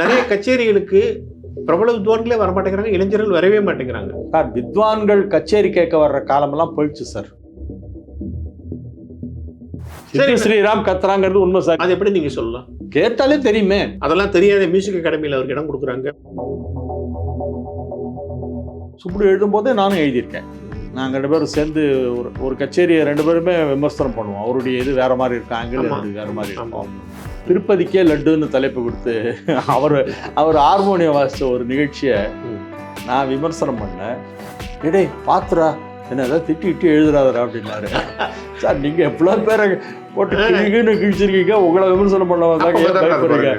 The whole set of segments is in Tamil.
நிறைய கச்சேரிகளுக்கு பிரபல வித்வான்களே வர மாட்டேங்கிறாங்க, இளைஞர்கள் வரவே மாட்டேங்கிறாங்க. சார் வித்வான்கள் கச்சேரி கேட்க வர்ற காலமெல்லாம் போயிடுச்சு சார். சரி, ஸ்ரீராம் கத்துறாங்கிறது உண்மை சார். அது எப்படி நீங்க சொல்லலாம்? கேட்டாலே தெரியுமே. அதெல்லாம் தெரியாத மியூசிக் அகாடமியில் அவருக்கு இடம் கொடுக்குறாங்க. சுப்டு எழுதும்போதே நானும் எழுதியிருக்கேன். நாங்கள் 2 பேரும் சேர்ந்து ஒரு கச்சேரியை 2 பேருமே விமர்சனம் பண்ணுவோம். அவருடைய இது வேற மாதிரி இருக்கும், ஆங்கிள் வேற மாதிரி இருக்கும். திருப்பதிக்கே லட்டுன்னு தலைப்பு கொடுத்து அவர் ஹார்மோனியம் வாசித்த ஒரு நிகழ்ச்சியை நான் விமர்சனம் பண்ணேன். இடே பாத்துரா என்ன ஏதாவது திட்டி எழுதுறாதரா அப்படின்னாரு. சார் நீங்கள் எவ்வளோ பேரை போட்டு கிழிச்சிருக்கீங்க, உங்களை விமர்சனம் பண்ண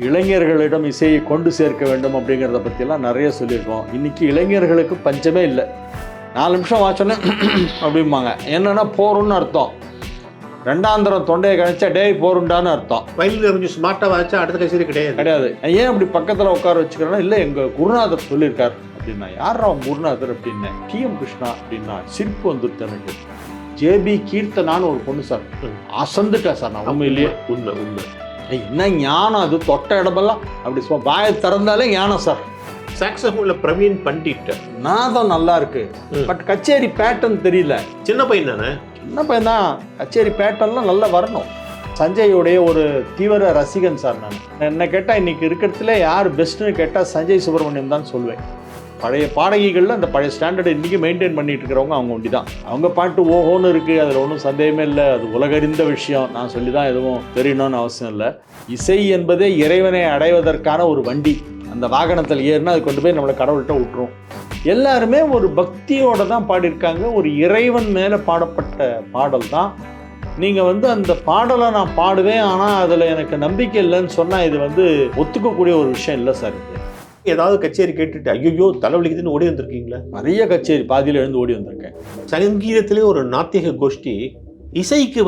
இளைஞர்களிடம் இசையை கொண்டு சேர்க்க வேண்டும் அப்படிங்கிறத பற்றியெல்லாம் நிறைய சொல்லியிருக்கோம். இன்றைக்கி இளைஞர்களுக்கு பஞ்சமே இல்லை. 4 நிமிஷம் வாச்சோன்னே அப்படிம்பாங்க. என்னென்னா போருன்னு அர்த்தம். 2ஆம் தரம் தொண்டையை கணிச்சா டே போருண்டான்னு அர்த்தம். வயலில் கொஞ்சம் ஸ்மார்ட்டாக வாச்சா அடுத்த கச்சேரி கிடையாது. ஏன் அப்படி பக்கத்தில் உட்கார வச்சுக்கிறேன்னா, இல்லை எங்கள் குருநாதர் சொல்லியிருக்கார் அப்படின்னா. யார் அவன் குருநாதர் அப்படின்னா? டிஎம் கிருஷ்ணா அப்படின்னா. சிரிப்பு வந்துட்டு எனக்கு. ஜேபி கீர்த்தனான்னு ஒரு பொண்ணு சார், அசந்துட்டேன் சார் நான். உண்மையிலேயே உண்மை என்ன ஞானம் அது, தொட்ட இடமெல்லாம் அப்படி வாயை திறந்தாலே ஞானம் சார். சாக்ஸோஃபோனில் பிரவீன் பண்டிட் நாதம் நல்லா இருக்கு, பட் கச்சேரி பேட்டர்ன் தெரியல. சின்ன பையன் தானே? சின்ன பையன் தான். கச்சேரி பேட்டர்ன்லாம் நல்லா வரணும். சஞ்சயோடைய ஒரு தீவிர ரசிகன் சார் நான். என்ன கேட்டால் இன்னைக்கு இருக்கிறதுல யார் பெஸ்ட்டுன்னு கேட்டால் சஞ்சய் சுப்ரமணியம் தான் சொல்வேன். பழைய பாடகிகளில் அந்த பழைய ஸ்டாண்டர்டை இன்றைக்கி மெயின்டைன் பண்ணிட்டு இருக்கிறவங்க அவங்க ஒண்டி தான். அவங்க பாட்டு ஓஹோன்னு இருக்குது, அதில் ஒன்றும் சந்தேகமே இல்லை. அது உலகறிந்த விஷயம். நான் சொல்லி தான் எதுவும் தெரியணும்னு அவசியம் இல்லை. இசை என்பதே இறைவனை அடைவதற்கான ஒரு வண்டி. அந்த வாகனத்தில் ஏறினா அது கொண்டு போய் நம்மளை கடவுள்கிட்ட விட்டுரும். எல்லாருமே ஒரு பக்தியோடு தான் பாடியிருக்காங்க. ஒரு இறைவன் மேலே பாடப்பட்ட பாடல் தான். நீங்கள் அந்த பாடலை நான் பாடுவேன், ஆனால் அதில் எனக்கு நம்பிக்கை இல்லைன்னு சொன்னால் இது ஒத்துக்கக்கூடிய ஒரு விஷயம் இல்லை சார். இது ஏதாவது கச்சேரி கேட்டுட்டு ஐயோ தலைவலிக்குதுன்னு ஓடி வந்திருக்கீங்களா? நிறைய கச்சேரி பாதியில் எழுந்து ஓடி வந்திருக்கேன். சங்கீதத்திலே ஒரு நாத்திக கோஷ்டி, இசைக்கு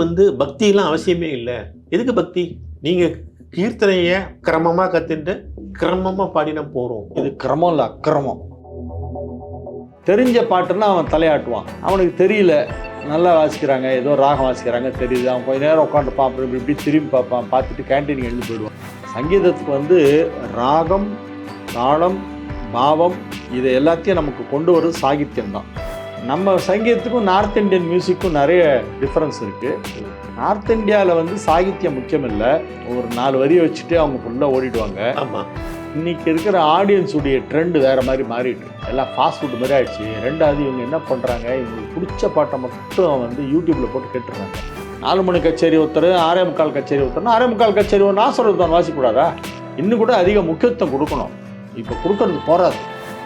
பக்தியெல்லாம் அவசியமே இல்லை. எதுக்கு பக்தி? நீங்கள் கீர்த்தனையை கிரமமாக கற்றுட்டு கிரமமாக பாடினா போகிறோம். இது கிரமம் இல்லை, அக்கிரமம். தெரிஞ்ச பாட்டுன்னா அவன் தலையாட்டுவான். அவனுக்கு தெரியல, நல்லா வாசிக்கிறாங்க, ஏதோ ராகம் வாசிக்கிறாங்க தெரியுது, அவன் கொஞ்ச நேரம் உட்காந்து பார்ப்பான், இப்படி திரும்பி பார்ப்பான், பார்த்துட்டு கேன்டீனுக்கு எழுந்து போயிடுவான். சங்கீதத்துக்கு ராகம், தாளம், பாவம் இது எல்லாத்தையும் நமக்கு கொண்டு வர்றது சாகித்யம் தான். நம்ம சங்கீதத்துக்கும் நார்த் இந்தியன் மியூசிக்கும் நிறைய டிஃப்ரென்ஸ் இருக்குது. நார்த் இந்தியாவில் சாகித்யம் முக்கியம் இல்லை, ஒரு 4 வரியை வச்சுட்டு அவங்க ஃபுல்லாக ஓடிடுவாங்க. ஆமாம். இன்றைக்கி இருக்கிற ஆடியன்ஸுடைய ட்ரெண்டு வேறு மாதிரி மாறிட்டு எல்லாம் ஃபாஸ்ட் ஃபுட் மாதிரி ஆகிடுச்சு. 2வது இவங்க என்ன பண்ணுறாங்க, இவங்களுக்கு பிடிச்ச பாட்டை மட்டும் யூடியூப்பில் போட்டு கேட்டுடுறாங்க. 4 மணி கச்சேரி ஒருத்தர், 6:45 கச்சேரி ஒருத்தர், 6:45 கச்சேரி ஒரு நாசர் வாசிக்கூடாதா? இன்னும் கூட அதிக முக்கியத்துவம் கொடுக்கணும். இப்போ கொடுக்கறது போகாது.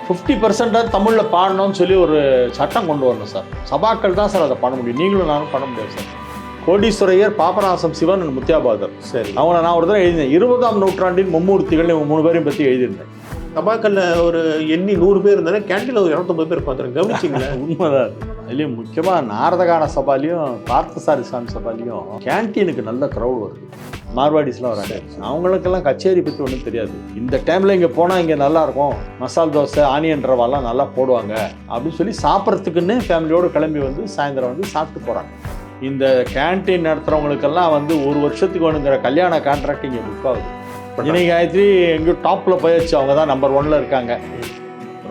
50% தமிழில் பாடணும்னு சொல்லி ஒரு சட்டம் கொண்டு வரணும் சார். சபாக்கள் தான் சார் அதை பண்ண முடியும். நீங்களும் நானும் பண்ண முடியாது சார். கோடீஸ்வரையர், பாபநாசம் சிவன், முத்தியாபாதர். சரி, அவனை நான் ஒரு தடவை எழுதினேன். 20ஆம் நூற்றாண்டின் மும்மூர்த்திகள் 3 பேரையும் பற்றி எழுதியிருந்தேன். சபாக்களில் ஒரு எண்ணி 100 பேர் இருந்தாலும் கேண்டீனில் ஒரு 250 பேர் பார்த்துருங்க. கவனிச்சிங்களா? உண்மைதான். அதுலேயும் முக்கியமாக நாரதகான சபாலையும் பார்த்தசாரி சாமி சபாலையும் கேன்டீனுக்கு நல்ல க்ரௌட் வருது. மார்வாடிஸ்லாம் வராங்க. அவங்களுக்கெல்லாம் கச்சேரி பற்றி ஒன்றும் தெரியாது. இந்த டைமில் இங்கே போனால் இங்கே நல்லாயிருக்கும், மசால் தோசை, ஆனியன் ரவாலாம் நல்லா போடுவாங்க அப்படின்னு சொல்லி சாப்பிட்றதுக்குன்னு ஃபேமிலியோடு கிளம்பி சாயந்தரம் சாப்பிட்டு போகிறாங்க. இந்த கேன்டீன் நடத்துகிறவங்களுக்கெல்லாம் 1 வருஷத்துக்கு வேணுங்கிற கல்யாண கான்ட்ராக்ட் இங்கே புக் ஆகுது. இனி காயத்ரி எங்கேயோ டாப்பில் போயிடுச்சு. அவங்க தான் நம்பர் 1ல் இருக்காங்க.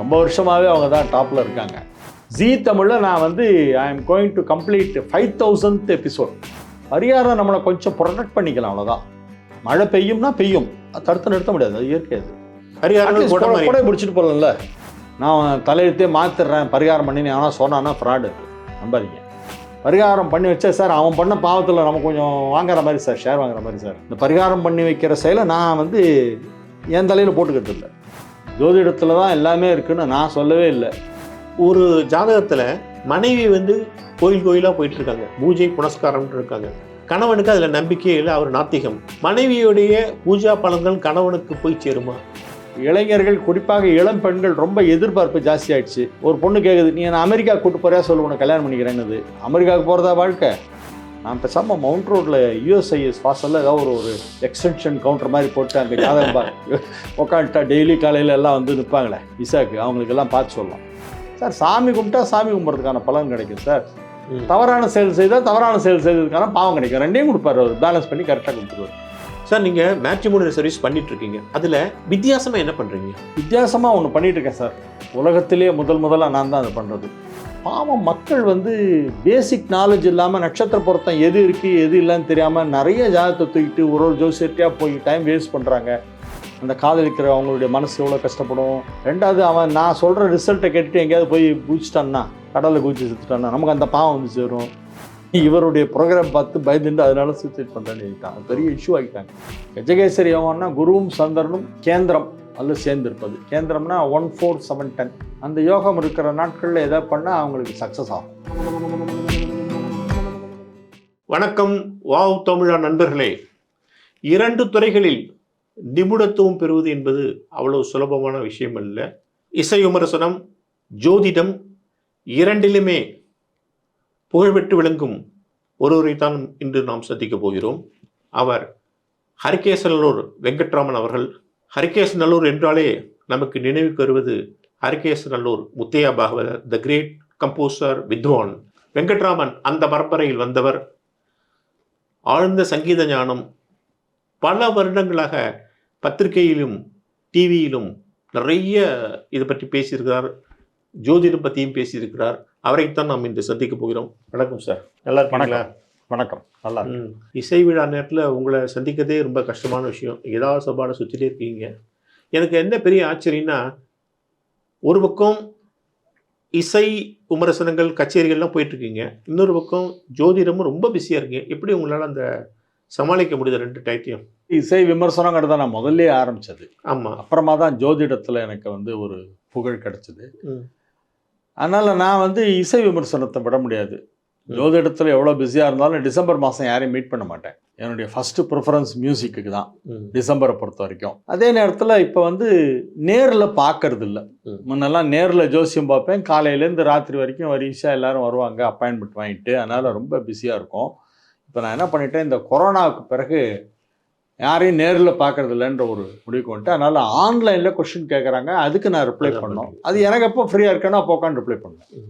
ரொம்ப வருஷமாகவே அவங்க தான் டாப்பில் இருக்காங்க. ஜீ தமிழில் நான் I am going to complete 5000th episode. பரிகாரம் நம்மளை கொஞ்சம் ப்ரொடெக்ட் பண்ணிக்கலாம், அவ்வளோதான். மழை பெய்யும்னா பெய்யும், தடுத்து நிறுத்த முடியாது, அது இயற்கை. அது பரிகாரம் கூட பிடிச்சிட்டு போகலாம்ல. நான் தலையெழுத்தே மாற்றிடுறேன் பரிகாரம் பண்ணி ஆனால் சொன்னான்னா ஃப்ராடு, நம்பாதீங்க. பரிகாரம் பண்ணி வச்சா சார் அவன் பண்ண பாவத்தில் நம்ம கொஞ்சம் வாங்குற மாதிரி சார், ஷேர் வாங்குற மாதிரி சார். இந்த பரிகாரம் பண்ணி வைக்கிற செயலை நான் என் தலையில் போட்டுக்கிறது இல்லை. ஜோதிடத்தில் தான் எல்லாமே இருக்குன்னு நான் சொல்லவே இல்லை. ஒரு ஜாதகத்தில் மனைவி கோயிலாக போயிட்டு இருக்காங்க, பூஜை புனஸ்காரம்னு இருக்காங்க. கணவனுக்கு அதில் நம்பிக்கையே இல்லை, அவர் நாத்திகம். மனைவியுடைய பூஜா பலன்கள் கணவனுக்கு போய் சேருமா? இளைஞர்கள், குறிப்பாக இளம் பெண்கள் ரொம்ப எதிர்பார்ப்பு ஜாஸ்தி ஆகிடுச்சு. ஒரு பொண்ணு கேட்குது, நீ என்ன அமெரிக்கா கூட்டு போறியா சொல்லு, உன்னை கல்யாணம் பண்ணிக்கிறேன்னு. அமெரிக்காவுக்கு போகிறதா வாழ்க்கை? நான் பேசாமல் மவுண்ட் ரோட்டில் யூஎஸ்ஐஎஸ் வாசலில் ஏதாவது ஒரு எக்ஸ்டென்ஷன் கவுண்டர் மாதிரி போட்டு அங்கே ஜாதகம் உட்காந்துட்டா டெய்லி காலையில் எல்லாம் நிற்பாங்களே விசாக்கு, அவங்களுக்கெல்லாம் பார்த்து சொல்லலாம். சார் சாமி கும்பிட்டா சாமி கும்பிட்றதுக்கான பலன் கிடைக்கும் சார். தவறான செயல் செய்தால் தவறான செயல் செய்ததுக்கான பாவம் கிடைக்கும். 2யும் கொடுப்பார் அவர், பேலன்ஸ் பண்ணி கரெக்டாக கொடுத்துருவார். சார் நீங்கள் மேட்ரிமோனியல் சர்வீஸ் பண்ணிட்டு இருக்கீங்க, அதில் வித்தியாசமாக என்ன பண்ணுறீங்க? வித்தியாசமாக ஒன்று பண்ணிட்டு இருக்கேன் சார். உலகத்திலேயே முதலாக நான் தான் அதை பண்ணுறது. பாவம் மக்கள் வந்து பேசிக் நாலேஜ் இல்லாமல் நட்சத்திர பொருத்தம் எது இருக்குது எது இல்லைன்னு தெரியாமல் நிறைய ஜாதகத்தை தூக்கிட்டு ஒரு ஜோசியர்ட்டியாக போய் டைம் வேஸ்ட் பண்ணுறாங்க. அந்த காதலிக்கிற அவங்களுடைய மனசு எவ்வளோ கஷ்டப்படும். ரெண்டாவது அவன் நான் சொல்கிற ரிசல்ட்டை கேட்டுட்டு எங்கேயாவது போய் குதிச்சிட்டான்னா, கடலில் குதிச்சு செத்துட்டான்னா நமக்கு அந்த பாவம் வந்து சேரும். இவருடைய ப்ரோக்ராம் பார்த்து பயந்துட்டு அதனால சூசைட் பண்ணுறேன்னு சொல்லிட்டாங்க. பெரிய இஷ்யூ ஆகிட்டாங்க. கஜகேசரி யோகம்னா குருவும் சந்திரனும் கேந்திரம் அல்ல சேர்ந்திருப்பது. கேந்திரம்னா 1 4 7 10. அந்த யோகம் இருக்கிற நாட்களில் எதாவது பண்ணால் அவங்களுக்கு சக்ஸஸ் ஆகும். வணக்கம் வாவ் தமிழா நண்பர்களே. 2 துறைகளில் நிபுணத்துவம் பெறுவது என்பது அவ்வளவு சுலபமான விஷயம் அல்ல. இசை விமர்சனம், ஜோதிடம் இரண்டிலுமே புகழ்பெற்று விளங்கும் ஒருவரைத்தான் இன்று நாம் சந்திக்க போகிறோம். அவர் ஹரிகேசநல்லூர் வெங்கட்ராமன் அவர்கள். ஹரிகேசநல்லூர் என்றாலே நமக்கு நினைவுக்கு வருவது Harikesanallur Muthiah Bhagavathar, the great composer, வித்வான். வெங்கட்ராமன் அந்த பரம்பரையில் வந்தவர். ஆழ்ந்த சங்கீத ஞானம். பல வருடங்களாக பத்திரிகையிலும் டிவியிலும் நிறைய இதை பற்றி பேசியிருக்கிறார். ஜோதிடம் பற்றியும் பேசியிருக்கிறார். அவரைத்தான் நாம் இன்று சந்திக்க போகிறோம். வணக்கம் சார், நல்லா இருக்கீங்களா? வணக்கம், நல்லா. இசை விழா நேரத்தில் உங்களை சந்திக்கிறதே ரொம்ப கஷ்டமான விஷயம். ஏதாவது சபாட சுற்றிட்டே இருக்கீங்க. எனக்கு என்ன பெரிய ஆச்சரியம்னா, ஒரு பக்கம் இசை விமர்சனங்கள் கச்சேரிகள்லாம் போயிட்டுருக்கீங்க, இன்னொரு பக்கம் ஜோதிடமும் ரொம்ப பிஸியாக இருக்கீங்க. எப்படி உங்களால் அந்த சமாளிக்க முடியுது 2 டைத்தையும்? இசை விமர்சனங்கிறத நான் முதல்ல ஆரம்பித்தது. ஆமாம். அப்புறமா தான் ஜோதிடத்தில் எனக்கு வந்து ஒரு புகழ் கிடச்சிது. அதனால் நான் வந்து இசை விமர்சனத்தை விட முடியாது. ஜோதிடத்தில் எவ்வளோ பிஸியாக இருந்தாலும் டிசம்பர் மாதம் யாரையும் மீட் பண்ண மாட்டேன். என்னுடைய ஃபஸ்ட்டு ப்ரிஃபரன்ஸ் மியூசிக்கு தான், டிசம்பரை பொறுத்த வரைக்கும். அதே நேரத்தில் இப்போ வந்து நேரில் பார்க்கறது இல்லை. முன்னெல்லாம் நேரில் ஜோசியம் பார்ப்பேன், காலையிலேருந்து ராத்திரி வரைக்கும் வரிசையாக எல்லோரும் வருவாங்க அப்பாயின்மெண்ட் வாங்கிட்டு. அதனால் ரொம்ப பிஸியாக இருக்கும். இப்போ நான் என்ன பண்ணிட்டேன், இந்த கொரோனாவுக்கு பிறகு யாரையும் நேரில் பார்க்கறது இல்லைன்ற ஒரு முடிவுக்கு வந்துட்டு, அதனால் ஆன்லைனில் கொஸ்டின் கேட்குறாங்க, அதுக்கு நான் ரிப்ளை பண்ணோம். அது எனக்கு எப்போ ஃப்ரீயாக இருக்கேன்னா அப்போ உட்காந்து ரிப்ளை பண்ணுவேன்.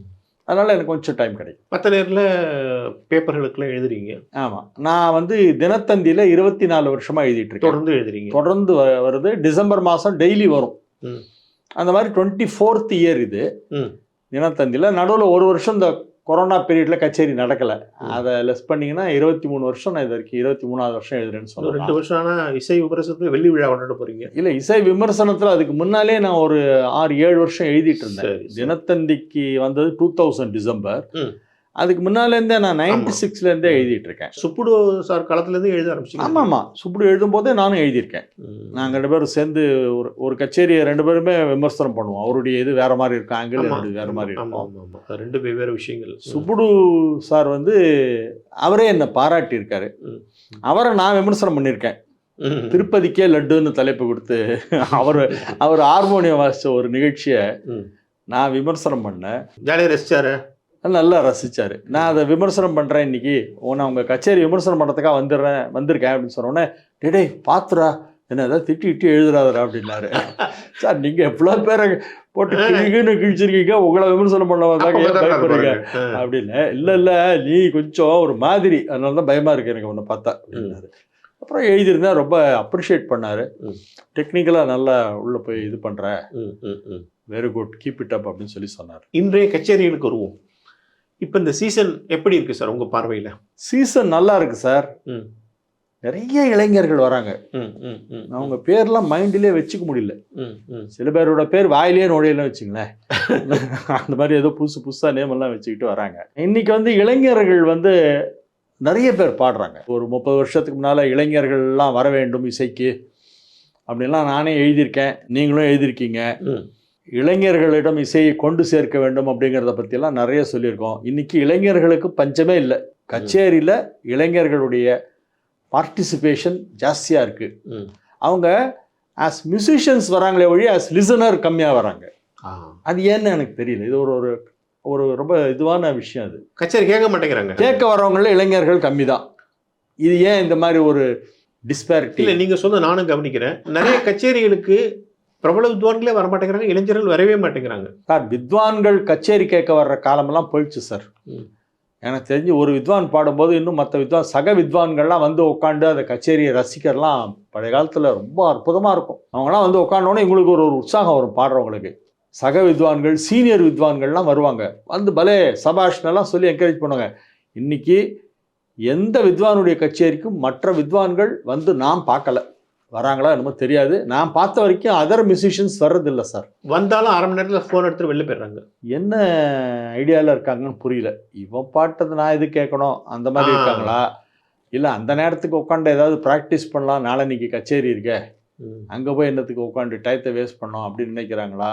அதனால் எனக்கு கொஞ்சம் டைம் கிடைக்கும். மற்ற நேரில் பேப்பர்களுக்கெல்லாம் எழுதுறீங்க? ஆமாம். நான் வந்து தினத்தந்தியில் 24 வருஷமாக எழுதிட்டுருக்கேன். தொடர்ந்து எழுதுறீங்க? தொடர்ந்து வருது. டிசம்பர் மாதம் டெய்லி வரும். அந்த மாதிரி 24th இயர் இது தினத்தந்தியில். நடுவில் ஒரு வருஷம் இந்த கொரோனா பீரியடில் கச்சேரி நடக்கலை. அதை லெஸ் பண்ணிங்கன்னா 23 வருஷம் நான் இது வரைக்கும் 23வது வருஷம் எழுதுறேன்னு சொல்லுவேன். 2 வருஷம் ஆனால் இசை விமர்சனத்தில் வெள்ளி விழா கொண்டாட போகிறீங்க? இல்லை, இசை விமர்சனத்தில் அதுக்கு முன்னாலே நான் ஒரு 6-7 வருஷம் எழுதிட்டு இருந்தேன். தினத்தந்திக்கு வந்தது 2000 டிசம்பர். அதுக்கு முன்னாலேருந்தே நான் 96லேருந்தே எழுதிட்டு இருக்கேன். சுப்புடு சார் காலத்துலேருந்து எழுத ஆரம்பிச்சிங்க? ஆமாம், சுப்புடு எழுதும்போதே நானும் எழுதியிருக்கேன். நாங்கள் 2 பேரும் சேர்ந்து ஒரு கச்சேரியை 2 பேருமே விமர்சனம் பண்ணுவோம். அவருடைய இது வேற மாதிரி இருக்கும், ஆங்கிள் வேற மாதிரி இருக்கும். 2 வெவ்வேறு விஷயங்கள். சுப்புடு சார் வந்து அவரே என்னை பாராட்டியிருக்காரு. அவரை நான் விமர்சனம் பண்ணியிருக்கேன். திருப்பதிக்கே லட்டுன்னு தலைப்பு கொடுத்து அவர் ஹார்மோனியம் வாசித்த ஒரு நிகழ்ச்சியை நான் விமர்சனம் பண்ணேன். ஜாலியாக ரசிச்சாரு, நல்லா ரசித்தார். நான் அதை விமர்சனம் பண்ணுறேன் இன்றைக்கி, உன்னை அவங்க கச்சேரி விமர்சனம் பண்ணுறதுக்காக வந்திருக்கேன் அப்படின்னு சொன்னோன்னே, டே பார்த்துரா என்ன ஏதாவது திட்டி எழுதுறாதரா அப்படின்னாரு. சார் நீங்கள் எவ்வளோ பேரை போட்டு கிழிச்சிருக்கீங்க, உங்களை விமர்சனம் பண்ண வந்தாங்க, ஏன் பயப்படுறீங்க அப்படின்னு. இல்லை நீ கொஞ்சம் ஒரு மாதிரி, அதனால தான் பயமாக இருக்குது எனக்கு உன்னை பார்த்தா அப்படின்னாரு. அப்புறம் எழுதியிருந்தேன், ரொம்ப அப்ரிஷியேட் பண்ணார். டெக்னிக்கலாக நல்லா உள்ளே போய் இது பண்ணுற, very good, keep it up அப்படின்னு சொல்லி சொன்னார். இன்றைய கச்சேரிகளுக்கு வருவோம். இப்போ இந்த சீசன் எப்படி இருக்குது சார் உங்கள் பார்வையில்? சீசன் நல்லா இருக்குது சார். நிறைய இளைஞர்கள் வராங்க. அவங்க பேர்லாம் மைண்டிலே வச்சுக்க முடியல. சில பேரோட பேர் வாயிலே நுழையலாம் வச்சுங்களேன். அந்த மாதிரி ஏதோ புதுசாக நேமெல்லாம் வச்சுக்கிட்டு வராங்க. இன்னைக்கு வந்து இளைஞர்கள் வந்து நிறைய பேர் பாடுறாங்க. ஒரு 30 வருஷத்துக்கு முன்னால் இளைஞர்கள்லாம் வர வேண்டும் இசைக்கு அப்படின்லாம் நானே எழுதியிருக்கேன், நீங்களும் எழுதியிருக்கீங்க. இளைஞர்களிடம் இசையை கொண்டு சேர்க்க வேண்டும் அப்படிங்கிறத பற்றியெல்லாம் நிறைய சொல்லியிருக்கோம். இன்றைக்கி இளைஞர்களுக்கு பஞ்சமே இல்லை. கச்சேரியில் இளைஞர்களுடைய பார்ட்டிசிபேஷன் ஜாஸ்தியாக இருக்குது. அவங்க ஆஸ் மியூசிஷியன்ஸ் வராங்களே வழி ஆஸ் லிசனர் கம்மியாக வராங்க. அது ஏன்னு எனக்கு தெரியல. இது ஒரு ரொம்ப இதுவான விஷயம். அது கச்சேரி கேட்க மாட்டேங்கிறாங்க. கேட்க வரவங்கள இளைஞர்கள் கம்மி தான். இது ஏன் இந்த மாதிரி ஒரு டிஸ்பேரிட்டி? இல்லை, நீங்கள் சொன்ன நானும் கவனிக்கிறேன். நிறைய கச்சேரிகளுக்கு பிரபல வித்வான்களே வர மாட்டேங்கிறாங்க, இளைஞர்கள் வரவே மாட்டேங்கிறாங்க. சார், வித்வான்கள் கச்சேரி கேட்க வர்ற காலமெல்லாம் போயிடுச்சு சார். எனக்கு தெரிஞ்சு ஒரு வித்வான் பாடும்போது இன்னும் மற்ற சக வித்வான்கள்லாம் வந்து உட்காந்து அந்த கச்சேரியை ரசிக்கிறலாம் பழைய காலத்தில் ரொம்ப அற்புதமாக இருக்கும். அவங்களாம் வந்து உட்காந்தோடனே இவங்களுக்கு ஒரு உற்சாகம் வரும் பாடுறவங்களுக்கு. சக வித்வான்கள் சீனியர் வித்வான்கள்லாம் வருவாங்க, வந்து பலே சபாஷ்னெல்லாம் சொல்லி என்கரேஜ் பண்ணுவாங்க. இன்னைக்கு எந்த வித்வானுடைய கச்சேரிக்கும் மற்ற வித்வான்கள் வந்து நான் பார்க்கல, வராங்களா என்னமோ தெரியாது. நான் பார்த்த வரைக்கும் அதர் மியூசிஷியன்ஸ் வர்றதில்லை சார். வந்தாலும் அரை மணி நேரத்தில் ஃபோன் எடுத்துட்டு வெளில போயிடுறாங்க. என்ன ஐடியாவில் இருக்காங்கன்னு புரியல. இவன் பாட்டது நான் எது கேட்கணும் அந்த மாதிரி இருக்காங்களா, இல்லை அந்த நேரத்துக்கு உட்காந்து ஏதாவது ப்ராக்டிஸ் பண்ணலாம், நாளைக்கு கச்சேரி இருக்க அங்கே போய் என்னத்துக்கு உட்காந்து டயத்தை வேஸ்ட் பண்ணோம் அப்படின்னு நினைக்கிறாங்களா,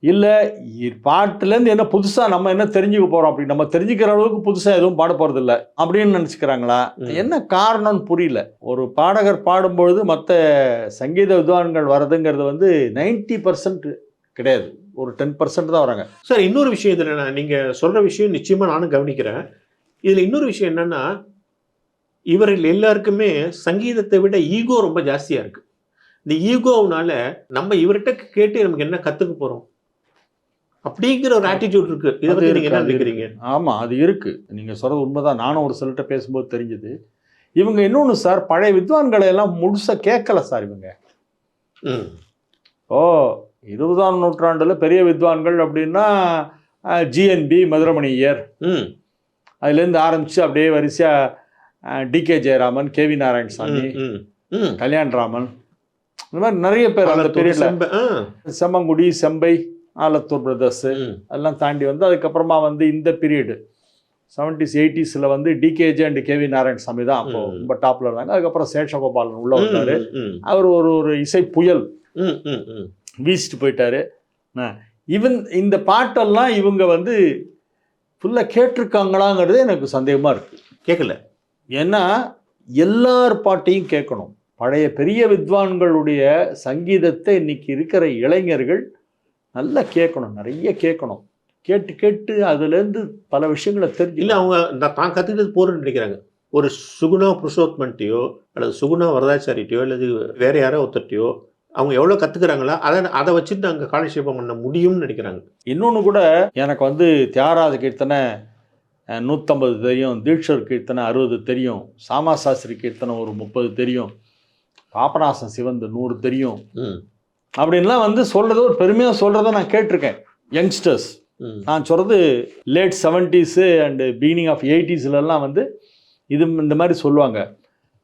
இல்லை பாட்டுலேருந்து என்ன புதுசாக நம்ம என்ன தெரிஞ்சுக்க போகிறோம், அப்படி நம்ம தெரிஞ்சுக்கிற அளவுக்கு புதுசாக எதுவும் பாட போகிறதில்ல அப்படின்னு நினச்சிக்கிறாங்களா, என்ன காரணம்னு புரியல. ஒரு பாடகர் பாடும்பொழுது மற்ற சங்கீத வித்வான்கள் வர்றதுங்கிறது வந்து 90% கிடையாது, ஒரு 10% தான் வராங்க. சார் இன்னொரு விஷயம் இதில் நீங்கள் சொல்கிற விஷயம் நிச்சயமாக நானும் கவனிக்கிறேன். இதில் இன்னொரு விஷயம் என்னென்னா, இவர்கள் எல்லாருக்குமே சங்கீதத்தை விட ஈகோ ரொம்ப ஜாஸ்தியாக இருக்குது. இந்த ஈகோவுனால நம்ம இவர்கிட்ட கேட்டு நமக்கு என்ன கற்றுக்க போகிறோம் அப்படிங்கிற ஒரு ஆட்டிடியூட் இருக்கு. இதை பத்தி நீங்க என்ன நினைக்கிறீங்க? ஆமா, அது இருக்கு. நீங்க சொல்றது உண்மைதான். நானும் ஒரு சிலர்கிட்ட பேசும்போது தெரிஞ்சது. இவங்க இன்னொன்று சார், பழைய வித்வான்களை எல்லாம் முழுசா கேட்கல சார் இவங்க. ஓ 20ஆம் நூற்றாண்டுல பெரிய வித்வான்கள் அப்படின்னா ஜிஎன்பி மதுரமணியர், அதுலேருந்து ஆரம்பிச்சு அப்படியே வரிசையா டிகே ஜெயராமன், கேவி நாராயணசாமி, கல்யாண்ராமன், இந்த மாதிரி நிறைய பேர் அந்த பீரியட்ல, செம்மங்குடி, செம்பை, ஆலத்தூர் பிரதர்ஸு அதெல்லாம் தாண்டி வந்து அதுக்கப்புறமா வந்து இந்த பீரியடு 70s 80s வந்து டிகேஜே அண்ட் கேவி நாராயணசாமி தான் அப்போ ரொம்ப டாப்ல இருந்தாங்க. அதுக்கப்புறம் சேஷகோபாலன் உள்ள வந்தாரு. அவர் ஒரு இசை புயல் வீசிட்டு போயிட்டாரு. ஈவன் இந்த பாட்டெல்லாம் இவங்க வந்து ஃபுல்லாக கேட்டிருக்காங்களாங்கிறது எனக்கு சந்தேகமாக இருக்கு. கேட்கல. ஏன்னா எல்லார் பாட்டையும் கேட்கணும். பழைய பெரிய வித்வான்களுடைய சங்கீதத்தை இன்னைக்கு இருக்கிற இளைஞர்கள் நல்லா கேட்கணும், நிறைய கேட்கணும். கேட்டு கேட்டு அதுலேருந்து பல விஷயங்களை தெரிஞ்சு இல்லை அவங்க தான் கற்றுக்கிட்டது போறன்னு நினைக்கிறாங்க. ஒரு சுகுணா புருஷோத்மன்ட்டையோ அல்லது சுகுணா வரதாச்சாரிட்டையோ அல்லது வேற யாரோ ஒருத்தட்டையோ அவங்க எவ்வளோ கற்றுக்குறாங்களோ அதை வச்சுட்டு அங்கே காலட்சேபம் பண்ண முடியும்னு நினைக்கிறாங்க. இன்னொன்று கூட எனக்கு வந்து தியாகராஜ கீர்த்தனை 150 தெரியும், தீட்சர் கீர்த்தனை 60 தெரியும், சாமா சாஸ்திரி கீர்த்தனை ஒரு 30 தெரியும், பாபநாசம் சிவந்து 100 தெரியும் அப்படின்லாம் வந்து சொல்கிறது, ஒரு பெருமையாக சொல்கிறத நான் கேட்டிருக்கேன். யங்ஸ்டர்ஸ் நான் சொல்கிறது late 70s and beginning of 80sலாம் வந்து இந்த மாதிரி சொல்லுவாங்க.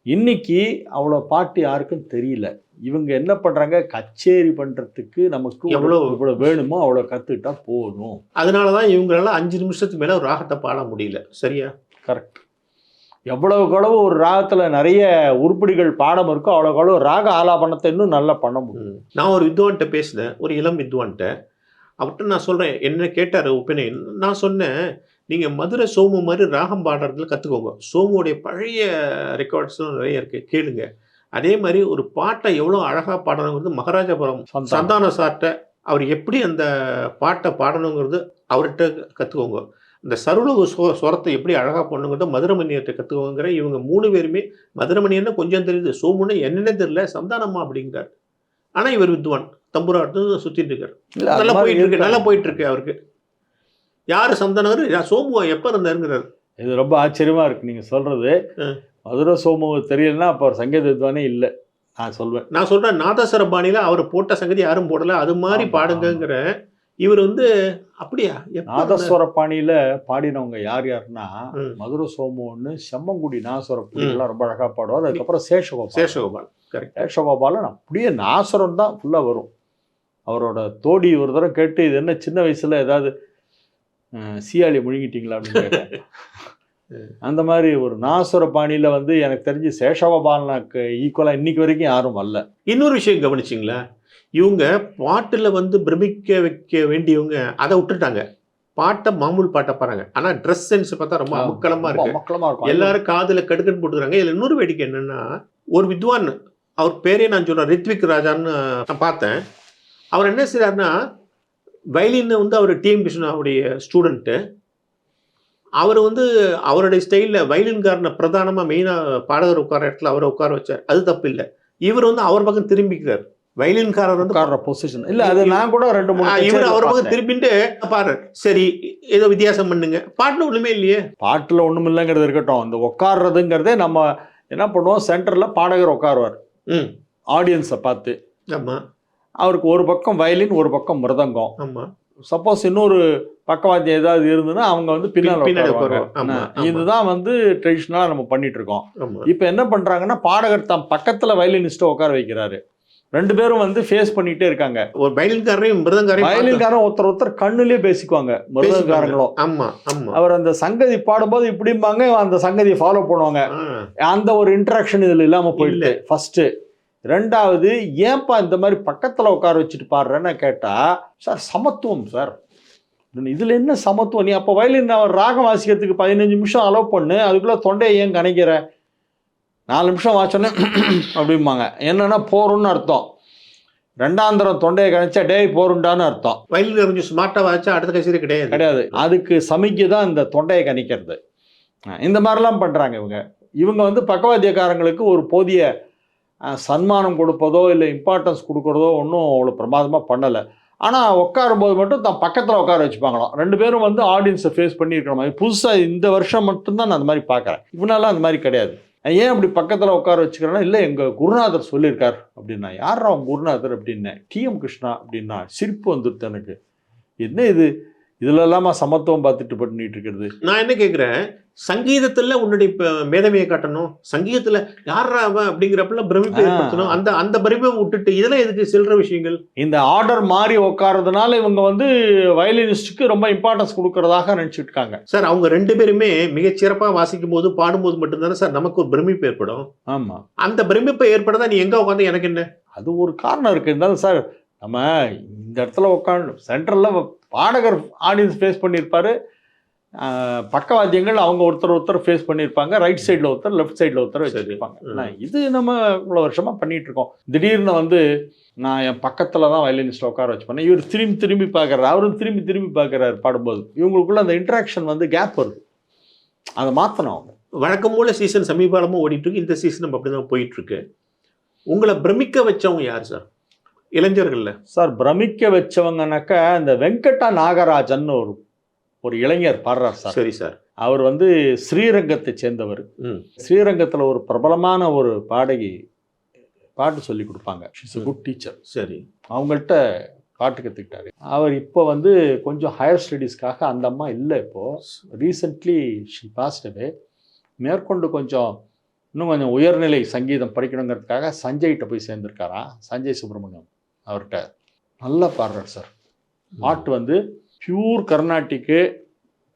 இன்னைக்கு அவ்வளோ பாட்டு யாருக்கும் தெரியல. இவங்க என்ன பண்ணுறாங்க, கச்சேரி பண்ணுறதுக்கு நமக்கு எவ்வளோ வேணுமோ அவ்வளோ கற்றுக்கிட்டா போகணும். அதனால தான் இவங்களால 5 நிமிஷத்துக்கு மேலே ஒரு ராகத்தை பாட முடியல. சரியா? கரெக்ட். எவ்வளவுக்களவு ஒரு ராகத்தில் நிறைய உருப்படிகள் பாடம் இருக்கோ அவ்வளோக்களவு ராக ஆலாபனத்தை இன்னும் நல்லா பண்ண முடியும். நான் ஒரு வித்வான்கிட்ட பேசினேன், ஒரு இளம் வித்வான்கிட்ட. அவர்கிட்ட நான் சொல்கிறேன், என்ன கேட்டார் ஒப்பீனியன். நான் சொன்னேன், நீங்கள் மதுரை சோமு மாதிரி ராகம் பாடுறதுல கற்றுக்கோங்க. சோமுடைய பழைய ரெக்கார்ட்ஸ்லாம் நிறைய இருக்குது, கேளுங்க. அதே மாதிரி ஒரு பாட்டை எவ்வளோ அழகாக பாடணுங்கிறது மகாராஜாபுரம் சந்தான சார்ட்ட அவர் எப்படி அந்த பாட்டை பாடணுங்கிறது அவர்கிட்ட கற்றுக்கோங்க. இந்த சருளவு ஸ்வரத்தை எப்படி அழகாக பண்ணுங்கிறத மதுரமணியர்கிட்ட கற்றுக்கோங்கிற. இவங்க 3 பேருமே, மதுரமணியன்னா கொஞ்சம் தெரியுது, சோமுன்னா என்னென்ன தெரியல, சந்தானம்மா அப்படிங்கிறார். ஆனால் இவர் வித்வான் தம்புராட்டு சுற்றிட்டு இருக்கார். நல்லா போயிட்டு இருக்கு, நல்லா போயிட்டு இருக்கு அவருக்கு. யார் சந்தானவர், சோமுவா எப்போ இருந்தாருங்கிறார். இது ரொம்ப ஆச்சரியமாக இருக்குது நீங்கள் சொல்கிறது. மதுரை சோமு தெரியலன்னா அப்போ அவர் சங்கீத வித்வானே இல்லை நான் சொல்கிறேன். நாதஸ்வர பாணியில் அவர் போட்ட சங்கதி யாரும் போடலை, அது மாதிரி பாடுங்கிற. இவர் வந்து அப்படியா நாதஸ்வர பாணியில் பாடினவங்க யாருன்னா மதுரை சோமு ஒன்று, செம்மங்குடி நாதஸ்வர பாணிலாம் ரொம்ப அழகாக பாடுவார். அதுக்கப்புறம் சேஷகோபால். கரெக்ட். சேஷகோபாலன் அப்படியே நாசரம் தான் ஃபுல்லாக வரும். அவரோட தோடி ஒரு தடவை கேட்டு, இது என்ன சின்ன வயசில் ஏதாவது சீயாளி முழுங்கிட்டீங்களா அப்படின்னு கேட்டேன். அந்த மாதிரி ஒரு நாசுர பாணியில் வந்து எனக்கு தெரிஞ்சு சேஷகோபாலனுக்கு ஈக்குவலாக இன்னைக்கு வரைக்கும் யாரும் வரல. இன்னொரு விஷயம் கவனிச்சிங்களா, இவங்க பாட்டில் வந்து பிரமிக்க வைக்க வேண்டியவங்க அதை விட்டுட்டாங்க. பாட்டை மாமூல் பாட்டை பாருங்க. ஆனால் ட்ரெஸ் சென்ஸ் பார்த்தா ரொம்ப அமுக்கலமாக இருக்கு. எல்லாரும் காதில் கடுக்கன்னு போட்டுக்கிறாங்க. இதில் இன்னொரு வேடிக்கை என்னென்னா, ஒரு வித்வான், அவர் பேரே நான் சொல்கிறேன், ரித்விக் ராஜான்னு நான் பார்த்தேன். அவர் என்ன செய்கிறாருன்னா, வயலின் வந்து அவர் டிஎம் கிருஷ்ணன் அவருடைய ஸ்டூடெண்ட்டு. அவர் வந்து அவருடைய ஸ்டைலில் வயலின்காரனை பிரதானமாக மெயினாக பாடகர் உட்கார இடத்துல அவரை உட்கார வச்சார். அது தப்பு இல்லை. இவர் வந்து அவர் பக்கம் திரும்பிக்கிறார். வயலின்காரர் வந்து உட்கார்ற பொசிஷன் இல்ல, அது நான் கூட 2-3 இவர் அவர் பக்கம் பார்த்தேன். திரும்பிட்டு பாரு, சரி ஏதோ வித்தியாசம் பண்ணுங்க, பாட்டுல ஒண்ணுமே இல்லையே. பாட்டுல ஒண்ணும் இல்லைங்கிறது இருக்கட்டும், இந்த உட்கார்றதுங்கிறதே நம்ம என்ன பண்ணுவோம், சென்டர்ல பாடகர் உட்காருவார் ம் ஆடியன்ஸை பார்த்து. ஆமா அவருக்கு ஒரு பக்கம் வயலின், ஒரு பக்கம் மிருதங்கம். ஆமா சப்போஸ் இன்னொரு பக்கவாத்தியம் ஏதாவது இருந்ததுன்னா அவங்க வந்து பின்னால பின்னாடி உட்காருவாங்க. உட்காருவாங்க. ஆமா, ஆமா. இதுதான் வந்து ட்ரெடிஷ்னலாக நம்ம பண்ணிட்டு இருக்கோம். ஆமா இப்போ என்ன பண்றாங்கன்னா, பாடகர் தான் பக்கத்துல வயலினிஸ்ட்டை உட்கார வைக்கிறாரு. 2 பேரும் வந்து ஃபேஸ் பண்ணிட்டே இருக்காங்க. ஒரு வயலின்காரரையும் மிருதங்காரையும் வயலின்காரன் ஒருத்தர் கண்ணுலயே பேசிக்குவாங்க, மிருதங்காரங்களும். ஆமா ஆமா அவர் அந்த சங்கதி பாடும்போது இப்படிம்பாங்க, அந்த சங்கதியை ஃபாலோ பண்ணுவாங்க. அந்த ஒரு இன்டராக்ஷன் இதுல இல்லாம போயிடுது ஃபர்ஸ்ட். 2வது, ஏன்பா இந்த மாதிரி பக்கத்துல உட்கார வச்சுட்டு பாடுறேன்னு கேட்டா, சார் சமத்துவம் சார், இதுல என்ன சமத்துவம்? நீ அப்போ வயலின் ராகம் வாசிக்கிறதுக்கு 15 நிமிஷம் அலோவ் பண்ணு, அதுக்குள்ள தொண்டையை ஏன் கணைக்கிற? 4 நிமிஷம் வாச்சோன்னே அப்படிம்பாங்க. என்னன்னா போரும்னு அர்த்தம். 2ஆந்தரம் தொண்டையை கணைச்சா டேய் போருண்டான்னு அர்த்தம். வயலின் கொஞ்சம் ஸ்மார்ட்டா வாச்சா அடுத்த கச்சேரி கிடையாது. அதுக்கு சமிக்கை தான் இந்த தொண்டையை கணிக்கிறது. இந்த மாதிரிலாம் பண்றாங்க இவங்க வந்து பக்கவாத்தியக்காரங்களுக்கு ஒரு போதிய சன்மானம் கொடுப்பதோ இல்லை இம்பார்ட்டன்ஸ் கொடுக்குறதோ ஒன்றும் அவ்வளோ பிரமாதமாக பண்ணலை. ஆனால் உட்காரும்போது மட்டும் தான் பக்கத்தில் உட்கார வச்சுப்பாங்களாம். 2 பேரும் வந்து ஆடியன்ஸை ஃபேஸ் பண்ணியிருக்கிற மாதிரி. புதுசாக இந்த வருஷம் மட்டும்தான் நான் அந்த மாதிரி பார்க்குறேன். இவனாலாம் அந்த மாதிரி கிடையாது. ஏன் அப்படி பக்கத்தில் உட்கார வச்சுக்கிறேன்னா, இல்லை எங்கள் குருநாதர் சொல்லியிருக்கார் அப்படின்னா. யார் அவன் குருநாதர் அப்படின்னேன். டிஎம் கிருஷ்ணா அப்படின்னா. சிரிப்பு வந்துடுது எனக்கு. என்ன இது, இதுல இல்லாம சமத்துவம் பார்த்துட்டு பண்ணிட்டு இருக்கிறது? நான் என்ன கேட்குறேன், சங்கீதத்துல உன்னுடைய மேதமையை காட்டணும், சங்கீதத்துல யாரா அவன் அப்படிங்கிறப்பெல்லாம் பிரமிப்பை ஏற்படுத்தணும். அந்த பிரமிப்பை விட்டுட்டு இதெல்லாம் எதுக்கு சில்ற விஷயங்கள்? இந்த ஆர்டர் மாறி உட்கார்றதுனால இவங்க வந்து வயலினிஸ்டுக்கு ரொம்ப இம்பார்ட்டன்ஸ் கொடுக்கறதாக நினைச்சிட்டு இருக்காங்க. சார் அவங்க 2 பேருமே மிகச்சிறப்பா வாசிக்கும் போது பாடும்போது மட்டும்தானே சார் நமக்கு ஒரு பிரமிப்பு ஏற்படும். ஆமா, அந்த பிரமிப்பை ஏற்படுத்தா நீ எங்க உட்காந்து எனக்கு என்ன? அது ஒரு காரணம் இருக்கு. இருந்தாலும் சார் நம்ம இந்த இடத்துல உட்காந்து சென்டர்ல பாடகர் ஆடியன்ஸ் ஃபேஸ் பண்ணியிருப்பாரு, பக்கவாத்தியங்கள் அவங்க ஒருத்தர் ஃபேஸ் பண்ணியிருப்பாங்க, ரைட் சைடில் ஒருத்தர், லெஃப்ட் சைடில் ஒருத்தர் வச்சுருப்பாங்க. இது நம்ம இவ்வளோ வருஷமாக பண்ணிட்டு இருக்கோம். திடீர்னு வந்து நான் என் பக்கத்தில் தான் வயலினிஸ்ட் உட்கார வச்சு பண்ணேன், இவர் திரும்பி பார்க்குறாரு, அவரும் திரும்பி பார்க்குறாரு பாடும்போது. இவங்களுக்குள்ள அந்த இன்ட்ராக்ஷன் வந்து கேப் வருது. அதை மாற்றணும் அவங்க. வழக்கம் போல சீசன் சமீபகாலமாக ஓடிட்டு இருக்கு, இந்த சீசன் அப்படி தான் போயிட்டு இருக்கு. உங்களை பிரமிக்க வச்சவங்க யார் சார் இளைஞர்கள்ல? சார் பிரமிக்க வச்சவங்கனாக்கா இந்த வெங்கடா நாகராஜன் ஒரு இளைஞர் பாடுறார் சார். சரி சார். அவர் வந்து ஸ்ரீரங்கத்தை சேர்ந்தவர். ஸ்ரீரங்கத்தில் ஒரு பிரபலமான ஒரு பாடகி பாட்டு சொல்லி கொடுப்பாங்க. She's a good teacher. சரி. அவங்கள்ட்ட பாட்டு கற்றுக்கிட்டாரு. அவர் இப்போ வந்து கொஞ்சம் ஹையர் ஸ்டடீஸ்க்காக, அந்த அம்மா இல்லை இப்போது, ரீசெண்ட்லி ஷி பாஸ்ட் அவே. மேற்கொண்டு இன்னும் கொஞ்சம் உயர்நிலை சங்கீதம் படிக்கணுங்கிறதுக்காக சஞ்சய்கிட்ட போய் சேர்ந்துருக்காராம். சஞ்சய் சுப்பிரமணியம் அவர்கிட்ட. நல்லா பாடுறார் சார். பாட்டு வந்து பியூர் கர்நாட்டிக்கு,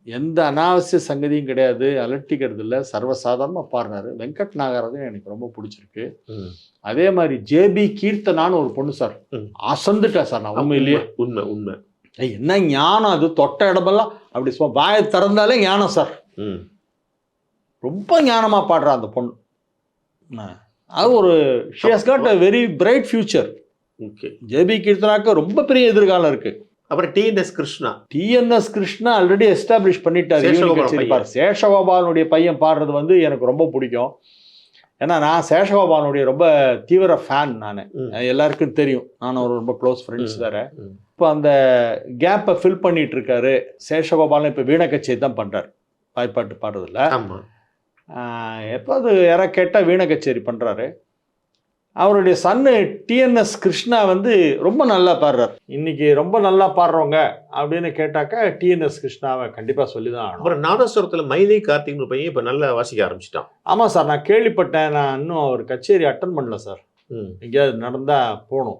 எந்த அனாவசிய சங்கதியும் கிடையாது, அலட்டிக்கிறது இல்லை, சர்வசாதாரணமாக பாடுறாரு. வெங்கட் நாகராஜன் எனக்கு ரொம்ப பிடிச்சிருக்கு. அதே மாதிரி ஜேபி கீர்த்தனான்னு ஒரு பொண்ணு சார், அசந்துட்டா சார். நான் உண்மையிலேயே உண்மை என்ன ஞானம் அது, தொட்ட இடமெல்லாம் அப்படி சும்மா வாயை திறந்தாலே ஞானம் சார். ரொம்ப ஞானமாக பாடுறா அந்த பொண்ணு. அது ஒரு she has got a very bright future. Okay. ஜேபி கீர்த்தனாக்கு ரொம்ப பெரிய எதிர்காலம் இருக்கு. அப்புறம் டிஎன்எஸ் கிருஷ்ணா ஆல்ரெடி எஸ்டாப்ளிஷ் பண்ணிட்டாரு. சேஷகோபாலனுடைய பையன் பாடுறது வந்து எனக்கு ரொம்ப பிடிக்கும். ஏன்னா நான் சேஷகோபாலனுடைய ரொம்ப தீவிர ஃபேன். நான் எல்லாருக்கும் தெரியும், நான் ஒரு ரொம்ப க்ளோஸ் ஃப்ரெண்ட்ஸ் வேற. இப்போ அந்த கேப்பை ஃபில் பண்ணிட்டு இருக்காரு சேஷகோபாலன். இப்போ வீணை கச்சேரி தான் பண்றாரு, வாய்ப்பாட்டு பாடுறதில்ல. எப்போது யாராவது கேட்டால் வீணை கச்சேரி பண்ணுறாரு. அவருடைய சன்னு டிஎன்எஸ் கிருஷ்ணா வந்து ரொம்ப நல்லா பாடுறார். இன்னைக்கு ரொம்ப நல்லா பாடுறவங்க அப்படின்னு கேட்டாக்கா டிஎன்எஸ் கிருஷ்ணாவை கண்டிப்பாக சொல்லி தான் ஆகணும். அப்புறம் நாதஸ்வரத்தில் மைலை கார்த்திக் பையன் இப்போ நல்லா வாசிக்க ஆரம்பிச்சிட்டான். ஆமாம் சார், நான் கேள்விப்பட்டேன். நான் இன்னும் அவர் கச்சேரி அட்டன் பண்ணல சார். எங்கேயாவது நடந்தால் போகணும்.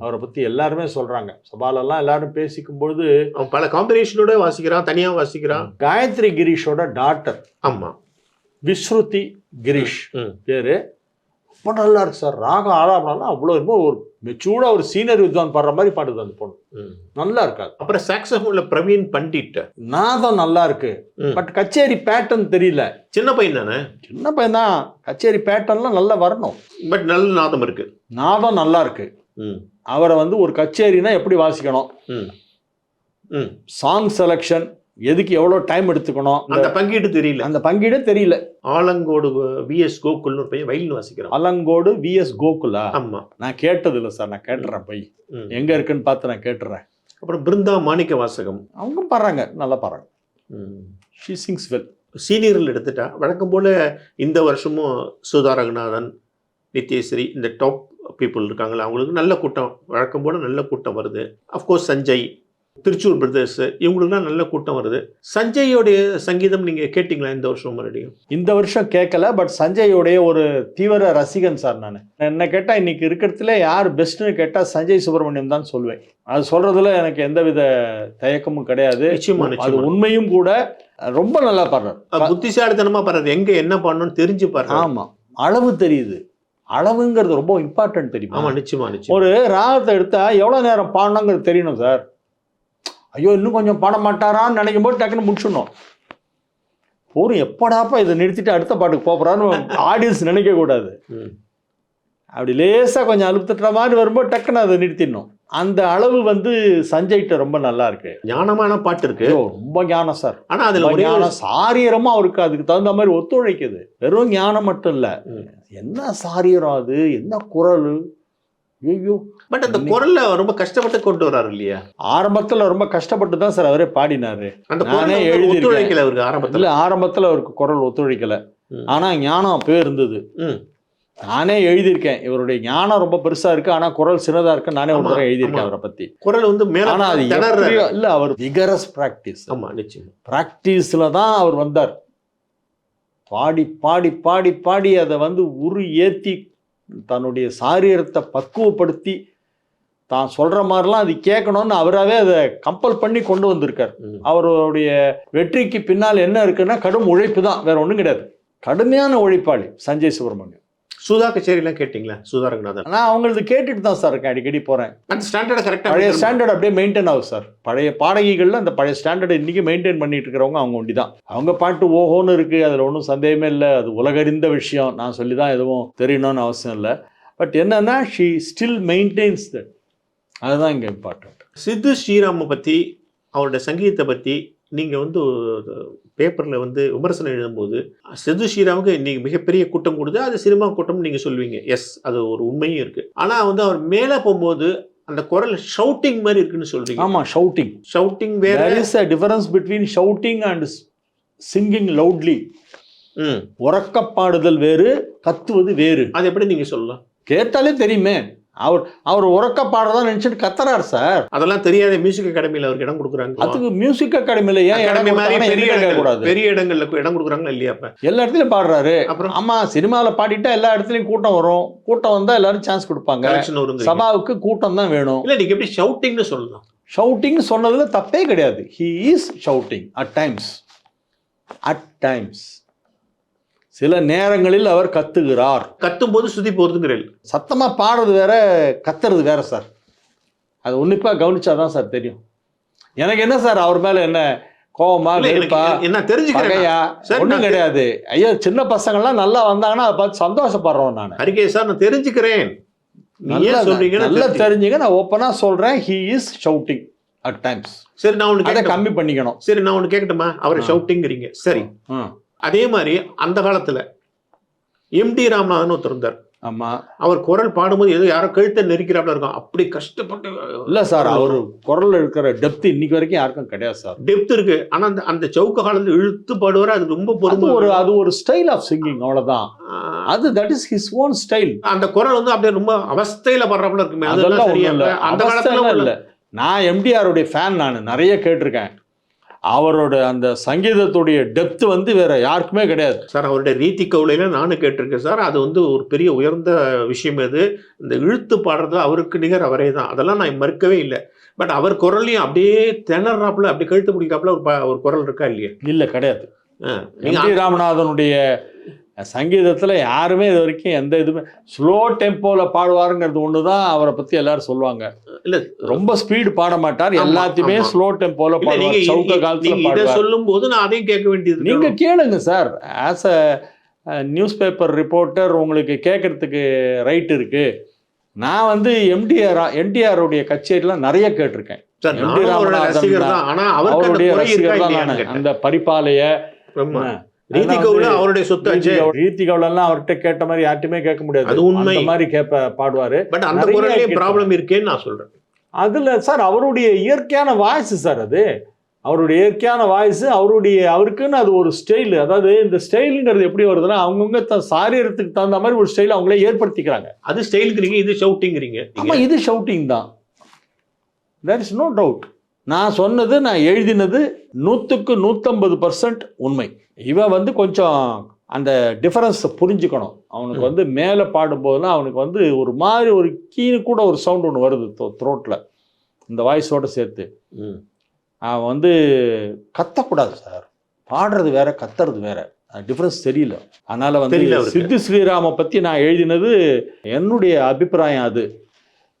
அவரை பற்றி எல்லாருமே சொல்கிறாங்க. சபாலெல்லாம் எல்லாரும் பேசிக்கும்பொழுது அவன் பல காம்பினேஷனோட வாசிக்கிறான், தனியாக வாசிக்கிறான். காயத்ரி கிரீஷோட டாட்டர். ஆமாம், விஸ்ருதி கிரீஷ் பேர். ரொம்ப நல்லா இருக்கு சார். ராகம் ஆளாப்னா அவ்வளோ இருக்கும். ஒரு மெச்சூர்டாக ஒரு சீனியர் வித்வான் பாடுற மாதிரி பாடுது அந்த பொண்ணு. நல்லா இருக்காது. அப்புறம் சாக்ஸோஃபோன்ல பிரவீன் பண்டிட். நாதம் நல்லா இருக்கு, பட் கச்சேரி பேட்டர்ன் தெரியல. சின்ன பையன் தானே? சின்ன பையன் தான். கச்சேரி பேட்டர்ன்லாம் நல்லா வரணும், பட் நல்ல நாதம் இருக்கு. நாதம் நல்லா இருக்கு. அவரை வந்து ஒரு கச்சேரினா எப்படி வாசிக்கணும், சாங் செலக்ஷன் எதுக்கு எவ்வளோ டைம் எடுத்துக்கணும், அந்த பங்கீடு தெரியல. அந்த பங்கீடே தெரியல. ஆலங்கோடு விஎஸ் கோகுல்னு ஒரு பையன் வயலின் வாசிக்கிறான். ஆலங்கோடு விஎஸ் கோகுலா? ஆமா, நான் கேட்டது இல்லை சார், நான் கேட்டுறேன் போய் எங்க இருக்குன்னு பார்த்து நான் கேட்டுறேன். அப்புறம் பிருந்தா மாணிக்க வாசகம் அவங்க பாடுறாங்க, நல்லா பாடுறாங்க. She Singh well. சீனியர்கள் எடுத்துட்டா வழக்கம் போல இந்த வருஷமும் சுதா ரகுநாதன், நித்யஸ்ரீ, இந்த டாப் பீப்புள் இருக்காங்களா, அவங்களுக்கு நல்ல கூட்டம், வழக்கம் போல நல்ல கூட்டம் வருது. அஃப்கோர்ஸ் சஞ்சய், திருச்சூர் பிரதர்ஸ், இவங்களுக்குலாம் நல்ல கூட்டம் வருது. சஞ்சயோடைய சங்கீதம் நீங்க கேட்டீங்களா இந்த வருஷம் மறுபடியும்? இந்த வருஷம் கேட்கல, பட் சஞ்சயோடைய ஒரு தீவிர ரசிகன் சார். நான் என்ன கேட்டால் இன்னைக்கு இருக்கிறதுல யார் பெஸ்ட்னு கேட்டால் சஞ்சய் சுப்பிரமணியம் தான் சொல்வேன். அது சொல்றதுல எனக்கு எந்தவித தயக்கமும் கிடையாது. அது உண்மையும் கூட. ரொம்ப நல்லா பாடுறாரு, புத்திசாலித்தனமா பாடுறாரு, எங்க என்ன பண்ணணும்னு தெரிஞ்சு பாடுறாரு. ஆமா, அளவு தெரியுது. அளவுங்கிறது ரொம்ப இம்பார்ட்டன்ட் தெரியுமா? ஆமா, நிச்சயமா நிச்சயம். ஒரு ராகத்தை எடுத்தா எவ்வளவு நேரம் பாடணுங்கிறது தெரியணும் சார். ஐயோ இன்னும் கொஞ்சம் பாட மாட்டாரான்னு நினைக்கும் போது டக்குன்னு முடிச்சிடணும். போரும் எப்படாப்பா இதை நிறுத்திட்டு அடுத்த பாட்டுக்கு போறான்னு ஆடியன்ஸ் நினைக்க கூடாது. அப்படி லேசா கொஞ்சம் அழுத்துற மாதிரி வரும்போது டக்குன்னு அதை நிறுத்திடணும். அந்த அளவு சஞ்சய்கிட்ட ரொம்ப நல்லா இருக்கு. ஞானமான பாட்டு இருக்கு, ரொம்ப ஞானம் சார். ஆனா அதுல ஞானம் சாரீரமும் அவருக்கு அதுக்கு தகுந்த மாதிரி ஒத்துழைக்குது. வெறும் ஞானம் மட்டும் இல்ல, என்ன சாரீரம் அது, என்ன குரல், ஐயோ. பட் அந்த குரல்ல ரொம்ப கஷ்டப்பட்டு கொண்டு வர்றாரு இல்லையா? ஆரம்பத்துல ரொம்ப கஷ்டப்பட்டு தான் சார் அவரே பாடினாரு. அந்த நானே ஒத்துழைக்கல அவருக்கு ஆரம்பத்துல அவருக்கு குரல் ஒத்துழைக்கல. ஆனா ஞானம் அப்பவே இருந்தது. நானே எழுதியிருக்கேன், இவருடைய ஞானம் ரொம்ப பெருசா இருக்கு, ஆனா குரல் சின்னதா இருக்கு. நானே ஒரு தடவை எழுதியிருக்கேன் அவரை பத்தி. குரல் மேல, ஆனா அது இல்ல, அவர் விகரஸ் பிராக்டிஸ். ஆமா, நிச்சயம் பிராக்டிஸ்ல தான் அவர் வந்தார். பாடி பாடி பாடி பாடி அதை உரு ஏத்தி தன்னுடைய சாரீரத்தை பக்குவப்படுத்தி தான் சொல்ற மாதிரிலாம் அது கேட்கணும்னு அவராகவே அதை கம்பல் பண்ணி கொண்டு வந்திருக்கார். அவருடைய வெற்றிக்கு பின்னால் என்ன இருக்குன்னா கடும் உழைப்பு தான், வேற ஒன்றும் கிடையாது. கடுமையான உழைப்பாளி சஞ்சய் சுப்பிரமணியம். சுதா கச்சேரிலாம் கேட்டிங்களா? சுதா ரகுநாதன் நான் அவங்களுக்கு கேட்டுட்டு தான் சார் இருக்கேன், அடிக்கடி போறேன். அந்த ஸ்டாண்டர்ட் கரெக்டாக, பழைய ஸ்டாண்டர்ட் அப்படியே மெயின்டைன் ஆகுது சார். பழைய பாடகிகள்ல அந்த பழைய ஸ்டாண்டர்ட் இன்னைக்கு மெயின்டைன் பண்ணிட்டு இருக்கிறவங்க அவங்க ஒண்டி தான். அவங்க பாட்டு ஓஹோன்னு இருக்கு, அதுல ஒன்றும் சந்தேகமே இல்லை. அது உலகறிந்த விஷயம், நான் சொல்லி தான் எதுவும் தெரியணும்னு அவசியம் இல்லை. பட் என்னன்னா ஷீ ஸ்டில் மெயின்டைன்ஸ் தட். அதுதான் இங்கே இம்பார்ட்டன்ட். சித்து ஸ்ரீராமை பற்றி, அவருடைய சங்கீதத்தை பற்றி நீங்கள் பேப்பரில் விமர்சனம் எழுதும்போது சித்து ஸ்ரீராமுக்கு இன்னைக்கு மிகப்பெரிய கூட்டம் கொடுத்து அது சினிமா கூட்டம் நீங்கள் சொல்லுவீங்க. எஸ், அது ஒரு உண்மையும் இருக்குது. ஆனால் அவர் மேலே போகும்போது அந்த குரல் ஷவுட்டிங் மாதிரி இருக்குன்னு சொல்றீங்க. ஆமாம், ஷவுட்டிங் வேற. there is a difference between shouting and singing loudly. உறக்க பாடுதல் வேறு, கத்துவது வேறு. அது எப்படி நீங்கள் சொல்லலாம்? கேட்டாலே தெரியுமே. அவர் உறக்க பாடுறதா நினைச்சிட்டு கத்துறாரு சார். அதெல்லாம் தெரியாத மியூசிக் அகாடமியில் அவருக்கு இடம் கொடுக்குறாங்க. அதுக்கு மியூசிக் அகாடமியில ஏன் பெரிய இடங்கள்ல இடம் கொடுக்குறாங்களா இல்லையா? எல்லா இடத்துலயும் பாடுறாரு. அப்புறம் ஆமா, சினிமாவில் பாடிட்டா எல்லா இடத்துலயும் கூட்டம் வரும். கூட்டம் வந்தா எல்லாரும் சான்ஸ் கொடுப்பாங்க. சபாவுக்கு கூட்டம் தான் வேணும். இல்ல, நீங்க எப்படி ஷவுட்டிங்னு சொல்லலாம்? ஷவுட்டிங் சொன்னதுல தப்பே கிடையாது. he is shouting at times. சில நேரங்களில் அவர் கத்துகிறார். கத்தும் போது சுத்தி போறதுங்கிறேன். சத்தமா பாடுறது வேற, கத்துறது வேற சார். அது உன்னிப்பா கவனிச்சாதான் சார் தெரியும். எனக்கு என்ன சார் அவர் மேல என்ன கோவமா, வெறுப்பா, என்ன தெரிஞ்சுக்கையா? ஒண்ணும் கிடையாது. ஐயா, சின்ன பசங்கள்லாம் நல்லா வந்தாங்கன்னா அதை பார்த்து சந்தோஷப்படுறோம். நான் ஹரிகே சார், நான் தெரிஞ்சுக்கிறேன், நல்லா தெரிஞ்சுங்க. நான் ஓப்பனா சொல்றேன், he is shouting at times. சரி, நான் ஒண்ணு அதை கம்மி பண்ணிக்கணும். சரி, நான் ஒண்ணு கேட்கட்டுமா? அவரை ஷவுட்டிங்கிறீங்க, சரி. அதே மாதிரி அந்த காலத்துல எம்டி ராமநாதன் ஒருத்தர் இருந்தார். ஆமா, அவர் குரல் பாடும்போது ஏதோ யாரோ கழுத்தை நெரிக்கிறாப்ல இருக்கும். அப்படி கஷ்டப்பட்டு இல்ல சார், அவர் குரல் இருக்கிற டெப்த் இன்னைக்கு வரைக்கும் யாருக்கும் கிடையாது சார். டெப்த் இருக்கு, ஆனா அந்த சவுக்க காலத்துல இழுத்து பாடுவார். அது ரொம்ப பொறுமை. அது ஒரு ஸ்டைல் ஆஃப் சிங்கிங், அவ்வளவுதான். அது that is his own style. அந்த குரல் அப்படியே ரொம்ப அவஸ்தையில பாடுறாப்புல இருக்குமே, அதெல்லாம் சரியா இல்ல. அந்த காலத்துல இல்ல. நான் எம்டிஆருடைய ஃபேன், நான் நிறைய கேட்டிருக்கேன். அவரோட அந்த சங்கீதத்துடைய டெப்த் வேற யாருக்குமே கிடையாது சார். அவருடைய ரீதி கவுளையில நானும் கேட்டிருக்கேன் சார். அது ஒரு பெரிய உயர்ந்த விஷயம். அது இந்த இழுத்து பாடுறது அவருக்கு நிகர் அவரே தான், அதெல்லாம் நான் மறுக்கவே இல்லை. பட் அவர் குரலையும் அப்படியே திணறாப்புல, அப்படி கழுத்து பிடிக்காப்புல ஒரு குரல் இருக்கா இல்லையா? இல்லை, கிடையாது. எம்டி ராமநாதனுடைய சங்கீதத்தில் யாருமே இது வரைக்கும் எந்த இதுவுமே ஸ்லோ டெம்போவில் பாடுவாருங்கிறது ஒன்று தான் அவரை பற்றி எல்லாரும் சொல்லுவாங்க. இல்லை, ரொம்ப ஸ்பீடு பாட மாட்டார், எல்லாத்தையுமே ஸ்லோ டெம்போவில் பாடுவார். சவுக்க காலத்தில் பாடுவார். சொல்லும் போது நான் அதையும் கேட்க வேண்டியது. நீங்கள் கேளுங்க sir. As a news paper reporter உங்களுக்கு கேட்கறதுக்கு ரைட் இருக்குது. நான் என்டிஆருடைய கச்சேரிலாம் நிறைய கேட்டிருக்கேன். Sir MD. நானும் அவரோட ரசிகர் தான். ஆனா அவருக்கு அந்த அவருடைய குறை இருக்கா ரசிகர் தான் இல்லையான்னு நானு. கேட்டேன். அந்த பரிபாலைய ஆமா. ரீதி கவுல அவருடைய சொத்தாச்சு. ரீதி கவுலெல்லாம் அவர்கிட்ட கேட்ட மாதிரி யார்ட்டுமே கேட்க முடியாது. அது உண்மை. அந்த மாதிரி பாடுவாரு. பட் அந்த நிறைய குரல்லே கேட்கலாம். ப்ராப்ளம் இருக்கேன்னு நான் சொல்றேன். அதுல சார் அவருடைய இயற்கையான வாய்ஸ் சார் அது. அவருடைய இயற்கையான வாய்ஸ் அவருக்குன்னு அது ஒரு ஸ்டைல். அதாவது இந்த ஸ்டைலுங்கிறது எப்படி வருதுன்னா அவங்கவுங்க சாரீரத்துக்கு தகுந்த மாதிரி ஒரு ஸ்டைல் அவங்களே ஏற்படுத்திக்கிறாங்க. அது ஸ்டைலுங்கிறீங்க, இது ஷவுட்டிங்கிறீங்க. ஆமா, இது ஷவுட்டிங் தான். There is no doubt. நான் சொன்னது, நான் எழுதினது 100க்கு 150% உண்மை. இவன் வந்து கொஞ்சம் அந்த டிஃபரன்ஸை புரிஞ்சுக்கணும். அவனுக்கு வந்து மேலே பாடும்போதுலாம் அவனுக்கு வந்து ஒரு மாதிரி ஒரு கீழே கூட ஒரு சவுண்ட் ஒன்று வருது த்ரோட்டில் இந்த வாய்ஸோடு சேர்த்து. அவன் வந்து கத்தக்கூடாது சார். பாடுறது வேற, கத்துறது வேற. டிஃப்ரென்ஸ் தெரியல. அதனால் வந்து சித்து ஸ்ரீராமை பற்றி நான் எழுதினது என்னுடைய அபிப்பிராயம். அது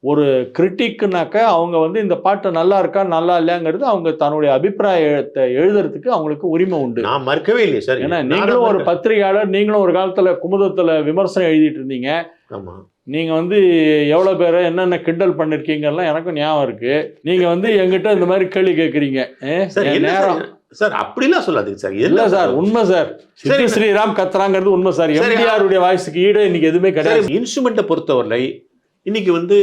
ஒரு கிரிட்டிக்குனாக்க அவங்க வந்து இந்த பாட்டு நல்லா இருக்கா நல்லா இல்லையாங்கிறது அவங்க தன்னுடைய அபிப்பிராயத்தை எழுதுறதுக்கு அவங்களுக்கு உரிமை உண்டு. நான் மறுக்கவே இல்லையே சார். ஏன்னா நீங்களும் ஒரு பத்திரிகையாளர், நீங்களும் ஒரு காலத்தில் குமுதத்தில் விமர்சனம் எழுதிட்டு இருந்தீங்க. ஆமாம். நீங்கள் வந்து எவ்வளோ பேரை என்னென்ன கிண்டல் பண்ணியிருக்கீங்கலாம் எனக்கும் ஞாபகம் இருக்குது. நீங்கள் வந்து எங்கிட்ட இந்த மாதிரி கேள்வி கேட்குறீங்க. நேரம் சார் அப்படிலாம் சொல்லாதீங்க சார். இல்லை சார், உண்மை சார். சித்து ஸ்ரீராம் கத்துறாங்கிறது உண்மை சார். எம்ஜிஆருடைய வாய்ஸுக்கு ஈடு இன்னைக்கு எதுவுமே கிடையாது. இன்ஸ்ட்ருமெண்ட்டை பொறுத்தவரை இன்னைக்கு வந்து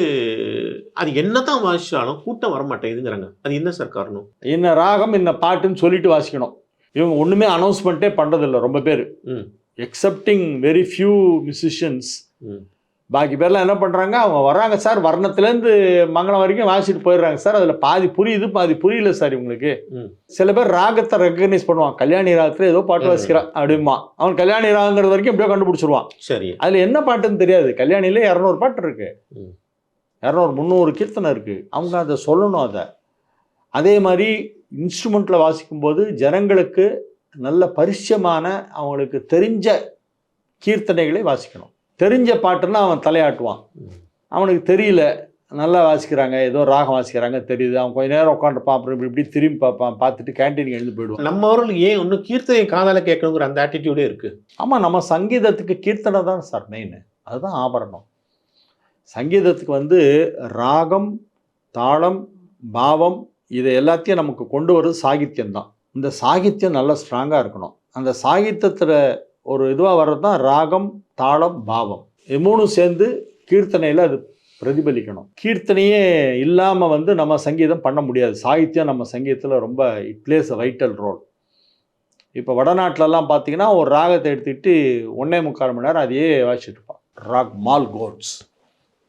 அது என்னதான் வாசிச்சாலும் கூட்டம் வரமாட்டேங்குதுங்கிறாங்க. அது என்ன சார் காரணம்? என்ன ராகம் என்ன பாட்டுன்னு சொல்லிட்டு வாசிக்கணும். இவங்க ஒன்றுமே அனௌன்ஸ்மெண்ட்டே பண்ணுறதில்ல ரொம்ப பேர். Accepting very few musicians. பாக்கி பேர்லாம் என்ன பண்ணுறாங்க, அவங்க வர்றாங்க சார், வர்ணத்துலேருந்து மங்களம் வரைக்கும் வாசிட்டு போயிடுறாங்க சார். அதில் பாதி புரியுது, பாதி புரியல சார் இவங்களுக்கு. சில பேர் ராகத்தை ரெக்கக்னைஸ் பண்ணுவான். கல்யாணி ராகத்தில் ஏதோ பாட்டு வாசிக்கிறான் அப்படிமா, அவன் கல்யாணி ராகங்கிறது வரைக்கும் எப்படியோ கண்டுபிடிச்சிருவான். சரி, அதில் என்ன பாட்டுன்னு தெரியாது. கல்யாணியில் 200 பாட்டு இருக்கு, 200-300 கீர்த்தனை இருக்குது. அவங்க அதை சொல்லணும். அதே மாதிரி இன்ஸ்ட்ருமெண்ட்டில் வாசிக்கும்போது ஜனங்களுக்கு நல்ல பரிச்சயமான அவங்களுக்கு தெரிஞ்ச கீர்த்தனைகளை வாசிக்கணும். தெரிஞ்ச பாட்டுன்னா அவன் தலையாட்டுவான். அவனுக்கு தெரியல, நல்லா வாசிக்கிறாங்க, ஏதோ ராகம் வாசிக்கிறாங்க தெரியுது, அவன் கொஞ்சம் நேரம் உட்காந்துருப்பான், அப்புறம் இப்படி திரும்பி பார்ப்பான், பார்த்துட்டு கேன்டீனுக்கு எழுந்து போயிடுவான். நம்ம அவர்கள் ஏன் இன்னும் கீர்த்தனை காதால கேட்கணுங்கிற அந்த ஆட்டிடியூடே இருக்குது. ஆமாம், நம்ம சங்கீதத்துக்கு கீர்த்தனை தான் சார் மெயின். அதுதான் ஆபரணம். சங்கீதத்துக்கு வந்து ராகம், தாளம், பாவம் இது எல்லாத்தையும் நமக்கு கொண்டு வர்றது சாகித்யம்தான். இந்த சாகித்யம் நல்லா ஸ்ட்ராங்காக இருக்கணும். அந்த சாகித்யத்தில் ஒரு இதுவாக வர்றது தான் ராகம், தாளம், பாவம். இது மூணும் சேர்ந்து கீர்த்தனையில் அது பிரதிபலிக்கணும். கீர்த்தனையே இல்லாமல் வந்து நம்ம சங்கீதம் பண்ண முடியாது. சாகித்யம் நம்ம சங்கீதத்தில் ரொம்ப it plays a vital role. இப்போ வடநாட்டிலலாம் பார்த்தீங்கன்னா ஒரு ராகத்தை எடுத்துக்கிட்டு 1.25 மணி நேரம் அதையே வாசிச்சுட்டு இருப்பான். ராக் மால் கோன்ஸ்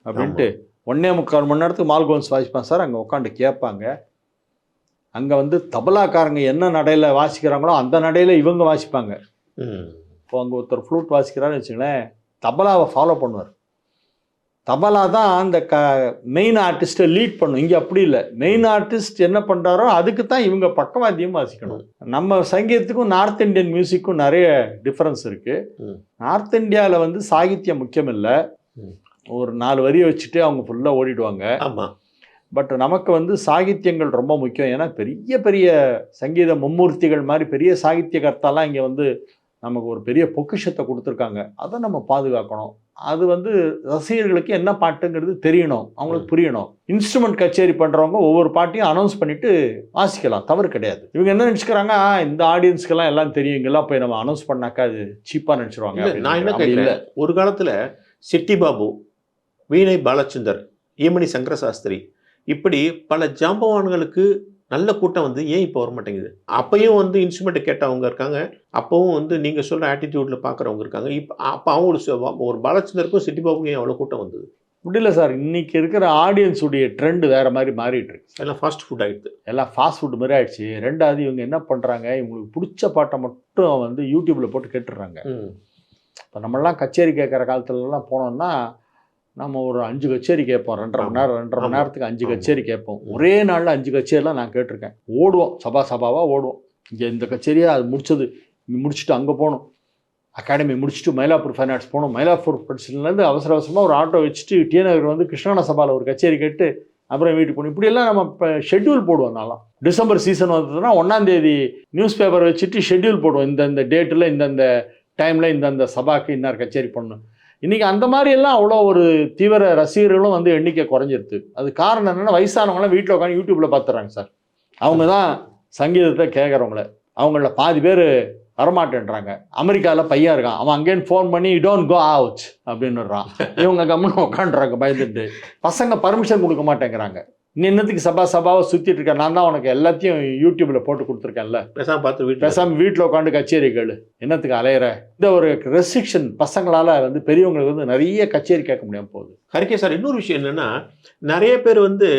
அப்படின்ட்டு 1.25 மணி நேரத்துக்கு மால் கோன்ஸ் வாசிப்பான் சார். அங்கே உட்காந்து கேட்பாங்க. அங்கே வந்து தபலாக்காரங்க என்ன நடையில் வாசிக்கிறாங்களோ அந்த நடையில் இவங்க வாசிப்பாங்க. இப்போ அங்கே ஒருத்தர் ஃப்ளூட் வாசிக்கிறான்னு வச்சுங்களேன், தபலாவை ஃபாலோ பண்ணுவார். தபலா தான் அந்த மெயின் ஆர்டிஸ்ட்டை லீட் பண்ணும். இங்கே அப்படி இல்லை. மெயின் ஆர்டிஸ்ட் என்ன பண்ணுறாரோ அதுக்கு தான் இவங்க பக்கவாத்தியம் வாசிக்கணும். நம்ம சங்கீதத்துக்கும் நார்த் இந்தியன் மியூசிக்கும் நிறைய டிஃப்ரென்ஸ் இருக்குது. நார்த் இந்தியாவில் வந்து சாகித்யம் முக்கியம் இல்லை, ஒரு 4 வரியை வச்சுட்டு அவங்க ஃபுல்லாக ஓடிடுவாங்க. ஆமாம். பட் நமக்கு வந்து சாகித்யங்கள் ரொம்ப முக்கியம். ஏன்னா பெரிய பெரிய சங்கீத மும்மூர்த்திகள் மாதிரி பெரிய சாகித்ய கர்த்தாலாம் இங்கே வந்து நமக்கு ஒரு பெரிய பொக்கிஷத்தை கொடுத்துருக்காங்க. அதை நம்ம பாதுகாக்கணும். அது வந்து ரசிகர்களுக்கு என்ன பாட்டுங்கிறது தெரியணும், அவங்களுக்கு புரியணும். இன்ஸ்ட்ருமெண்ட் கச்சேரி பண்ணுறவங்க ஒவ்வொரு பாட்டையும் அனௌன்ஸ் பண்ணிவிட்டு வாசிக்கலாம், தவறு கிடையாது. இவங்க என்ன நினச்சிக்கிறாங்க, இந்த ஆடியன்ஸ்க்கெல்லாம் எல்லாம் தெரியும், இங்கெல்லாம் போய் நம்ம அனௌன்ஸ் பண்ணாக்கா அது சீப்பாக நினச்சிருவாங்க. நான் என்ன கேட்கல, ஒரு காலத்தில் சிட்டி பாபு, வீணை பாலச்சந்தர், ஈமணி சங்கரசாஸ்திரி, இப்படி பல ஜாம்பவான்களுக்கு நல்ல கூட்டம் வந்து ஏன் இப்போ வர மாட்டேங்குது? அப்பயும் வந்து இன்ஸ்ட்ருமெண்ட்டை கேட்டவங்க இருக்காங்க, அப்பவும் வந்து நீங்கள் சொல்கிற ஆட்டிடியூடில் பார்க்குறவங்க இருக்காங்க. அப்போ அவங்க ஒரு பாலச்சந்தருக்கும் சிட்டி பாபுக்கும் ஏன் அவ்வளோ கூட்டம் வந்தது? முடியல சார். இன்றைக்கி இருக்கிற ஆடியன்ஸுடைய ட்ரெண்டு வேறு மாதிரி மாறிட்டு இருக்கு. எல்லாம் ஃபாஸ்ட் ஃபுட் ஆகிடுது, எல்லாம் ஃபாஸ்ட் ஃபுட் மாதிரி ஆகிடுச்சு. ரெண்டாவது இவங்க என்ன பண்ணுறாங்க, இவங்களுக்கு பிடிச்ச பாட்டை மட்டும் வந்து யூடியூப்பில் போட்டு கேட்டுடுறாங்க. இப்போ நம்மளாம் கச்சேரி கேட்குற காலத்துலலாம் போனோம்னா நம்ம ஒரு 5 கச்சேரி கேட்போம். 2.5 மணி நேரத்துக்கு 5 கச்சேரி கேட்போம். ஒரே நாளில் 5 கச்சேரிலாம் நான் கேட்டிருக்கேன். ஓடுவோம், சபாவாக ஓடுவோம். இங்கே இந்த கச்சேரியாக அது முடிச்சது, இங்கே முடிச்சுட்டு அங்கே போகணும், அகாடமி முடிச்சுட்டு மயிலாப்பூர் ஃபைன் ஆர்ட்ஸ் போகணும். மயிலாப்பூர் படிச்சதுலேருந்து அவசரமாக ஒரு ஆட்டோ வச்சுட்டு டி நகர் வந்து கிருஷ்ணான சபாவில் ஒரு கச்சேரி கேட்டு அப்புறம் வீட்டுக்கு போகணும். இப்படியெல்லாம் நம்ம இப்போ ஷெட்யூல் போடுவோம். நான்லாம் டிசம்பர் சீசன் வந்ததுன்னா 1ஆம் தேதி நியூஸ் பேப்பர் வச்சுட்டு ஷெட்யூல் போடுவோம். இந்த டேட்டில் இந்தந்த டைமில் இந்தந்த சபாக்கு இன்னார் கச்சேரி பண்ணணும். இன்னைக்கு அந்த மாதிரி எல்லாம் அவ்வளோ ஒரு தீவிர ரசிகர்களும் வந்து எண்ணிக்கை குறைஞ்சிருது. அது காரணம் என்னன்னா, வயசானவங்களாம் வீட்டில் உட்காந்து யூடியூப்ல பார்த்துறாங்க சார். அவங்க தான் சங்கீதத்தை கேட்குறவங்கள. அவங்கள பாதி பேர் வரமாட்டேன்றாங்க. அமெரிக்காவில் பையன் இருக்கான், அவன் அங்கேன்னு ஃபோன் பண்ணி டோன்ட் கோ அவுட் அப்படின்னுறான். இவங்க கம்முன்னு உட்காந்துறாங்க பயந்துட்டு. பசங்க பர்மிஷன் கொடுக்க மாட்டேங்கிறாங்க. இன்னத்துக்கு சபாவை சுற்றிட்டு இருக்கேன், நான் தான் உனக்கு எல்லாத்தையும் யூடியூப்ல போட்டு கொடுத்துருக்கேன்ல, பேசாம வீட்டில் உட்காந்து கச்சேரி கேளு, என்னத்துக்கு அலையிற. இந்த ஒரு ரெஸ்ட்ரிக்ஷன் பசங்களால வந்து பெரியவங்களுக்கு வந்து நிறைய கச்சேரி கேட்க முடியாம போகுது. ஹரிகே சார், இன்னொரு விஷயம் என்னன்னா, நிறைய பேர் வந்து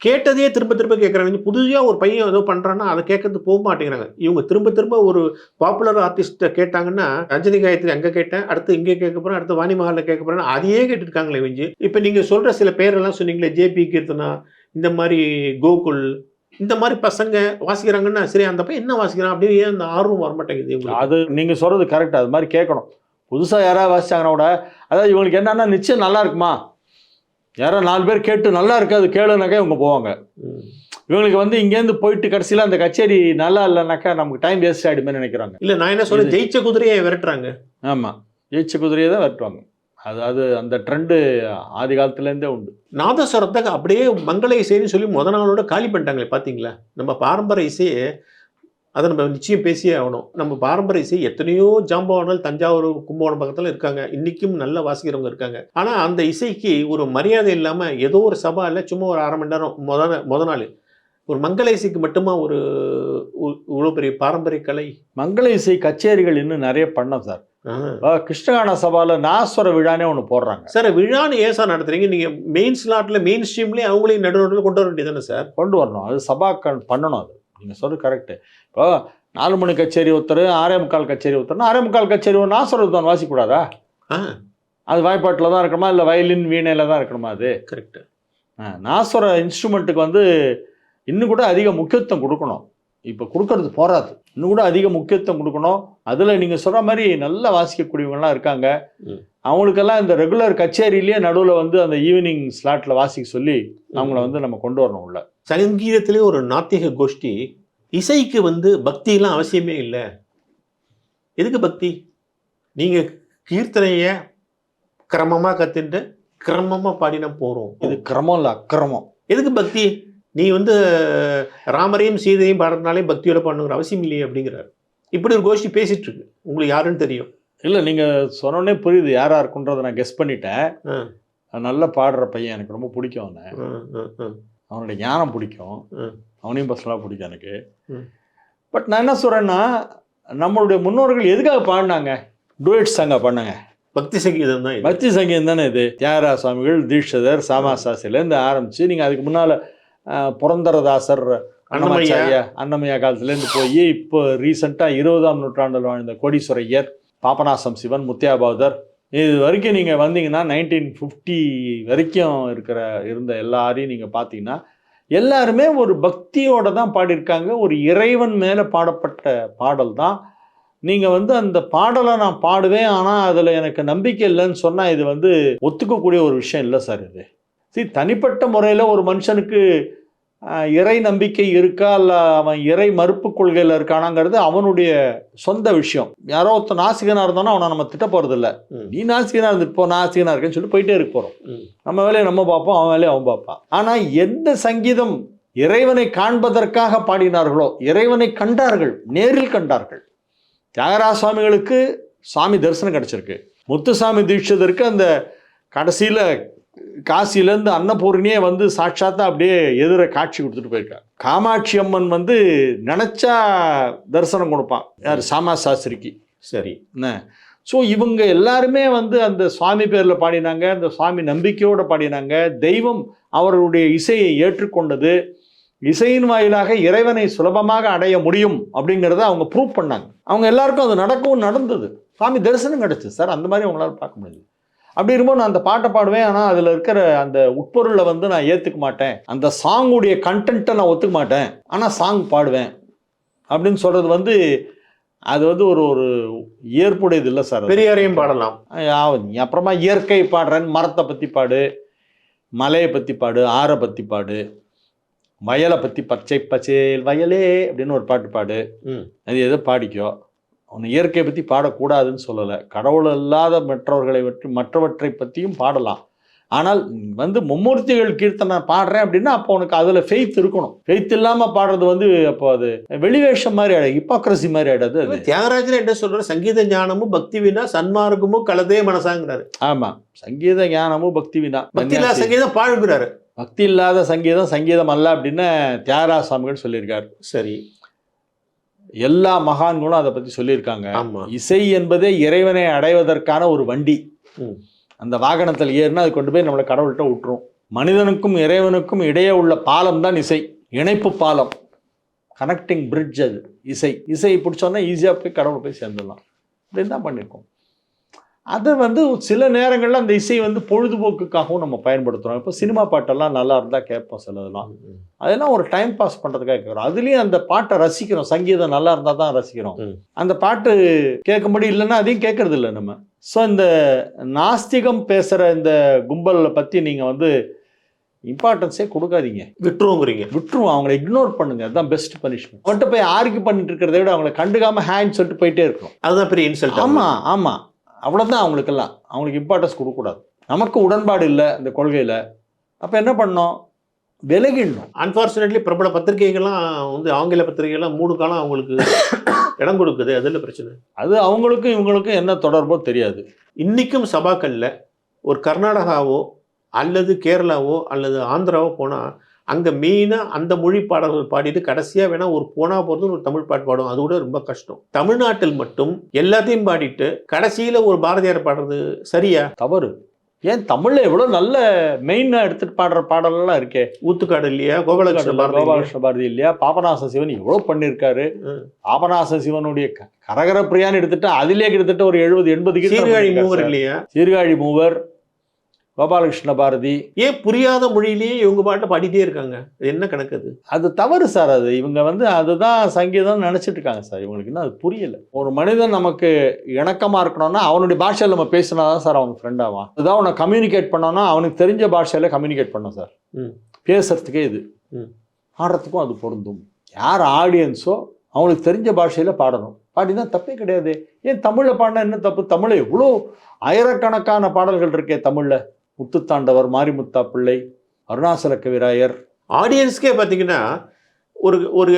கேட்டதையே திரும்ப திரும்ப கேட்குறாங்க. புதுசாக ஒரு பையன் ஏதோ பண்ணுறான்னா அதை கேட்கறது போக மாட்டேங்கிறாங்க. இவங்க திரும்ப திரும்ப ஒரு பாப்புலர் ஆர்டிஸ்ட்டை கேட்டாங்கன்னா, ரஜினி காயத்ரி அங்கே கேட்டேன், அடுத்து இங்கே கேட்க போகிறேன், அடுத்து வாணிமஹாலில் கேட்க போகிறேன், அதையே கேட்டுருக்காங்களே வெஞ்சு. இப்போ நீங்கள் சொல்கிற சில பேரெல்லாம் சொன்னீங்களே, ஜேபி கீர்த்தனா, இந்த மாதிரி கோகுல், இந்த மாதிரி பசங்க வாசிக்கிறாங்கன்னா, சரி அந்த பையன் என்ன வாசிக்கிறான் அப்படின்னு ஏன் அந்த ஆர்வம் வரமாட்டேங்குது? அது நீங்கள் சொல்கிறது கரெக்ட். அது மாதிரி கேட்கணும். புதுசாக யாராவது வாசிச்சாங்கன்னா கூட, அதாவது இவங்களுக்கு என்னன்னா, நிச்சயம் நல்லா இருக்குமா, யாரோ 4 பேர் கேட்டு நல்லா இருக்காது கேளுனாக்கா இவங்க போவாங்க. இவங்களுக்கு வந்து இங்கேருந்து போயிட்டு கடைசியில் அந்த கச்சேரி நல்லா இல்லைனாக்கா நமக்கு டைம் வேஸ்ட் ஆகிடுமே நினைக்கிறாங்க. இல்லை, நான் என்ன சொல்ல, ஜெயிச்ச குதிரையை விரட்டுறாங்க. ஆமாம், ஜெயிச்ச குதிரையை தான் விரட்டுவாங்க. அது அந்த ட்ரெண்டு ஆதி காலத்துலேருந்தே உண்டு. நாதஸ்வரத்தை அப்படியே மங்கள இசைன்னு சொல்லி நாளோட காலி பண்ணிட்டாங்களே, பார்த்தீங்களா? நம்ம பாரம்பரிய இசையை அதை நம்ம நிச்சயம் பேசியே ஆகணும். நம்ம பாரம்பரிய இசை எத்தனையோ ஜாம்பவான்கள் தஞ்சாவூர் கும்பகோணம் பக்கத்தில் இருக்காங்க, இன்றைக்கும் நல்ல வாசிக்கிறவங்க இருக்காங்க. ஆனால் அந்த இசைக்கு ஒரு மரியாதை இல்லாமல் ஏதோ ஒரு சபாவில் சும்மா ஒரு 1/2 மணி நேரம் முத நாள் ஒரு மங்கள இசைக்கு மட்டுமா ஒரு இவ்வளோ பெரிய பாரம்பரிய கலை? மங்கள இசை கச்சேரிகள் இன்னும் நிறைய பண்ணோம் சார். கிருஷ்ணகான சபாவில் நாஸ்வர விழானே ஒன்று போடுறாங்க சார். விழான்னு ஏன் சார் நடத்துறீங்க? நீங்கள் மெயின் ஸ்லாட்டில் மெயின் ஸ்ட்ரீம்லேயே அவங்களையும் நடுவில் கொண்டு வர வேண்டியது தானே சார்? கொண்டு வரணும், அது சபாக்கள் பண்ணணும். அது நீங்கள் சொல்கிறது கரெக்டு. இப்போ 4 மணி கச்சேரி ஒருத்தர், 6:45 கச்சேரி ஒருத்தர், 6:45 கச்சேரி ஒரு நாஸ்வரத்தான் வாசிக்கூடாதா? அது வாய்ப்பாட்டில் தான் இருக்கணுமா, இல்லை வயலின் வீணையில் தான் இருக்கணுமா? அது கரெக்டு. நாஸ்வர இன்ஸ்ட்ருமெண்ட்டுக்கு வந்து இன்னும் கூட அதிக முக்கியத்துவம் கொடுக்கணும். இப்போ கொடுக்கறது போராது, இன்னும் கூட அதிக முக்கியத்துவம் கொடுக்கணும். அதில் நீங்கள் சொல்கிற மாதிரி நல்லா வாசிக்கக்கூடியவங்கலாம் இருக்காங்க. அவங்களுக்கெல்லாம் இந்த ரெகுலர் கச்சேரியிலேயே நடுவில் வந்து அந்த ஈவினிங் ஸ்லாட்டில் வாசிக்க சொல்லி அவங்கள வந்து நம்ம கொண்டு வரணும் உள்ள. சங்கீதத்திலே ஒரு நாத்திக கோஷ்டி, இசைக்கு வந்து பக்தியெல்லாம் அவசியமே இல்லை. எதுக்கு பக்தி? நீங்கள் கீர்த்தனையை கிரமமாக கற்றுட்டு கிரமமாக பாடினா போகிறோம். இது கிரமம் இல்லை, அக்கிரமம். எதுக்கு பக்தி? நீ வந்து ராமரையும் சீதையும் பாடுறதுனாலே பக்தியோட பண்ணுங்கிற அவசியம் இல்லையே அப்படிங்கிறாரு. இப்படி ஒரு கோஷ்டி பேசிட்டு இருக்கு. உங்களுக்கு யாருன்னு தெரியும்? இல்லை, நீங்கள் சொன்னோடனே புரியுது யாராக இருக்குன்றதை நான் கெஸ் பண்ணிட்டேன். நல்லா பாடுற பையன், எனக்கு ரொம்ப பிடிக்கும். அவனுடைய ஞானம் பிடிக்கும், அவனையும் பர்சனலாக பிடிக்கும் எனக்கு. பட் நான் என்ன சொல்கிறேன்னா, நம்மளுடைய முன்னோர்கள் எதுக்காக பாடினாங்க? டூயட் சாங்காக பாடினாங்க. பக்தி சங்கீதம் தான். பக்தி சங்கீதம் தானே இது. தியாகராஜ சுவாமிகள், தீட்சிதர், சாமாசாசிலேருந்து ஆரம்பித்து நீங்கள் அதுக்கு முன்னால் புரந்தரதாசர், அன்னமையா காலத்துலேருந்து போய் இப்போ ரீசெண்டாக 20ஆம் நூற்றாண்டில் வாழ்ந்த கோடீஸ்வரையர், பாபநாசம் சிவன், முத்தியாபௌதர், இது வரைக்கும் நீங்கள் வந்தீங்கன்னா 1950 வரைக்கும் இருந்த எல்லாரையும் நீங்கள் பார்த்தீங்கன்னா எல்லாருமே ஒரு பக்தியோடு தான் பாடியிருக்காங்க. ஒரு இறைவன் மேலே பாடப்பட்ட பாடல் தான். நீங்கள் வந்து அந்த பாடலை நான் பாடுவேன், ஆனால் அதில் எனக்கு நம்பிக்கை இல்லைன்னு சொன்னால் இது வந்து ஒத்துக்கக்கூடிய ஒரு விஷயம் இல்லை சார். இது தனிப்பட்ட முறையில் ஒரு மனுஷனுக்கு இறை நம்பிக்கை இருக்கா, இல்லை அவன் இறை மறுப்பு கொள்கையில் இருக்கானாங்கிறது அவனுடைய சொந்த விஷயம். யாரோ ஒருத்தர் நாசிகனாக இருந்தானோ அவனை நம்ம திட்ட போகிறதில்ல. நீ நாசிகனாக இருந்துட்டு போ, நாசிகனாக இருக்கேன்னு சொல்லி போயிட்டே இருக்க போகிறோம். நம்ம வேலையை நம்ம பார்ப்போம், அவன் வேலையை அவன் பார்ப்பான். ஆனால் எந்த சங்கீதம் இறைவனை காண்பதற்காக பாடினார்களோ, இறைவனை கண்டார்கள், நேரில் கண்டார்கள். தியாகராஜ சுவாமிகளுக்கு சாமி தரிசனம் கிடச்சிருக்கு. முத்துசாமி தீட்சிதருக்கு அந்த கடைசியில் காசிலேருந்து அன்னபூர்ணியே வந்து சாட்சாத்தா அப்படியே எதிர காட்சி கொடுத்துட்டு போயிருக்காங்க. காமாட்சி அம்மன் வந்து நினச்சா தரிசனம் கொடுப்பான். யார்? சாமா சாஸ்திரிக்கு. சரி என்ன? ஸோ இவங்க எல்லாருமே வந்து அந்த சுவாமி பேரில் பாடினாங்க, அந்த சுவாமி நம்பிக்கையோடு பாடினாங்க. தெய்வம் அவர்களுடைய இசையை ஏற்றுக்கொண்டது. இசையின் வாயிலாக இறைவனை சுலபமாக அடைய முடியும் அப்படிங்கிறத அவங்க ப்ரூவ் பண்ணாங்க. அவங்க எல்லாருக்கும் அது நடந்தது. சுவாமி தரிசனம் கிடச்சி சார். அந்த மாதிரி அவங்களால பார்க்க முடியுது. அப்படி இருக்கும்போது நான் அந்த பாட்டை பாடுவேன், ஆனால் அதில் இருக்கிற அந்த உட்பொருளை வந்து நான் ஏற்றுக்க மாட்டேன், அந்த சாங்குடைய கண்டென்ட்டை நான் ஒத்துக்க மாட்டேன், ஆனால் சாங் பாடுவேன் அப்படின்னு சொல்கிறது வந்து அது வந்து ஒரு ஏற்புடையது இல்லை சார். பெரியாரையும் பாடலாம். அப்புறமா இயற்கை பாடுறேன்னு மரத்தை பற்றி பாடு, மலையை பற்றி பாடு, ஆறை பற்றி பாடு, வயலை பற்றி பச்சை பச்சேல் வயலே அப்படின்னு ஒரு பாட்டு பாடு. அது எதோ பாடிக்கோ. அவன் இயற்கையை பற்றி பாடக்கூடாதுன்னு சொல்லலை, கடவுள் அல்லாத மற்றவற்றை பற்றியும் பாடலாம். ஆனால் வந்து மும்மூர்த்திகள் கீர்த்தனை பாடுறேன் அப்படின்னா அப்போ உனக்கு அதில் ஃபெய்த் இருக்கணும். ஃபெய்த் இல்லாமல் பாடுறது வந்து அப்போ அது வெளிவேஷம் மாதிரி ஆயிடும், ஹிப்போக்ரசி மாதிரி ஆயிடாது. அது தியாகராஜன் என்ன சொல்றாரு, சங்கீத ஞானமும் பக்தி வினா சன்மார்க்கமும் கலதே மனசாங்கிறாரு. ஆமாம், சங்கீத ஞானமும் பக்தி வினா, பக்தி இல்லாத சங்கீதம் பாழுகிறாரு. பக்தி இல்லாத சங்கீதம் சங்கீதம் அல்ல அப்படின்னு தியாகராஜ சுவாமிகள் சொல்லியிருக்காரு. சரி, எல்லா மகான்களும் அதை பற்றி சொல்லியிருக்காங்க. ஆமா, இசை என்பதே இறைவனை அடைவதற்கான ஒரு வண்டி. அந்த வாகனத்தில் ஏறினா அது கொண்டு போய் நம்மளை கடவுள்கிட்ட விட்டுரும். மனிதனுக்கும் இறைவனுக்கும் இடையே உள்ள பாலம் தான் இசை, இணைப்பு பாலம், கனெக்டிங் பிரிட்ஜ். அது இசை பிடிச்சோன்னா ஈஸியாக போய் கடவுளை போய் சேர்ந்துடலாம். அப்படின்னு தான் பண்ணியிருக்கோம். அதை வந்து சில நேரங்களில் அந்த இசை வந்து பொழுதுபோக்குக்காகவும் நம்ம பயன்படுத்துகிறோம். இப்போ சினிமா பாட்டெல்லாம் நல்லா இருந்தால் கேட்போம், சிலதெல்லாம் அதெல்லாம் ஒரு டைம் பாஸ் பண்ணுறதுக்காக கேட்குறோம். அதுலேயும் அந்த பாட்டை ரசிக்கிறோம், சங்கீதம் நல்லா இருந்தால் தான் ரசிக்கிறோம். அந்த பாட்டு கேட்கும்படி இல்லைன்னா அதையும் கேட்கறது இல்லை நம்ம. ஸோ இந்த நாஸ்திகம் பேசுகிற இந்த கும்பலை பற்றி நீங்கள் வந்து இம்பார்ட்டன்ஸே கொடுக்காதீங்க, விட்டுருவோம், அவங்கள இக்னோர் பண்ணுங்க. அதுதான் பெஸ்ட் பனிஷ்மெண்ட். அவன்கிட்ட போய் ஆர்கியூ பண்ணிட்டு இருக்கிறத விட அவங்கள கண்டுக்காம ஹேண்ட் சொல்லிட்டு போயிட்டே இருக்கணும். அதுதான் பெரிய இன்சல்ட். ஆமாம், அவ்வளோதான். அவங்களுக்கு இம்பார்ட்டன்ஸ் கொடுக்கக்கூடாது. நமக்கு உடன்பாடு இல்லை இந்த கொள்கையில், அப்போ என்ன பண்ணோம், விலகிடணும். அன்ஃபார்ச்சுனேட்லி பிரபல பத்திரிகைகள்லாம் வந்து ஆங்கில பத்திரிகைகள்லாம் 3 காலம் அவங்களுக்கு இடம் கொடுக்குது. அதில் பிரச்சனை. அது அவங்களுக்கும் இவங்களுக்கும் என்ன தொடர்போ தெரியாது. இன்றைக்கும் சபாக்களில் ஒரு கர்நாடகாவோ அல்லது கேரளாவோ அல்லது ஆந்திராவோ போனால் அங்கே மெயினாக அந்த மொழி பாடல்கள் பாடிட்டு கடைசியாக வேணால் ஒரு போனால் போகிறது ஒரு தமிழ் பாட்டு பாடும். அது கூட ரொம்ப கஷ்டம். தமிழ்நாட்டில் மட்டும் எல்லாத்தையும் பாடிட்டு கடைசியில் ஒரு பாரதியார் பாடுறது சரியா? தவறு. ஏன் தமிழில் எவ்வளோ நல்ல மெயினாக எடுத்துகிட்டு பாடுற பாடலாம் இருக்கே. ஊத்துக்காடு இல்லையா, கோபாலகிருஷ்ண பாரதி இல்லையா, பாபநாச சிவன் எவ்வளோ பண்ணியிருக்காரு. பாபநாச சிவனுடைய கரகர பிரியான்னு எடுத்துட்டு அதிலே கிட்டத்தட்ட ஒரு 70-80 சீர்காழி மூவர் இல்லையா, சீர்காழி மூவர், கோபாலகிருஷ்ண பாரதி. ஏன் புரியாத மொழியிலேயே இவங்க பாட்டை பாடிட்டே இருக்காங்க? என்ன கணக்கு? அது தவறு சார். அது இவங்க வந்து அதுதான் சங்கீதம் நினச்சிட்டு இருக்காங்க சார். இவங்களுக்கு இன்னும் அது புரியலை. ஒரு மனிதன் நமக்கு இணக்கமாக இருக்கணும்னா அவனுடைய பாஷையில் நம்ம பேசினா தான் சார் அவனுக்கு ஃப்ரெண்ட் ஆவான். அதுதான் அவனை கம்யூனிகேட் பண்ணோன்னா அவனுக்கு தெரிஞ்ச பாஷையில் கம்யூனிகேட் பண்ணோம் சார். பேசுறதுக்கே இது, ஆடுறதுக்கும் அது பொருந்தும். யார் ஆடியன்ஸோ அவங்களுக்கு தெரிஞ்ச பாஷையில் பாடணும். பாடினா தப்பே கிடையாது. ஏன் தமிழில் பாடினா என்ன தப்பு? தமிழில் எவ்வளோ ஆயிரக்கணக்கான பாடல்கள் இருக்கே தமிழில். முத்துத்தாண்டவர், மாரிமுத்தா பிள்ளை, அருணாசல கவிராயர். ஆடியன்ஸ்க்கே பார்த்தீங்கன்னா ஒரு ஒரு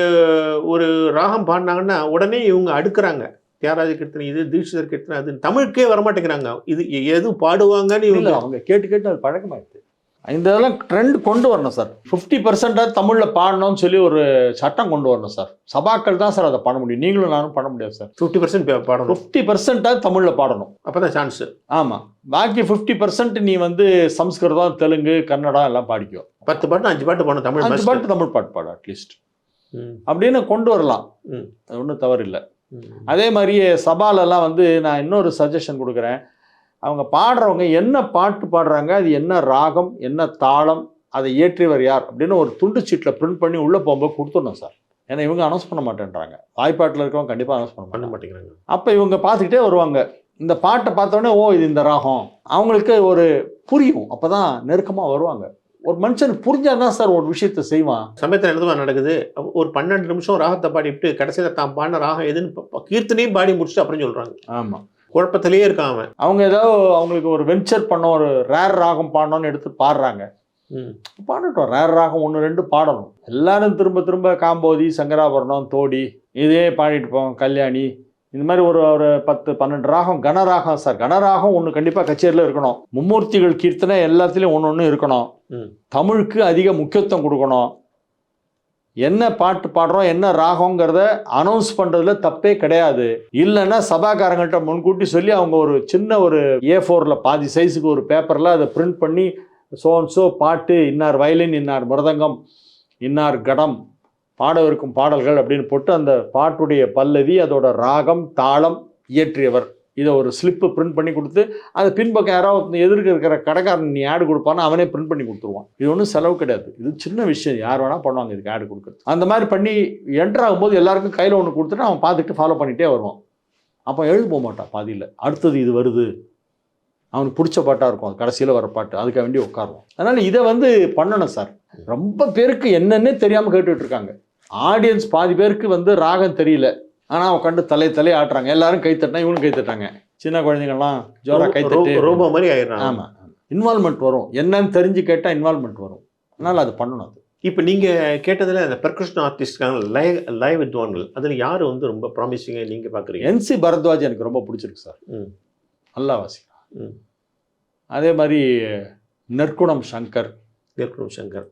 ஒரு ராகம் பாடினாங்கன்னா உடனே இவங்க அடுக்குறாங்க. தியாகராஜ கீர்த்தனை இது, தீட்சிதர் கீர்த்தனை அது, தமிழுக்கே வரமாட்டேங்கிறாங்க. இது எது பாடுவாங்கன்னு இவங்க அவங்க கேட்டு அது பழக்கமாயிடுது. இந்த இதெல்லாம் ட்ரெண்ட் கொண்டு வரணும் சார். 50% தமிழில் பாடணும்னு சொல்லி ஒரு சட்டம் கொண்டு வரணும் சார். சபாக்கள் தான் சார் அதை பண்ண முடியும். நீங்களும் நானும் பண்ண முடியாது சார். 50% பாடணும். 50% தமிழில் பாடணும், அப்போ தான் சான்ஸு. ஆமாம். பாக்கி 50% நீ வந்து சம்ஸ்கிருதம், தெலுங்கு, கன்னடம் எல்லாம் பாடிக்கோ. 10 பாட்டு 5 பாட்டு பாடணும். தமிழ் 5 பாட்டு தமிழ் பாட்டு பாடு அட்லீஸ்ட் அப்படின்னு கொண்டு வரலாம். அது ஒன்றும் தவறு இல்லை. அதே மாதிரியே சபாலெல்லாம் வந்து நான் இன்னொரு சஜஷன் கொடுக்குறேன். அவங்க பாடுறவங்க என்ன பாட்டு பாடுறாங்க, அது என்ன ராகம், என்ன தாளம், அதை இயற்றியவர் யார் அப்படின்னு ஒரு துண்டு சீட்டில் பிரிண்ட் பண்ணி உள்ளே போகும்போது கொடுத்துடணும் சார். ஏன்னா இவங்க அனௌன்ஸ் பண்ண மாட்டேன்றாங்க. வாய்ப்பாட்டில் இருக்கவங்க கண்டிப்பாக அனௌன்ஸ் பண்ண மாட்டேங்கிறாங்க. அப்போ இவங்க பார்த்துக்கிட்டே வருவாங்க. இந்த பாட்டை பார்த்தோன்னே ஓ இது இந்த ராகம் அவங்களுக்கு ஒரு புரியும். அப்போ தான் நெருக்கமாக வருவாங்க. ஒரு மனுஷன் புரிஞ்சாதான் சார் ஒரு விஷயத்தை செய்வான். சமயத்தில் எதுவும் நடக்குது, ஒரு 12 நிமிஷம் ராகத்தை பாடிவிட்டு கடைசியில் தான் பாடின ராகம் எதுன்னு கீர்த்தனையும் பாடி முடிச்சுட்டு அப்புறம் சொல்கிறாங்க. ஆமாம், குழப்பத்திலேயே இருக்காங்க. அவங்க ஏதோ அவங்களுக்கு ஒரு வெஞ்சர் பண்ண ஒரு ரேர் ராகம் பாடணும்னு எடுத்து பாடுறாங்க. பாடட்டும், ரேர் ராகம் 1-2 பாடணும். எல்லாரும் திரும்ப திரும்ப காம்போதி, சங்கராபரணம், தோடி இதே பாடிட்டு போவோம். கல்யாணி இந்த மாதிரி ஒரு 10-12 ராகம் கனராகம் சார். கனராகம் ஒன்று கண்டிப்பாக கச்சேரியில் இருக்கணும். மும்மூர்த்திகள் கீர்த்தனை எல்லாத்துலேயும் ஒன்று இருக்கணும். தமிழுக்கு அதிக முக்கியத்துவம் கொடுக்கணும். என்ன பாட்டு பாடுறோம், என்ன ராகங்கிறத அனௌன்ஸ் பண்ணுறதுல தப்பே கிடையாது. இல்லைன்னா சபாக்காரங்கள்ட்ட முன்கூட்டி சொல்லி அவங்க ஒரு சின்ன ஒரு A4 பாதி சைஸுக்கு ஒரு பேப்பரில் அதை பிரிண்ட் பண்ணி சோ பாட்டு, இன்னார் வயலின், இன்னார் மிருதங்கம், இன்னார் கடம், பாடவிருக்கும் பாடல்கள் அப்படின்னு போட்டு அந்த பாட்டுடைய பல்லவி, அதோட ராகம், தாளம், இயற்றியவர், இதை ஒரு ஸ்லிப்பு பிரிண்ட் பண்ணி கொடுத்து அதை பின்பக்கம் யாராவது எதிர்க்க இருக்கிற கடைக்காரன் நீ ஆடு கொடுப்பான்னு அவனே பிரிண்ட் பண்ணி கொடுத்துருவான். இது ஒன்றும் செலவு கிடையாது. இது சின்ன விஷயம், யார் வேணால் பண்ணுவாங்க இதுக்கு ஆடு கொடுக்குறது. அந்த மாதிரி பண்ணி என்ட்ரு ஆகும்போது எல்லாருக்கும் கையில் ஒன்று கொடுத்துட்டு அவன் பார்த்துட்டு ஃபாலோ பண்ணிகிட்டே வருவான். அப்போ எழுத போக மாட்டான் பாதியில். அடுத்தது இது வருது, அவனுக்கு பிடிச்ச பாட்டாக இருக்கும், அது கடைசியில் வர பாட்டு, அதுக்காக வேண்டி உட்காருவான். அதனால் இதை வந்து பண்ணணும் சார். ரொம்ப பேருக்கு என்னென்னே தெரியாமல் கேட்டுட்ருக்காங்க. ஆடியன்ஸ் பாதி பேருக்கு வந்து ராகம் தெரியல, ஆனால் உட்காந்து தலையை ஆட்டுறாங்க, எல்லாரும் கை தட்டினா இவனும் கை தட்டாங்க, சின்ன குழந்தைங்கள்லாம் ஜோரா கை தட்டி ரோபோ மாதிரி ஆயிடுறாங்க. ஆமாம், இன்வால்மெண்ட் வரும், என்னன்னு தெரிஞ்சு கேட்டால் இன்வால்மெண்ட் வரும், அதனால் அது பண்ணணும். அது இப்போ நீங்கள் கேட்டதில் அந்த பெர்கஷன் ஆர்டிஸ்ட்கான லைவ் வித்வான்கள் அதில் யார் வந்து ரொம்ப ப்ராமிசிங்காக நீங்கள் பார்க்குறீங்க? என்சி பரத்வாஜ் எனக்கு ரொம்ப பிடிச்சிருக்கு சார். நல்லா வாசிக்கிறான். அதே மாதிரி நற்குணம் சங்கர்.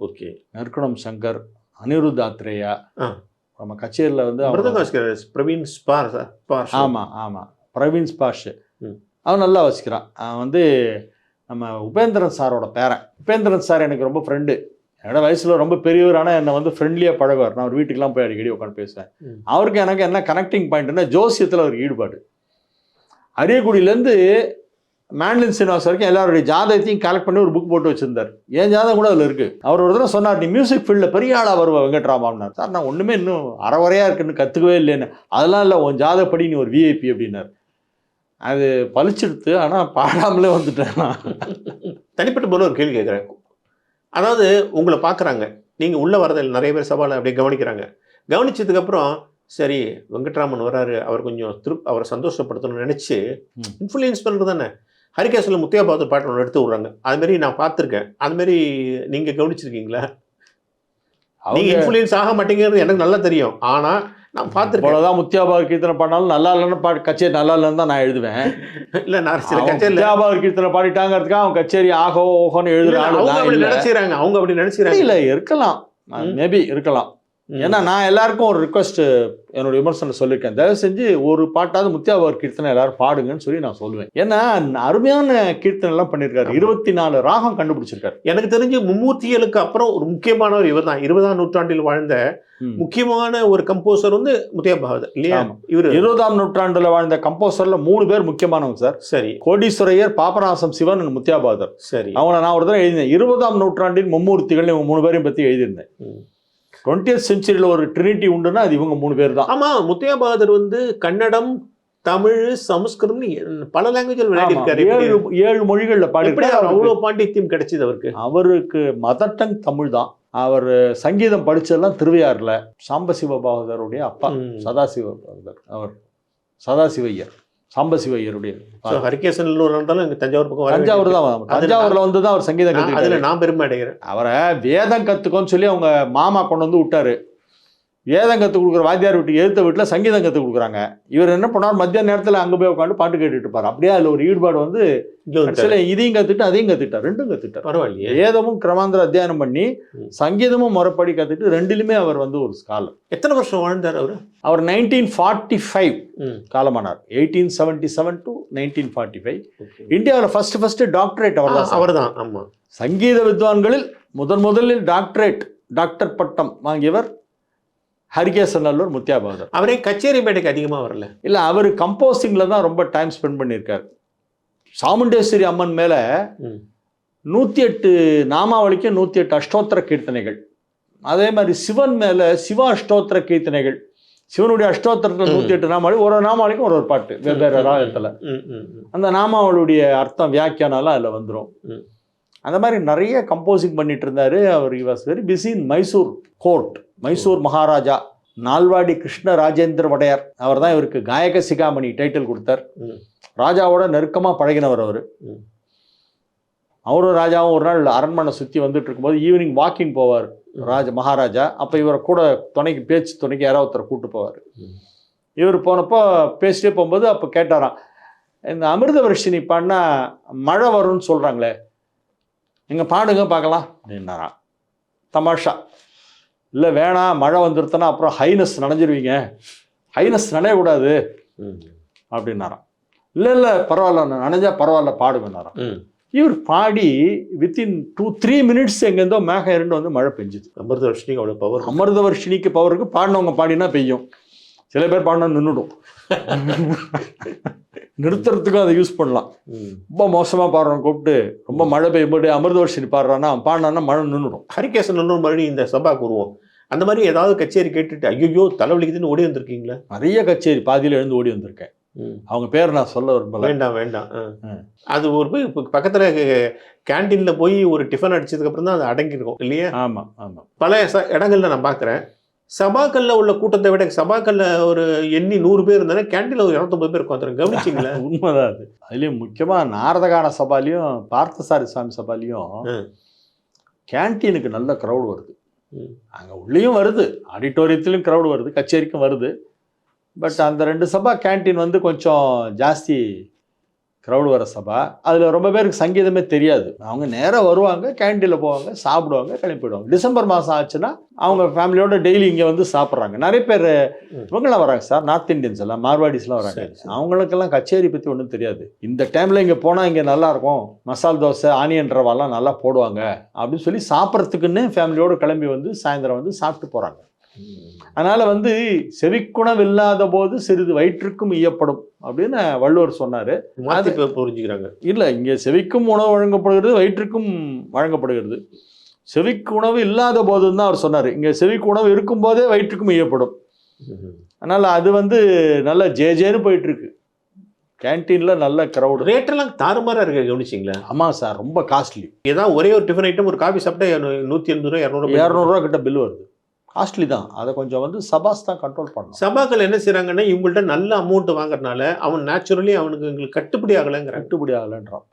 ஓகே. நற்குணம் சங்கர், அனிருத் ஆத்ரேயா. நம்ம கச்சேரியில் வந்து பிரவீன் ஸ்பாஷ். ஆமாம், பிரவீன் ஸ்பாஷ். அவன் நல்லா வாசிக்கிறான். அவன் வந்து நம்ம உபேந்திரன் சாரோட பேரன். உபேந்திரன் சார் எனக்கு ரொம்ப ஃப்ரெண்டு. என்னோட வயசில் ரொம்ப பெரியவர், ஆனால் என்னை வந்து ஃப்ரெண்ட்லியாக பழகுவார். நான் ஒரு வீட்டுக்கெலாம் போய் அடிக்கடி உட்காந்து பேசுவேன். அவருக்கு எனக்கு என்ன கனெக்டிங் பாயிண்ட்னா ஜோசியத்தில் அவருக்கு ஈடுபாடு. அரியக்குடியிலேருந்து மேண்ட்லின் சீனிவாஸ் வரைக்கும் எல்லாருடைய ஜாதகத்தையும் கலெக்ட் பண்ணி ஒரு புக் போட்டு வச்சிருந்தார். என் ஜாதகம் கூட அதில் இருக்குது. அவர் ஒரு தடவை சொன்னார், நீ மியூசிக் ஃபீல்டில் பெரிய ஆளாக வருவா வெங்கட்ராமான்னார். சார் நான் ஒன்றுமே இன்னும் அறவரையாக இருக்குன்னு கற்றுக்கவே இல்லைன்னு. அதெல்லாம் இல்லை, உன் ஜாதகப்படி நீ ஒரு விஐபி அப்படின்னார். அது பழிச்செடுத்து, ஆனால் பாடாமலே வந்துட்டேன். தனிப்பட்ட போல ஒரு கேள்வி கேட்குறேன். அதாவது உங்களை பார்க்குறாங்க, நீங்கள் உள்ளே வரதில் நிறைய பேர் சவாலை அப்படியே கவனிக்கிறாங்க. கவனிச்சதுக்கப்புறம் சரி வெங்கட்ராமன் வராரு, அவர் கொஞ்சம் அவரை சந்தோஷப்படுத்தணும்னு நினச்சி இன்ஃப்ளூயன்ஸ் பண்ணுறது தானே. ஹரிகேசனில் முத்தையா பகதூர் பாட்டு ஒன்று எடுத்து விட்றாங்க. அதுமாரி நான் பார்த்துருக்கேன். அதுமாரி நீங்கள் கவனிச்சிருக்கீங்களா? நீங்கள் இன்ஃப்ளூயன்ஸ் ஆக மாட்டேங்கிறது எனக்கு நல்லா தெரியும், ஆனால் நான் பார்த்துருக்கேன். அவ்வளோதான். முத்தியாபார் கீர்த்தனை பாடினாலும் நல்லா இல்லைன்னு கச்சேரி நல்லா இல்லைன்னு தான் நான் எழுதுவேன். இல்லை, நான் சில கச்சேரி முத்தியாபார் கீர்த்தனை பாடிட்டாங்கிறதுக்காக அவன் கச்சேரி ஆகோ ஓஹோன்னு எழுதுறாங்க. அவங்க அப்படி நினைச்சுறாங்க. இல்லை, இருக்கலாம், மேபி இருக்கலாம். ஏன்னா நான் எல்லாருக்கும் ஒரு ரிக்வஸ்ட் என்னோட விமர்சனம் சொல்லியிருக்கேன், தயவு செஞ்சு ஒரு பாட்டாவது முத்தியாபார் கீர்த்தனை எல்லாரும் பாடுங்கன்னு சொல்லி நான் சொல்லுவேன். ஏன்னா அருமையான கீர்த்தனை எல்லாம் பண்ணியிருக்காரு. 24 ராகம் கண்டுபிடிச்சிருக்காரு. எனக்கு தெரிஞ்சு மும்மூர்த்திகளுக்கு அப்புறம் ஒரு முக்கியமானவர் இவர் தான். 20ஆம் நூற்றாண்டில் வாழ்ந்த முக்கியமான ஒரு கம்போசர் வந்து முத்தையா பகதூர் இல்லையா? இவர் 20ஆம் நூற்றாண்டுல வாழ்ந்த கம்போசர்ல 3 பேர் முக்கியமானவங்க சார். சரி. கோடீஸ்வரையர், பாபநாசம் சிவன், முத்தையா பகதூர். சரி. அவங்கள நான் ஒரு தடவை எழுதினேன். 20ஆம் நூற்றாண்டின் மும்மூர்த்திகள் இவங்க 3 பேரையும் பத்தி எழுதியிருந்தேன். 20th செஞ்சுரியில் ஒரு ட்ரினிட்டி உண்டுன்னா அது இவங்க 3 பேர் தான். ஆமா, முத்தையா பகதூர் வந்து கன்னடம், தமிழ், சமஸ்கிருதம் பல லாங்குவேஜில் விளையாடிருக்காரு. 7 மொழிகளில் பாடிருக்காரு. அவ்வளோ பாண்டித்யம் கிடைச்சது அவருக்கு. அவருக்கு மதர் டங் தமிழ் தான். அவர் சங்கீதம் படிச்சதெல்லாம் திருவையாறுல. சாம்பசிவ பாகவதருடைய அப்பா சதாசிவ பாகவதர், அவர் சதாசிவையர், சாம்பசிவையருடைய. ஹரிகேசன்ல இருந்தாலும் இங்க தஞ்சாவூர் பக்கம் தஞ்சாவூர் தான். தஞ்சாவூர்ல வந்து தான் அவர் சங்கீதம் கற்றுக்கிட்டாரு. அதுல நான் பெருமை அடைகிறேன். அவரை வேதம் கற்றுக்கோன்னு சொல்லி அவங்க மாமா கொண்டு வந்து விட்டாரு. வேதம் கற்றுக் கொடுக்குற வாத்தியார் வீட்டுக்கு எழுத்த வீட்டில் சங்கீதம் கற்றுக் கொடுக்குறாங்க. இவர் என்ன பண்ணார், மத்திய நேரத்தில் அங்கே போய் உட்காந்து பாட்டு கேட்டுட்டு இருப்பார். அப்படியே அதில் ஒரு ஈடுபாடு வந்து இதையும் கற்றுட்டு அதையும் கற்றுக்கிட்டார், ரெண்டும் கற்றுக்கிட்டார். பரவாயில்லையே. வேதமும் கிரமாந்திர அத்தியானம் பண்ணி சங்கீதமும் முறைப்படி கற்றுட்டு ரெண்டிலுமே அவர் வந்து ஒரு ஸ்காலர். எத்தனை வருஷம் வாழ்ந்தார் அவர்? அவர் 1945 காலமானார். 1877 to 1945. இந்தியாவில் ஃபர்ஸ்ட் டாக்டரேட் அவர் தான். ஆமாம், சங்கீத வித்வான்களில் முதலில் டாக்டர் பட்டம் வாங்கியவர் ஹரிகேசன் நல்லூர் முத்தியா பகதூர். அவரே கச்சேரி மேடைக்கு அதிகமாக வரல. இல்லை, அவர் கம்போசிங்கில் தான் ரொம்ப டைம் ஸ்பெண்ட் பண்ணியிருக்கார். சாமுண்டேஸ்வரி அம்மன் மேலே 108 நாமாவளிக்கும் 108 அஷ்டோத்திர கீர்த்தனைகள். அதே மாதிரி சிவன் மேலே சிவா அஷ்டோத்திர கீர்த்தனைகள். சிவனுடைய அஷ்டோத்திரத்தில் 108 நாமாவளி, ஒரு நாமாவளிக்கும் ஒரு பாட்டு வெவ்வேறு ராகத்தில். அந்த நாமாவளியுடைய அர்த்தம் வியாக்கியானாலும் அதில் வந்துடும். அந்த மாதிரி நிறைய கம்போசிங் பண்ணிட்டு இருந்தார் அவர். Was very busy in Mysore court. Mysore Maharaja Nalvadi Krishna Rajendra Wadiyar அவர் தான் இவருக்கு காயக சிகாமணி டைட்டில் கொடுத்தார். ராஜாவோட நெருக்கமாக பழகினவர் அவர். அவரும் ராஜாவும் ஒரு நாள் அரண்மனை சுற்றி வந்துட்டு இருக்கும்போது ஈவினிங் வாக்கிங் போவார் மகாராஜா. அப்போ இவரை கூட பேச்சு துணைக்கு யாராவது ஒருத்தரை கூப்பிட்டு போவார். இவர் போனப்போ பேசிட்டே போகும்போது அப்போ கேட்டாராம், இந்த அமிர்தவர்ஷினி பாடினா மழை வரும்னு சொல்கிறாங்களே, நீங்கள் பாடுங்க பார்க்கலாம் அப்படின்னாராம். தமாஷா. இல்லை வேணாம், மழை வந்துருத்தனா அப்புறம் ஹைனஸ் நனைஞ்சிருவீங்க, ஹைனஸ் நனையக்கூடாது அப்படின்னாராம். இல்லை பரவாயில்ல, நனைஞ்சா பரவாயில்ல பாடுங்கன்னாராம். இவர் பாடி வித்தின் 2-3 மினிட்ஸ் எங்கேருந்தோ மேகம் இரண்டு வந்து மழை பெஞ்சுது. அமிர்தவர்ஷினிக்கு அவ்வளோ பவர். அமிர்தவர்ஷினிக்கு பவருக்கு பாடினவங்க பாடினா பெய்யும். சில பேர் பாடினா நின்றுடும். நிறுத்துறதுக்கும் அதை யூஸ் பண்ணலாம். ரொம்ப மோசமாக பாடுறோம் கூப்பிட்டு ரொம்ப மழை பெய்யும்போது அமிர்தவர்ஷினி பாடுறான்னா பாடினான்னா மழை நின்றுடும். ஹரிகேசன் இன்னொரு மறுபடியும் இந்த சபாக்கு வருவோம். அந்த மாதிரி ஏதாவது கச்சேரி கேட்டுட்டு ஐயோ தலைவலிக்குதுன்னு ஓடி வந்திருக்கீங்களா? நிறைய கச்சேரி பாதியில் எழுந்து ஓடி வந்திருக்கேன். அவங்க பேர் நான் சொல்ல விரும்பல. வேண்டாம். அது ஒரு போய் பக்கத்தில் கேன்டீனில் போய் ஒரு டிஃபன் அடிச்சதுக்கப்புறம் தான் அது அடங்கிருக்கும் இல்லையா? ஆமாம். பல இடங்கள்ல நான் பார்க்குறேன், சபாக்கள்ல உள்ள கூட்டத்தை விட சபாக்கள்ல ஒரு எண்ணி 100 பேர் இருந்தானே கேண்டீன்ல ஒரு 250 பேர் உட்காந்துருங்க. கவனிச்சிங்களா? உண்மைதான் அது. அதுலேயும் முக்கியமாக நாரதகான சபாலையும் பார்த்தசாரி சாமி சபாலையும் கேன்டீனுக்கு நல்ல க்ரௌடு வருது. அங்கே உள்ளேயும் வருது, ஆடிட்டோரியத்திலும் க்ரௌடு வருது, கச்சேரிக்கும் வருது. பட் அந்த 2 சபா கேன்டீன் வந்து கொஞ்சம் ஜாஸ்தி க்ரௌடு வர சபா. அதில் ரொம்ப பேருக்கு சங்கீதமே தெரியாது. அவங்க நேராக வருவாங்க, கேன்டீனில் போவாங்க, சாப்பிடுவாங்க, கிளம்பிடுவாங்க. டிசம்பர் மாதம் ஆச்சுன்னா அவங்க ஃபேமிலியோட டெய்லி இங்கே வந்து சாப்பிட்றாங்க. நிறைய பேர் இவங்களாம் வராங்க சார், நார்த் இந்தியன்ஸ் எல்லாம், மார்வாடிஸ்லாம் வராங்க. அவங்களுக்கெல்லாம் கச்சேரி பற்றி ஒன்றும் தெரியாது. இந்த டைமில் இங்கே போனால் இங்கே நல்லாயிருக்கும், மசால் தோசை, ஆனியன் ரவாலாம் நல்லா போடுவாங்க அப்படின்னு சொல்லி சாப்பிட்றதுக்குன்னு ஃபேமிலியோடு கிளம்பி வந்து சாயந்தரம் வந்து சாப்பிட்டு போகிறாங்க. அதனால் வந்து செவிக்குணம் இல்லாத போது சிறிது வயிற்றுக்கும் ஈயப்படும் அப்படின்னு வள்ளுவர் சொன்னார். மாற்றி புரிஞ்சுக்கிறாங்க. இல்லை, இங்கே செவிக்கும் உணவு வழங்கப்படுகிறது, வயிற்றுக்கும் வழங்கப்படுகிறது. செவிக்கு உணவு இல்லாத போதுன்னு தான் அவர் சொன்னார். இங்கே செவிக்கு உணவு இருக்கும்போதே வயிற்றுக்கும் ஈயப்படும். அதனால் அது வந்து நல்ல ஜேன்னு போயிட்டுருக்கு. கேன்டீனில் நல்ல க்ரௌடு. ரேட்டெல்லாம் தாறுமாறாக இருக்கு. கவனிச்சிங்களா? ஆமாம் சார், ரொம்ப காஸ்ட்லி. ஏதாவது ஒரே ஒரு டிஃபன் ஐட்டம், ஒரு காஃபி சாப்பிட்டா 180 ரூபா 200 ரூபா கிட்ட பில் வருது. காஸ்ட்லி தான். அதை கொஞ்சம் வந்து சபாஸ் தான் கண்ட்ரோல் பண்ணணும். சபாக்கள் என்ன செய்கிறாங்கன்னா, இவங்கள்ட்ட நல்ல அமௌண்ட் வாங்குறதுனால அவன் நேச்சுரலி அவனுக்கு எங்களுக்கு கட்டுப்படி ஆகலைன்றான்.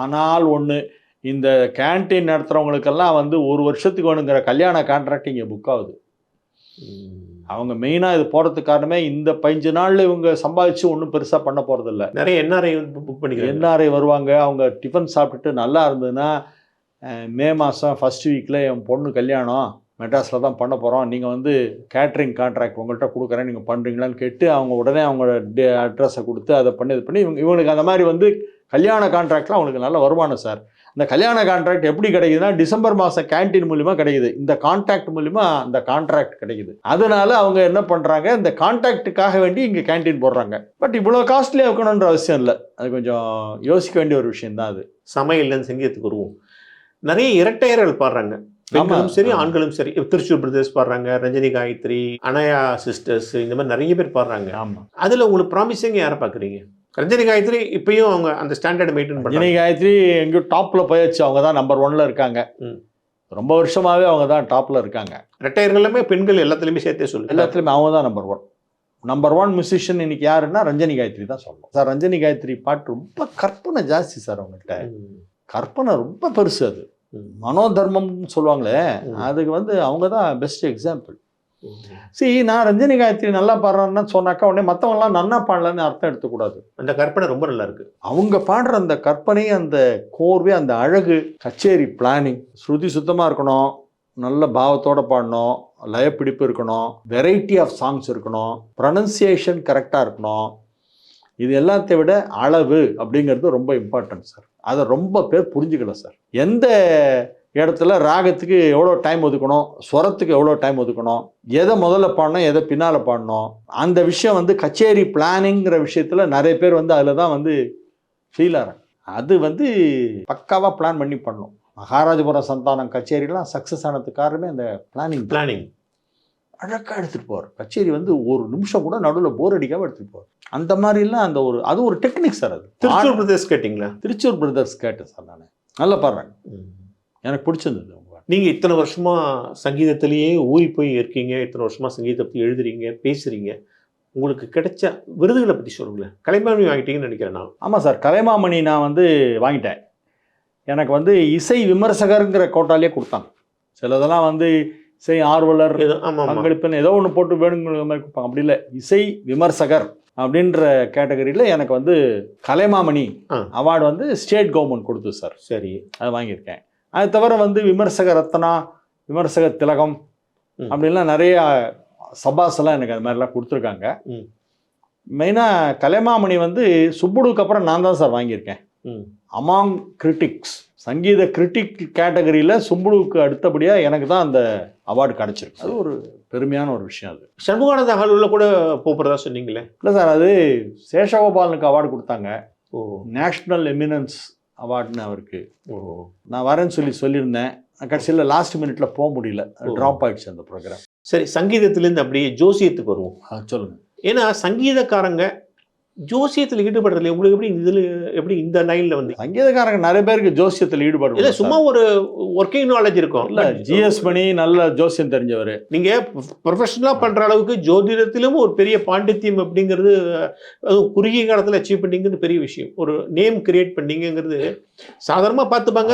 ஆனால் ஒன்று, இந்த கேன்டீன் நடத்துகிறவங்களுக்கெல்லாம் வந்து 1 வருஷத்துக்கு வேணுங்கிற கல்யாண கான்ட்ராக்ட் இங்கே புக் ஆகுது. அவங்க மெயினாக இது போகிறதுக்கு காரணமே இந்த 15 நாளில் இவங்க சம்பாதிச்சு ஒன்றும் பெருசாக பண்ண போகிறதில்ல. நிறைய என்ஆர்ஐ புக் பண்ணிக்கிறாங்க. என்ஆர்ஐ வருவாங்க. அவங்க டிஃபன் சாப்பிட்டுட்டு நல்லா இருந்ததுன்னா, மே மாதம் ஃபஸ்ட் வீக்கில் என் பொண்ணு கல்யாணம் மெட்ராஸில் தான் பண்ண போகிறோம், நீங்கள் வந்து கேட்ரிங் கான்ட்ராக்ட் உங்கள்கிட்ட கொடுக்குறேன், நீங்கள் பண்ணுறீங்களான்னு கேட்டு அவங்க உடனே அவங்களோட அட்ரஸை கொடுத்து அதை பண்ணி இது பண்ணி இவங்களுக்கு அந்த மாதிரி வந்து கல்யாண கான்ட்ராக்ட்லாம் அவங்களுக்கு நல்ல வருமானம் சார். இந்த கல்யாண கான்ட்ராக்ட் எப்படி கிடைக்குதுன்னா, டிசம்பர் மாதம் கேன்டீன் மூலிமா கிடைக்குது. இந்த கான்ட்ராக்ட் மூலிமா அந்த கான்ட்ராக்ட் கிடைக்குது. அதனால அவங்க என்ன பண்ணுறாங்க, இந்த கான்ட்ராக்டுக்காக வேண்டி இங்கே கேன்டீன் போடுறாங்க. பட் இவ்வளோ காஸ்ட்லியாக இருக்கணுன்ற அவசியம் இல்லை. அது கொஞ்சம் யோசிக்க வேண்டிய ஒரு விஷயம் தான் அது. சமையல் சங்கீதத்துக்கு வருவோம். நிறைய இரட்டையர்கள் பாடுறாங்க, பெண்களும் சரி ஆண்களும் சரி. திருச்சூர் பிரதர்ஸ் பாடுறாங்க, ரஞ்சனி காயத்ரி, அனயா சிஸ்டர்ஸ், இந்த மாதிரி நிறைய பேர் பாடுறாங்க. ஆமாம். அதில் உங்களுக்கு ப்ராமிசிங் யாரை பார்க்குறீங்க? ரஞ்சனி காயத்ரி இப்பயும் அவங்க அந்த ஸ்டாண்டர்ட் மெயின்டைன் பண்ணுறாங்க. ரஞ்சனி காயத்ரி எங்கேயும் டாப்பில் போயாச்சு. அவங்க தான் நம்பர் 1ல இருக்காங்க. ரொம்ப வருஷமாகவே அவங்க தான் டாப்பில் இருக்காங்க. ரெட்டையர்களுமே பெண்கள் எல்லாத்துலேயுமே சேர்த்தே சொல்லுங்கள். எல்லாத்துலேயுமே அவங்க தான் நம்பர் ஒன் மியூசிஷியன் இன்னைக்கு யாருன்னா ரஞ்சனி காயத்ரி தான் சொல்லணும் சார். ரஞ்சனி காயத்ரி பாட்டு ரொம்ப கற்பனை ஜாஸ்தி சார். அவங்ககிட்ட கற்பனை ரொம்ப பெருசு. அது மனோதர்மம்னு சொல்லுவாங்களே, அதுக்கு வந்து அவங்க தான் பெஸ்ட் எக்ஸாம்பிள். சரி, நான் ரஞ்சனி காயத்ரி நல்லா பாடுறேன்னு சொன்னாக்கா உடனே மற்றவங்களாம் நன்னா பாடலன்னு அர்த்தம் எடுத்துக்கூடாது. அந்த கற்பனை ரொம்ப நல்லா இருக்கு. அவங்க பாடுற அந்த கற்பனை, அந்த கோர்வை, அந்த அழகு, கச்சேரி பிளானிங், ஸ்ருதி சுத்தமாக இருக்கணும், நல்ல பாவத்தோடு பாடணும், லயப்பிடிப்பு இருக்கணும், வெரைட்டி ஆஃப் சாங்ஸ் இருக்கணும், ப்ரொனன்சியேஷன் கரெக்டாக இருக்கணும். இது எல்லாத்தை விட அளவு அப்படிங்கிறது ரொம்ப இம்பார்ட்டன்ட் சார். அதை ரொம்ப பேர் புரிஞ்சுக்கல சார். எந்த இடத்துல ராகத்துக்கு எவ்வளோ டைம் ஒதுக்கணும், ஸ்வரத்துக்கு எவ்வளோ டைம் ஒதுக்கணும், எதை முதல்ல பாடணும், எதை பின்னால் பாடணும், அந்த விஷயம் வந்து கச்சேரி பிளானிங்கிற விஷயத்தில் நிறைய பேர் வந்து அதில் தான் வந்து ஃபீல் ஆகிறாங்க. அது வந்து பக்காவாக பிளான் பண்ணி பண்ணணும். மகாராஜபுரம் சந்தானம் கச்சேரிலாம் சக்ஸஸ் ஆனதுக்கு காரணமே அந்த பிளானிங் அழகாக எடுத்துகிட்டு போவார். கச்சேரி வந்து ஒரு நிமிஷம் கூட நடுவில் போர் அடிக்காமல் எடுத்துகிட்டு போவார். அந்த மாதிரிலாம் அந்த அது ஒரு டெக்னிக் சார். அது திருச்சூர் பிரதர்ஸ் கேட்டிங்களா? திருச்சூர் பிரதர்ஸ் கேட்டேன் சார். நான் நல்லா பாடுறாங்க, எனக்கு பிடிச்சிருந்தது. நீங்கள் இத்தனை வருஷமாக சங்கீதத்திலேயே ஊறி போய் இருக்கீங்க, இத்தனை வருஷமாக சங்கீதத்தை பற்றி எழுதுறீங்க, பேசுகிறீங்க. உங்களுக்கு கிடைச்ச விருதுகளை பற்றி சொல்லுங்களேன். கலைமாமணி வாங்கிட்டீங்கன்னு நினைக்கிறேன் நான். ஆமாம் சார், கலைமாமணி நான் வந்து வாங்கிட்டேன். எனக்கு வந்து இசை விமர்சகருங்கிற கோட்டாலே கொடுத்தாங்க. சிலதெல்லாம் வந்து இசை ஆர்வலர் பங்களிப்புன்னு ஏதோ ஒன்று போட்டு வேணுங்கிற மாதிரி கொடுப்பாங்க. அப்படி இல்லை, இசை விமர்சகர் அப்படின்ற கேட்டகரியில் எனக்கு வந்து கலைமாமணி அவார்டு வந்து ஸ்டேட் கவர்மெண்ட் கொடுத்து சார். சரி, அதை வாங்கியிருக்கேன். அது தவிர வந்து விமர்சக ரத்னா, விமர்சக திலகம் அப்படின்லாம் நிறைய சபாஸ் எல்லாம் எனக்கு அது மாதிரிலாம் கொடுத்துருக்காங்க. மெயினாக கலைமாமணி வந்து சுப்புடுக்கு அப்புறம் நான் தான் சார் வாங்கியிருக்கேன். அமாங் கிரிட்டிக்ஸ், சங்கீத கிரிட்டிக் கேட்டகரியில் சும்புடுவுக்கு அடுத்தபடியாக எனக்கு தான் அந்த அவார்டு கிடச்சிருக்கு. அது ஒரு பெருமையான ஒரு விஷயம். அது சண்முகானந்த ஹாலில் கூட போகிறதா சொன்னீங்களே? இல்லை சார், அது சேஷகோபாலனுக்கு அவார்டு கொடுத்தாங்க. நேஷ்னல் எமினன்ஸ் அவார்டுன்னு அவருக்கு. நான் வரேன்னு சொல்லியிருந்தேன். கடைசியில் லாஸ்ட் மினிட்ல போக முடியல, ட்ராப் ஆயிடுச்சு அந்த ப்ரோக்ராம். சரி, சங்கீதத்திலேருந்து அப்படியே ஜோசியத்துக்கு வருவோம். சொல்லுங்கள். ஏன்னா சங்கீதக்காரங்க ஜோசியத்தில் ஈடுபடுறதுல உங்களுக்கு எப்படி இந்த லைன்ல வந்து சங்கீதக்காரங்க நிறைய பேருக்கு ஜோசியத்தில் ஈடுபாடு இல்ல உண்டு சும்மா சார். ஒரு ஒர்க்கிங் நாலேஜ் இருக்கும். இல்ல ஜிஎஸ் மணி நல்ல ஜோசியம் தெரிஞ்சவர். நீங்க ப்ரொஃபஷனலா பண்ற அளவுக்கு ஜோதிடத்திலும் ஒரு பெரிய பாண்டித்யம் அப்படிங்கிறது, அதுவும் குறுகிய காலத்துல அச்சீவ் பண்ணீங்கிறது பெரிய விஷயம். ஒரு நேம் கிரியேட் பண்ணீங்கிறது சாதாரணமா பார்த்துப்பாங்க,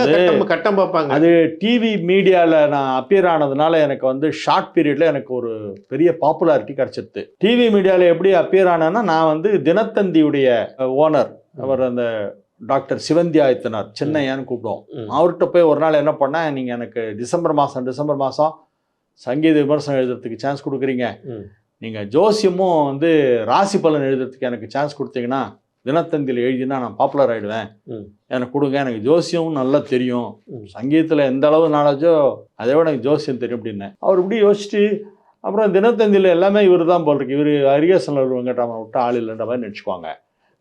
கட்டம் பார்ப்பாங்க. அது டிவி மீடியால நான் அப்பியர் ஆனதுனால எனக்கு வந்து ஷார்ட் பீரியட்ல எனக்கு ஒரு பெரிய பாப்புலாரிட்டி கிடைச்சிருது. டிவி மீடியால எப்படி அப்பியர் ஆனேன்னா, நான் வந்து தினத்தந்தியுடைய ஓனர், அவர் அந்த டாக்டர் சிவந்தி ஆயத்தனார், சென்னையான்னு கூப்பிடுவோம். அவர்கிட்ட போய் ஒரு நாள் என்ன பண்ணேன், நீங்கள் எனக்கு டிசம்பர் மாதம் சங்கீத விமர்சனம் எழுதுறதுக்கு சான்ஸ் கொடுக்குறீங்க, நீங்கள் ஜோசியமும் வந்து ராசி பலன் எழுதுறதுக்கு எனக்கு சான்ஸ் கொடுத்தீங்கன்னா, தினத்தந்தியில் எழுதினா நான் பாப்புலர் ஆகிடுவேன், எனக்கு கொடுங்க, எனக்கு ஜோசியமும் நல்லா தெரியும், சங்கீதத்தில் எந்த அளவு நாலேஜோ அதை விட எனக்கு ஜோசியம் தெரியும் அப்படின்னேன். அவர் இப்படி யோசிச்சுட்டு அப்புறம் தினத்தந்தியில் எல்லாமே இவர் தான் போல் இருக்கு, இவர் அரியசன் வெங்கட்ராமன் விட்டு ஆள் இல்லைன்ற மாதிரி நினச்சிக்குவாங்க,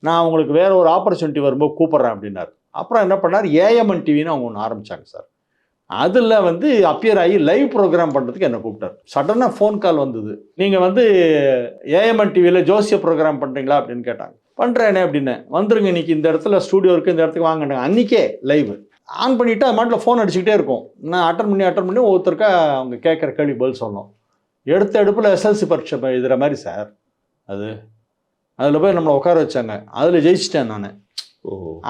நான் உங்களுக்கு வேறு ஒரு ஆப்பர்ச்சுனிட்டி வரும்போது கூப்பிட்றேன் அப்படின்னார். அப்புறம் என்ன பண்ணார், ஏஎம்என் டிவின்னு அவங்க ஒன்று ஆரம்பித்தாங்க சார். அதில் வந்து அப்பியர் ஆகி லைவ் ப்ரோக்ராம் பண்ணுறதுக்கு என்னை கூப்பிட்டார். சடனாக ஃபோன் கால் வந்தது, நீங்கள் வந்து ஏஎம்என் டிவியில் ஜோசிய ப்ரோக்ராம் பண்ணுறீங்களா அப்படின்னு கேட்டாங்க. பண்ணுறேனே அப்படின்னு. வந்துருங்க, இன்றைக்கி இந்த இடத்துல ஸ்டூடியோ இருக்குது, இந்த இடத்துக்கு வாங்கினாங்க. அன்றைக்கே லைவ் ஆன் பண்ணிவிட்டு அது மாட்டில் ஃபோன் அடிச்சுக்கிட்டே இருக்கும். நான் அட்டன் பண்ணி ஒவ்வொருத்தருக்கா அவங்க கேட்குற கேள்வி பதில் சொல்லணும். எடுத்த எடுப்பில் எஸ்எல்சி பரீட்சை எழுதுகிற மாதிரி சார். அதில் போய் நம்மளை உட்கார வச்சாங்க, அதில் ஜெயிச்சிட்டேன் நான்.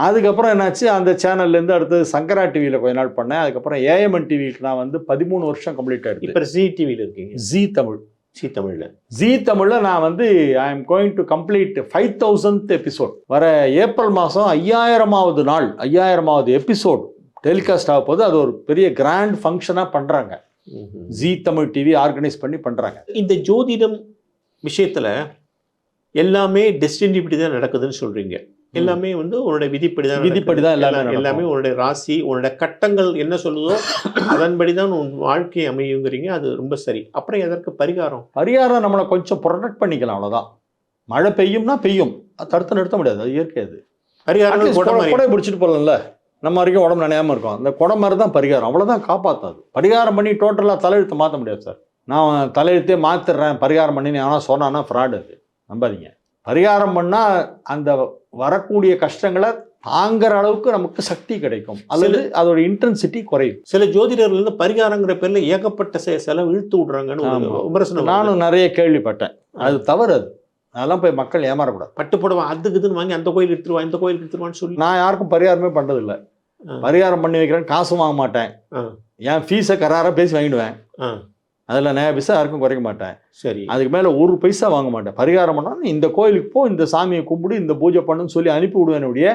அதுக்கப்புறம் என்னாச்சு, அந்த சேனல்லேருந்து அடுத்து சங்கரா டிவியில் கொஞ்ச நாள் பண்ணேன். அதுக்கப்புறம் ஏஎம்என் டிவிக்கு நான் வந்து 13 வருஷம் கம்ப்ளீட் ஆகிடுது. இப்போ ஜி டிவியில் இருக்கீங்க? ஜி தமிழில் நான் வந்து I am going to complete 5000th episode. வர ஏப்ரல் மாதம் 5000வது எபிசோட் டெலிகாஸ்ட் ஆக போது. அது ஒரு பெரிய கிராண்ட் ஃபங்க்ஷனாக பண்ணுறாங்க, ஜி தமிழ் டிவி ஆர்கனைஸ் பண்ணி பண்ணுறாங்க. இந்த ஜோதிடம் விஷயத்தில் எல்லாமே டெஸ்டினி இப்படி தான் நடக்குதுன்னு சொல்கிறீங்க. எல்லாமே வந்து உன்னுடைய விதிப்படி தான் எல்லாமே உன்னுடைய ராசி, உன்னுடைய கட்டங்கள் என்ன சொல்லுதோ அதன்படி தான் உன் வாழ்க்கை அமையுங்கிறீங்க. அது ரொம்ப சரி. அப்புறம் எதற்கு பரிகாரம் நம்மளை கொஞ்சம் ப்ரொடெக்ட் பண்ணிக்கலாம், அவ்வளோதான். மழை பெய்யும்னா பெய்யும், அது தடுத்து நிறுத்த முடியாது, அது இயற்கை. அது பரிகாரம் கொடை பிடிச்சிட்டு போகலாம்ல, நம்ம வரைக்கும் உடம்பு நினையாமல் இருக்கும். அந்த கொடை மாதிரி தான் பரிகாரம், அவ்வளோதான் காப்பாற்றாது. பரிகாரம் பண்ணி டோட்டலாக தலையெழுத்தை மாற்ற முடியாது சார். நான் தலையெழுத்தே மாற்றிடுறேன் பரிகாரம் பண்ணி ஆனால் சொன்னான்னா ஃப்ராடு, அது நம்பாதீங்க. பரிகாரம் பண்ணால் அந்த வரக்கூடிய கஷ்டங்களை தாங்கிற அளவுக்கு நமக்கு சக்தி கிடைக்கும், அல்லது அதோட இன்டென்சிட்டி குறையும். சில ஜோதிடர்கள் வந்து பரிகாரங்கிற பேர்ல ஏகப்பட்ட செலவு இழுத்து விடுறாங்கன்னு விமர்சனம் நானும் நிறைய கேள்விப்பட்டேன். அது தவறு. அது அதெல்லாம் போய் மக்கள் ஏமாறக்கூடாது. பட்டு போடுவான், அதுக்கு இதுன்னு வாங்கி அந்த கோயில் எடுத்துருவான், இந்த கோயில் எடுத்துருவான்னு சொல்லி நான் யாருக்கும் பரிகாரமே பண்ணுறதில்லை. பரிகாரம் பண்ணி வைக்கிறேன், காசும் வாங்க மாட்டேன், என் ஃபீஸை கராராக பேசி வாங்கிடுவேன். அதில் நான் பைசா யாருக்கும் குறைக்க மாட்டேன். சரி, அதுக்கு மேலே ஒரு பைசா வாங்க மாட்டேன். பரிகாரம் பண்ணால் இந்த கோயிலுக்கு போ, இந்த சாமியை கும்பிடு, இந்த பூஜை பண்ணுன்னு சொல்லி அனுப்பி விடுவேன். அப்படியே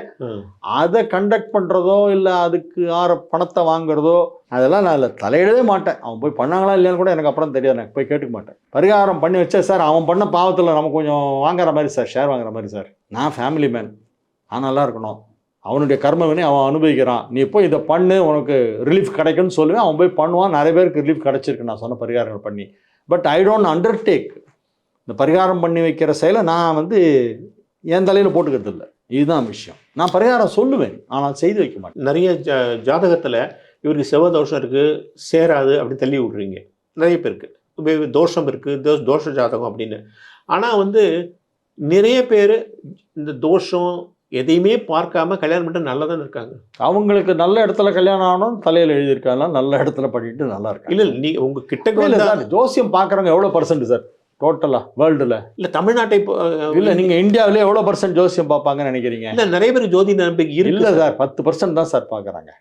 அதை கண்டக்ட் பண்ணுறதோ இல்லை அதுக்கு பணத்தை வாங்குறதோ அதெல்லாம் நான் அதில் தலையிடவே மாட்டேன். அவன் போய் பண்ணாங்களா இல்லையான்னு கூட எனக்கு அப்புறம் தெரியாது, எனக்கு போய் கேட்டுக்க மாட்டேன். பரிகாரம் பண்ணி வச்சா சார் அவன் பண்ண பாவத்தில் நம்ம கொஞ்சம் வாங்குற மாதிரி சார், ஷேர் வாங்குற மாதிரி சார். நான் ஃபேமிலி மேன், நான் நல்லா இருக்கணும், அவனுடைய கர்மவினை அவன் அனுபவிக்கிறான், நீ போய் இதை பண்ணு உனக்கு ரிலீஃப் கிடைக்குன்னு சொல்லுவேன். அவன் போய் பண்ணுவான், நிறைய பேருக்கு ரிலீஃப் கிடைச்சிருக்கு நான் சொன்ன பரிகாரங்கள் பண்ணி. பட் ஐ டோன்ட் அண்டர்டேக் இந்த பரிகாரம் பண்ணி வைக்கிற செயலை நான் வந்து என் தலையில் போட்டுக்கிறது இல்லை. இதுதான் விஷயம். நான் பரிகாரம் சொல்லுவேன், ஆனால் செய்து வைக்க மாட்டேன். நிறைய ஜாதகத்தில் இவருக்கு செவ்வாய் இருக்குது, சேராது அப்படின்னு தள்ளி விட்றீங்க. நிறைய பேருக்கு தோஷம் இருக்குது, தோஷ ஜாதகம் அப்படின்னு. ஆனால் வந்து நிறைய பேர் இந்த தோஷம் எதையுமே பார்க்காம கல்யாணம் பண்ணிட்டு நல்லா தான் இருக்காங்க. அவங்களுக்கு நல்ல இடத்துல கல்யாணம் ஆகணும் தலையில் எழுதியிருக்காங்க, நல்ல இடத்துல பண்ணிட்டு நல்லா இருக்காங்க. இல்லை நீ உங்கள் கிட்ட ஜோசியம் பார்க்குறவங்க எவ்வளோ % சார் டோட்டலாக வேர்ல்டில்? இல்லை தமிழ்நாட்டை இல்லை நீங்கள் இந்தியாவிலே எவ்வளோ % ஜோசியம் பார்ப்பாங்கன்னு நினைக்கிறீங்க? இல்லை நிறைய பேர் ஜோதி நம்பிக்கை இல்லை சார், 10% தான் சார் பார்க்குறாங்க.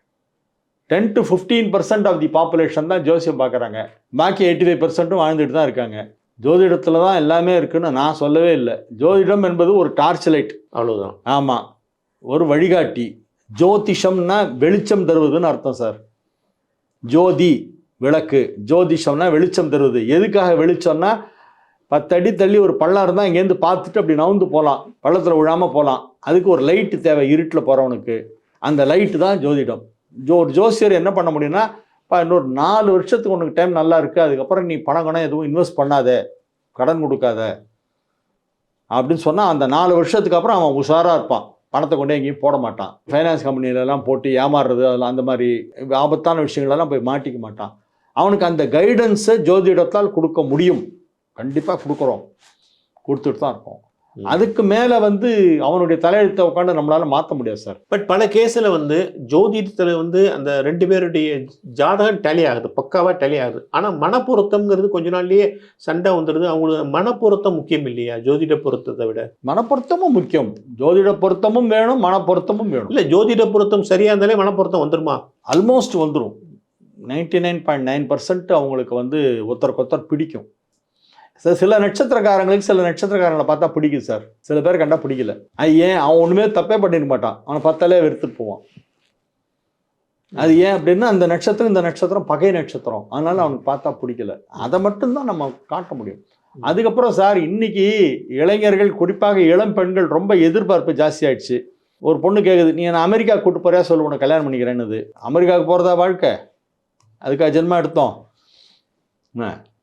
10 to 15% ஆஃப் தி பாப்புலேஷன் தான் ஜோசியம் பார்க்குறாங்க. பாக்கி 85% வாழ்ந்துட்டு தான் இருக்காங்க. ஜோதிடத்தில் தான் எல்லாமே இருக்குன்னு நான் சொல்லவே இல்லை. ஜோதிடம் என்பது ஒரு டார்ச் லைட், அவ்வளோதான். ஆமாம், ஒரு வழிகாட்டி. ஜோதிஷம்னா வெளிச்சம் தருவதுன்னு அர்த்தம் சார். ஜோதி விளக்கு, ஜோதிஷம்னா வெளிச்சம் தருவது. எதுக்காக வெளிச்சம்னா 10 அடி தள்ளி ஒரு பள்ளம் இருந்தால் இங்கேருந்து பார்த்துட்டு அப்படி நவுந்து போகலாம், பள்ளத்தில் விழாமல் போகலாம். அதுக்கு ஒரு லைட்டு தேவை, இருட்டில் போகிறவனுக்கு. அந்த லைட்டு தான் ஜோதிடம். ஒரு ஜோசியர் என்ன பண்ண முடியும்னா, இன்னொரு 4 வருஷத்துக்கு உனக்கு டைம் நல்லா இருக்குது, அதுக்கப்புறம் நீ பணம் எதுவும் இன்வெஸ்ட் பண்ணாத, கடன் கொடுக்காத அப்படின்னு சொன்னால் அந்த 4 வருஷத்துக்கு அப்புறம் அவன் உஷாராக இருப்பான். பணத்தை கொண்டே எங்கேயும் போட மாட்டான். ஃபைனான்ஸ் கம்பெனிலெலாம் போட்டு ஏமாறுறது, அதெல்லாம் அந்த மாதிரி ஆபத்தான விஷயங்களெல்லாம் போய் மாட்டிக்க மாட்டான். அவனுக்கு அந்த கைடன்ஸை ஜோதிடத்தால் கொடுக்க முடியும். கண்டிப்பாக கொடுத்துட்டு தான் இருக்கோம். அதுக்கு மேலே வந்து அவனுடைய தலையெழுத்தை உட்காந்து நம்மளால மாற்ற முடியாது சார். பட் பல கேஸில் வந்து ஜோதிடத்தில் வந்து அந்த 2 பேருடைய ஜாதகம் டேலி ஆகுது, பக்காவாக டேலி ஆகுது. ஆனால் மனப்பொருத்தம்ங்கிறது கொஞ்ச நாள்லயே சண்டை வந்துடுது. அவங்களுக்கு மனப்பொருத்தம் முக்கியம் இல்லையா ஜோதிட பொருத்தத்தை விட? மனப்பொருத்தமும் முக்கியம், ஜோதிட பொருத்தமும் வேணும், மனப்பொருத்தமும் வேணும். இல்லை, ஜோதிட பொருத்தம் சரியாக இருந்தாலே மனப்பொருத்தம் வந்துருமா? ஆல்மோஸ்ட் வந்துடும். 99.9% அவங்களுக்கு வந்து ஒருத்தருக்கு பிடிக்கும். சில நட்சத்திரக்காரங்களுக்கு சில நட்சத்திரக்காரங்களை பார்த்தா பிடிக்கும் சார், சில பேர் கண்டா பிடிக்கல. ஏன்? அவன் ஒன்றுமே தப்பே பண்ணிருக்க மாட்டான், அவனை பார்த்தாலே வெறுத்துட்டு போவான். அது ஏன் அப்படின்னா அந்த நட்சத்திரம் இந்த நட்சத்திரம் பகை நட்சத்திரம், அதனால அவனுக்கு பார்த்தா பிடிக்கல. அதை மட்டும்தான் நம்ம காட்ட முடியும். அதுக்கப்புறம் சார் இன்னைக்கு இளைஞர்கள், குறிப்பாக இளம் பெண்கள் ரொம்ப எதிர்பார்ப்பு ஜாஸ்தி ஆயிடுச்சு. ஒரு பொண்ணு கேட்குது, நீ என்ன அமெரிக்கா கூட்டு போறியா சொல்லு, உனக்கு கல்யாணம் பண்ணிக்கிறேன்னு. அமெரிக்காவுக்கு போகிறதா வாழ்க்கை? அதுக்காக ஜென்மா எடுத்தோம்?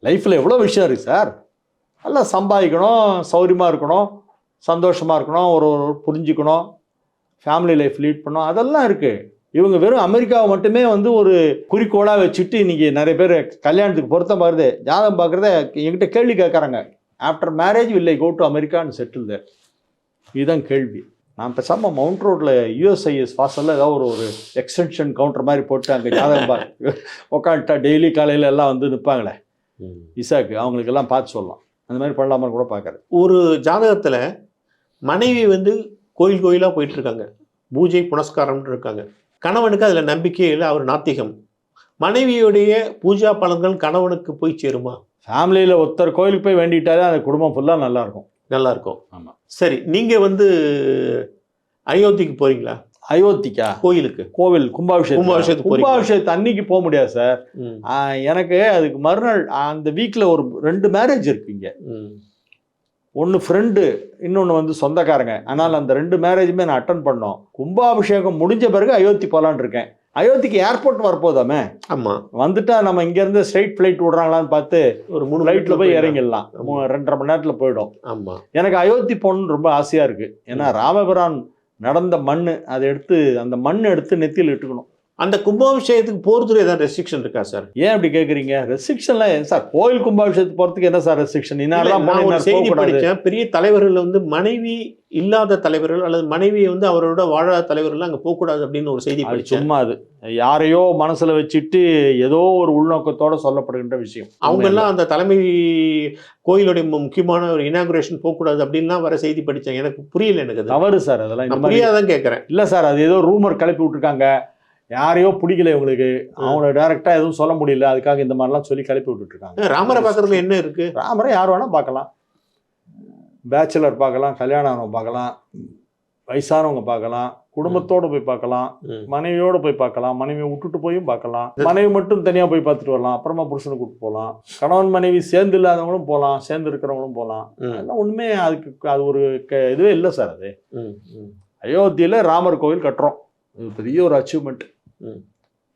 லைஃப்பில் எவ்வளோ விஷயம் இருக்குது சார். நல்லா சம்பாதிக்கணும், சௌரியமாக இருக்கணும், சந்தோஷமாக இருக்கணும், ஒரு புரிஞ்சுக்கணும், ஃபேமிலி லைஃப் லீட் பண்ணணும், அதெல்லாம் இருக்குது. இவங்க வெறும் அமெரிக்காவை மட்டுமே வந்து ஒரு குறிக்கோளாக வச்சுட்டு இன்றைக்கி நிறைய பேர் கல்யாணத்துக்கு பொருத்தம் பாருது, ஜாதகம் பார்க்குறத என்கிட்ட கேள்வி கேட்குறாங்க. After marriage will I go to அமெரிக்கான்னு செட்டில் தேர்? இதுதான் கேள்வி. நான் பேசாமல் மவுண்ட் ரோட்டில் யூஎஸ்ஐஎஸ் வாசலில் ஏதாவது ஒரு எக்ஸ்டென்ஷன் கவுண்டர் மாதிரி போட்டு அங்கே ஜாதகம் பார்த்து உட்காந்துட்டா டெய்லி காலையில் எல்லாம் வந்து நிற்பாங்களே இசாக்கு, அவங்களுக்கெல்லாம் பார்த்து சொல்லலாம். அந்த மாதிரி பண்ணலாமான்னு கூட பார்க்குறது. ஒரு ஜாதகத்தில் மனைவி வந்து கோயில் கோயிலாக போயிட்டுருக்காங்க, பூஜை புனஸ்காரம்னு இருக்காங்க. கணவனுக்கு அதில் நம்பிக்கையே இல்லை, அவர் நாத்திகம். மனைவியுடைய பூஜா பலன்கள் கணவனுக்கு போய் சேருமா? ஃபேமிலியில் ஒருத்தர் கோயிலுக்கு போய் வேண்டிட்டாலே அந்த குடும்பம் ஃபுல்லாக நல்லாயிருக்கும். நல்லாயிருக்கும். ஆமாம். சரி, நீங்கள் வந்து அயோத்திக்கு போகிறீங்களா? அயோத்திக்கா? கோயிலுக்கு, கோவில் கும்பாபிஷேகத்துக்கு அன்னைக்கு போக முடியாது சார். எனக்கு அதுக்கு மறுநாள் அந்த வீக்கில் ஒரு 2 மேரேஜ் இருக்குங்க. ஒன்று ஃப்ரெண்டு, இன்னொன்று வந்து சொந்தக்காரங்க. ஆனால் அந்த 2 மேரேஜுமே நான் அட்டன் பண்ணோம். கும்பாபிஷேகம் முடிஞ்ச பிறகு அயோத்தி போகலான்னு இருக்கேன். அயோத்திக்கு ஏர்போர்ட் வரப்போதாமே? ஆமாம். வந்துட்டா நம்ம இங்கேருந்து ஸ்ட்ரைட் ஃப்ளைட் விடுறாங்களான்னு பார்த்து ஒரு 3 ஃப்ளைட்டில் போய் இறங்கிடலாம். 2.5 மணி நேரத்தில் போயிடும். ஆமாம். எனக்கு அயோத்தி போகணுன்னு ரொம்ப ஆசையாக இருக்குது. ஏன்னா ராமபிரான் நடந்த மண், அதை எடுத்து அந்த மண் எடுத்து நெத்தியில் இட்டுக்கணும். அந்த கும்பாபிஷேகத்துக்கு போகிறதுல ஏதாவது ரெஸ்ட்ரிக்ஷன் இருக்கா சார்? ஏன் அப்படி கேட்குறீங்க? ரெஸ்ட்ரிக்ஷன்லாம் ஏன் சார்? கோயில் கும்பாபிஷேகத்துக்கு போகிறதுக்கு என்ன சார் ரெஸ்ட்ரிக்ஷன்? செய்தி படித்தேன், பெரிய தலைவர்கள் வந்து மனைவி இல்லாத தலைவர்கள் அல்லது மனைவியை வந்து அவரோட வாழாத தலைவர்கள் அங்கே போகக்கூடாது அப்படின்னு ஒரு செய்தி படித்தேன். சும்மா அது யாரையோ மனசில் வச்சுட்டு ஏதோ ஒரு உள்நோக்கத்தோடு சொல்லப்படுகின்ற விஷயம். அவங்கெல்லாம் அந்த தலைமை கோயிலுடைய முக்கியமான ஒரு இனாகுரேஷன் போகக்கூடாது அப்படின்லாம் வர செய்தி படித்தேன். எனக்கு புரியல. எனக்கு தவறு சார், அதெல்லாம் புரியாதான் கேட்குறேன். இல்லை சார், அது ஏதோ ரூமர் கிளப்பி விட்டுருக்காங்க, யாரையோ பிடிக்கல இவங்களுக்கு, அவங்கள டைரக்டா எதுவும் சொல்ல முடியல, அதுக்காக இந்த மாதிரிலாம் சொல்லி கிளப்பி விட்டுட்டு இருக்காங்க. ராமரை பார்க்கறதுல என்ன இருக்கு? ராமரை யார் வேணா பார்க்கலாம், பேச்சுலர் பார்க்கலாம், கல்யாணம் ஆனவங்க பார்க்கலாம், வயசானவங்க பார்க்கலாம், குடும்பத்தோடு போய் பார்க்கலாம், மனைவியோடு போய் பார்க்கலாம், மனைவியை விட்டுட்டு போயும் பார்க்கலாம், மனைவி மட்டும் தனியாக போய் பார்த்துட்டு வரலாம், அப்புறமா புருஷனை கூப்பிட்டு போகலாம், கணவன் மனைவி சேர்ந்து இல்லாதவங்களும் போகலாம், சேர்ந்து இருக்கிறவங்களும் போகலாம். அதெல்லாம் ஒன்றுமே அதுக்கு அது ஒரு இதுவே இல்லை சார். அது அயோத்தியில் ராமர் கோவில் கட்டுறோம், இது பெரிய ஒரு அச்சீவ்மெண்ட்.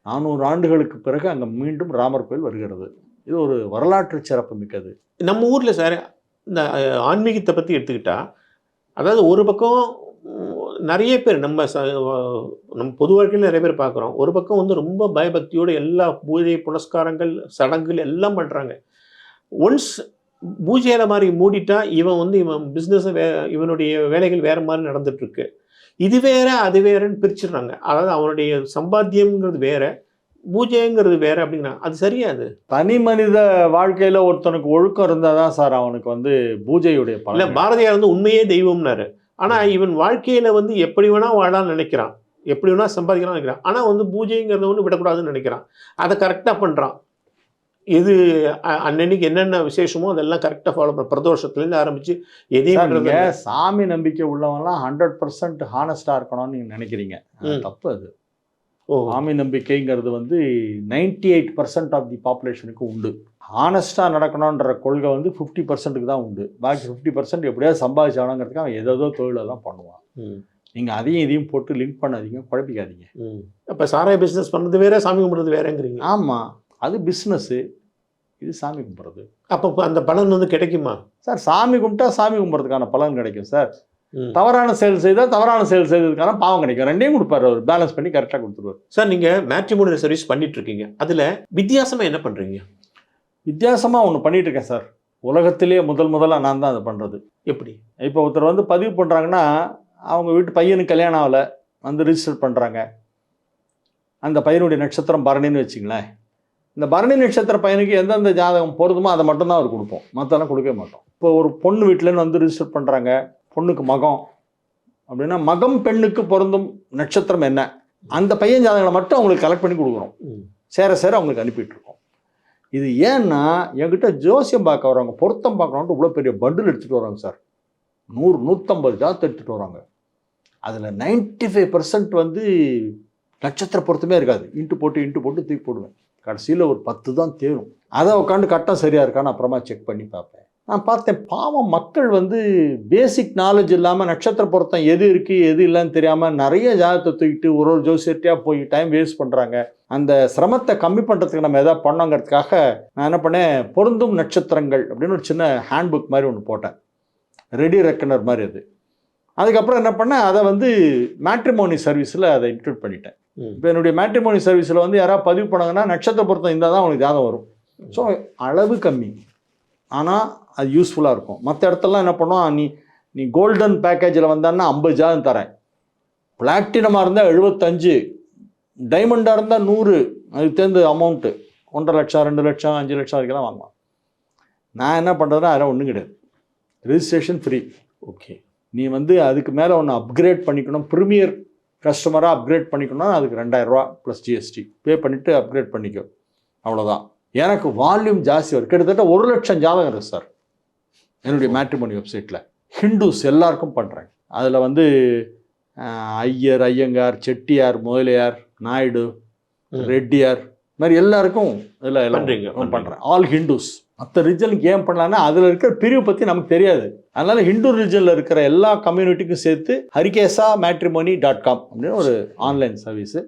400 ஆண்டுகளுக்கு பிறகு அங்கே மீண்டும் ராமர் கோயில் வருகிறது. இது ஒரு வரலாற்று சிறப்பு மிக்கது. நம்ம ஊரில் சார் இந்த ஆன்மீகத்தை பற்றி எடுத்துக்கிட்டா, அதாவது ஒரு பக்கம் நிறைய பேர் நம்ம பொது வாழ்க்கையில் நிறைய பேர் பார்க்குறோம். ஒரு பக்கம் வந்து ரொம்ப பயபக்தியோடு எல்லா பூஜை புனஸ்காரங்கள் சடங்குகள் எல்லாம் பண்ணுறாங்க. ஒன்ஸ் பூஜையில மாதிரி மூடிட்டா இவன் பிஸ்னஸை இவனுடைய வேலைகள் வேறு மாதிரி நடந்துட்டுருக்கு. இது வேற அது வேறன்னு பிரிச்சிடுறாங்க. அதாவது அவனுடைய சம்பாத்தியம்ங்கிறது வேற, பூஜைங்கிறது வேற அப்படிங்கிறாங்க. அது சரியாது? தனி மனித வாழ்க்கையில் ஒருத்தனுக்கு ஒழுக்கம் இருந்தால் தான் சார் அவனுக்கு வந்து பூஜையுடைய பலன். இல்லை, பாரதியார் வந்து உண்மையே தெய்வம்னாரு. ஆனால் இவன் வாழ்க்கையில் வந்து எப்படி வேணால் வாழலாம்னு நினைக்கிறான், எப்படி வேணால் சம்பாதிக்கலாம்னு நினைக்கிறான். ஆனால் வந்து பூஜைங்கிறத ஒன்று விடக்கூடாதுன்னு நினைக்கிறான். அதை கரெக்டாக பண்ணுறான். இது அன்னன்னைக்கு என்னென்ன விசேஷமோ அதெல்லாம் கரெக்டாக ஃபாலோ பண்ண, பிரதோஷத்துலேருந்து ஆரம்பித்து எதையும். சாமி நம்பிக்கை உள்ளவங்கலாம் 100% ஹானஸ்டாக இருக்கணும்னு நீங்கள் நினைக்கிறீங்க, தப்பு அது. சாமி நம்பிக்கைங்கிறது வந்து 98% ஆஃப் தி பாப்புலேஷனுக்கு உண்டு. ஹானஸ்டாக நடக்கணுன்ற கொள்கை வந்து 50%க்கு தான் உண்டு. பாக்கி 50% எப்படியாவது சம்பாதிச்சானுங்கிறதுக்கு அவன் ஏதோ தொழிலை தான் பண்ணுவான். நீங்கள் அதையும் இதையும் போட்டு லிங்க் பண்ணாதீங்க, குழப்பிக்காதீங்க. அப்போ சாராய பிஸ்னஸ் பண்ணுறது வேற, சாமி கும்பிட்றது வேறங்கிறீங்க. ஆமாம், அது பிஸ்னஸ்ஸு, இது சாமி கும்பிட்றது. அப்போ அந்த பலன் வந்து கிடைக்குமா சார்? சாமி கும்பிட்டா சாமி கும்பிட்றதுக்கான பலன் கிடைக்கும் சார். தவறான செயல் செய்தால் தவறான செயல் செய்ததுக்கான பாவம் கிடைக்கும். ரெண்டையும் கொடுப்பாரு அவர், பேலன்ஸ் பண்ணி கரெக்டாக கொடுத்துருவார். சார், நீங்கள் மேட்ரிமோனியல் சர்வீஸ் பண்ணிட்டு இருக்கீங்க, அதில் வித்தியாசமாக என்ன பண்ணுறீங்க? வித்தியாசமாக ஒன்று பண்ணிட்டு இருக்கேன் சார். உலகத்திலேயே முதலாக நான் தான் அதை பண்ணுறது. எப்படி? இப்போ ஒருத்தர் வந்து பதிவு பண்ணுறாங்கன்னா, அவங்க வீட்டு பையனுக்கு கல்யாணம் ஆகலை, வந்து ரிஜிஸ்டர் பண்ணுறாங்க. அந்த பையனுடைய நட்சத்திரம் பரணின்னு வச்சுங்களேன். இந்த பரணி நட்சத்திர பையனுக்கு எந்தெந்த ஜாதகம் பொருந்துமோ அதை மட்டும்தான் அவர் கொடுப்போம், மற்றெல்லாம் கொடுக்கவே மாட்டோம். இப்போ ஒரு பொண்ணு வீட்டிலேருந்து வந்து ரிஜிஸ்டர் பண்ணுறாங்க, பொண்ணுக்கு மகம் அப்படின்னா மகம் பெண்ணுக்கு பொருந்தும் நட்சத்திரம் என்ன, அந்த பையன் ஜாதகங்களை மட்டும் அவங்களுக்கு கலெக்ட் பண்ணி கொடுக்குறோம். சேர அவங்களுக்கு அனுப்பிட்டு இருக்கோம். இது ஏன்னா என்கிட்ட ஜோசியம் பார்க்க வராங்க, பொருத்தம் பார்க்கணுன்ட்டு இவ்வளோ பெரிய பண்டில் எடுத்துகிட்டு வராங்க சார். 100-150 ஜாதகம் எடுத்துகிட்டு வராங்க. அதில் 95% வந்து நட்சத்திர பொருத்தமே இருக்காது. இன்ட்டு போட்டு தூக்கி போடுவேன். கடைசியில் ஒரு 10 தான் தேரும். அதை உட்காந்து கட்டம் சரியாக இருக்கான்னு அப்புறமா செக் பண்ணி பார்ப்பேன். நான் பார்த்தேன், பாவம் மக்கள் வந்து பேசிக் நாலேஜ் இல்லாமல் நட்சத்திர பொருத்தம் எது இருக்குது எது இல்லைன்னு தெரியாமல் நிறைய ஜாதகத்தை தூக்கிட்டு ஒரு ஜோசியர்ட்டியாக போய் டைம் வேஸ்ட் பண்ணுறாங்க. அந்த சிரமத்தை கம்மி பண்ணுறதுக்கு நம்ம எதாவது பண்ணோங்கிறதுக்காக நான் என்ன பண்ணேன், பொருந்தும் நட்சத்திரங்கள் அப்படின்னு ஒரு சின்ன ஹேண்ட்புக் மாதிரி ஒன்று போட்டேன், ரெடி ரெக்கனர் மாதிரி. அதுக்கப்புறம் என்ன பண்ணேன், அதை வந்து மேட்ரிமோனி சர்வீஸில் அதை இன்க்ளூட் பண்ணிட்டேன். இப்போ என்னுடைய மேட்ரிமோனி சர்வீஸில் வந்து யாராவது பதிவு பண்ணாங்கன்னா நட்சத்திர பொருத்தம் இருந்தால் தான் அவங்களுக்கு ஜாதகம் வரும். ஸோ அளவு கம்மி, ஆனால் அது யூஸ்ஃபுல்லாக இருக்கும். மற்ற இடத்துலலாம் என்ன பண்ணுவோம், நீ கோல்டன் பேக்கேஜில் வந்தான்னா 50 ஜாதகம் தரேன், பிளாட்டினமாக இருந்தால் 75, டைமண்டாக இருந்தால் 100, அதுக்கு தேர்ந்த அமௌண்ட்டு 1.5 லட்சம் 2 லட்சம் 5 லட்சம் வரைக்கும் வாங்குவான். நான் என்ன பண்ணுறதுனா அதெல்லாம் ஒன்றும் கிடையாது, ரெஜிஸ்ட்ரேஷன் ஃப்ரீ. ஓகே, நீ வந்து அதுக்கு மேலே ஒன்று அப்கிரேட் பண்ணிக்கணும், ப்ரீமியர் கஸ்டமராக அப்கிரேட் பண்ணிக்கணும்னா அதுக்கு 2000 ரூபா ப்ளஸ் ஜிஎஸ்டி பே பண்ணிவிட்டு அப்கிரேட் பண்ணிக்கோ, அவ்வளோதான். எனக்கு வால்யூம் ஜாஸ்தி வரும், கிட்டத்தட்ட 1 லட்சம் ஜாதகம் இருக்குது சார் என்னுடைய மேட்ரிமோனி வெப்சைட்டில். ஹிந்துஸ் எல்லாருக்கும் பண்ணுறேன். அதில் வந்து ஐயர், ஐயங்கார், செட்டியார், முதலியார், நாயுடு, ரெட்டியார் மாதிரி எல்லாருக்கும் இதில் எல்லாம் பண்ணுறேன். All Hindus. மற்ற ரிஜனுக்கு ஏன் பண்ணலான்னா அதில் இருக்கிற பிரிவு பற்றி நமக்கு தெரியாது. அதனால் ஹிந்து ரிஜனில் இருக்கிற எல்லா கம்யூனிட்டிக்கும் சேர்த்து ஹரிகேசா மேட்ரிமோனி.com அப்படின்னு ஒரு ஆன்லைன் சர்வீஸு.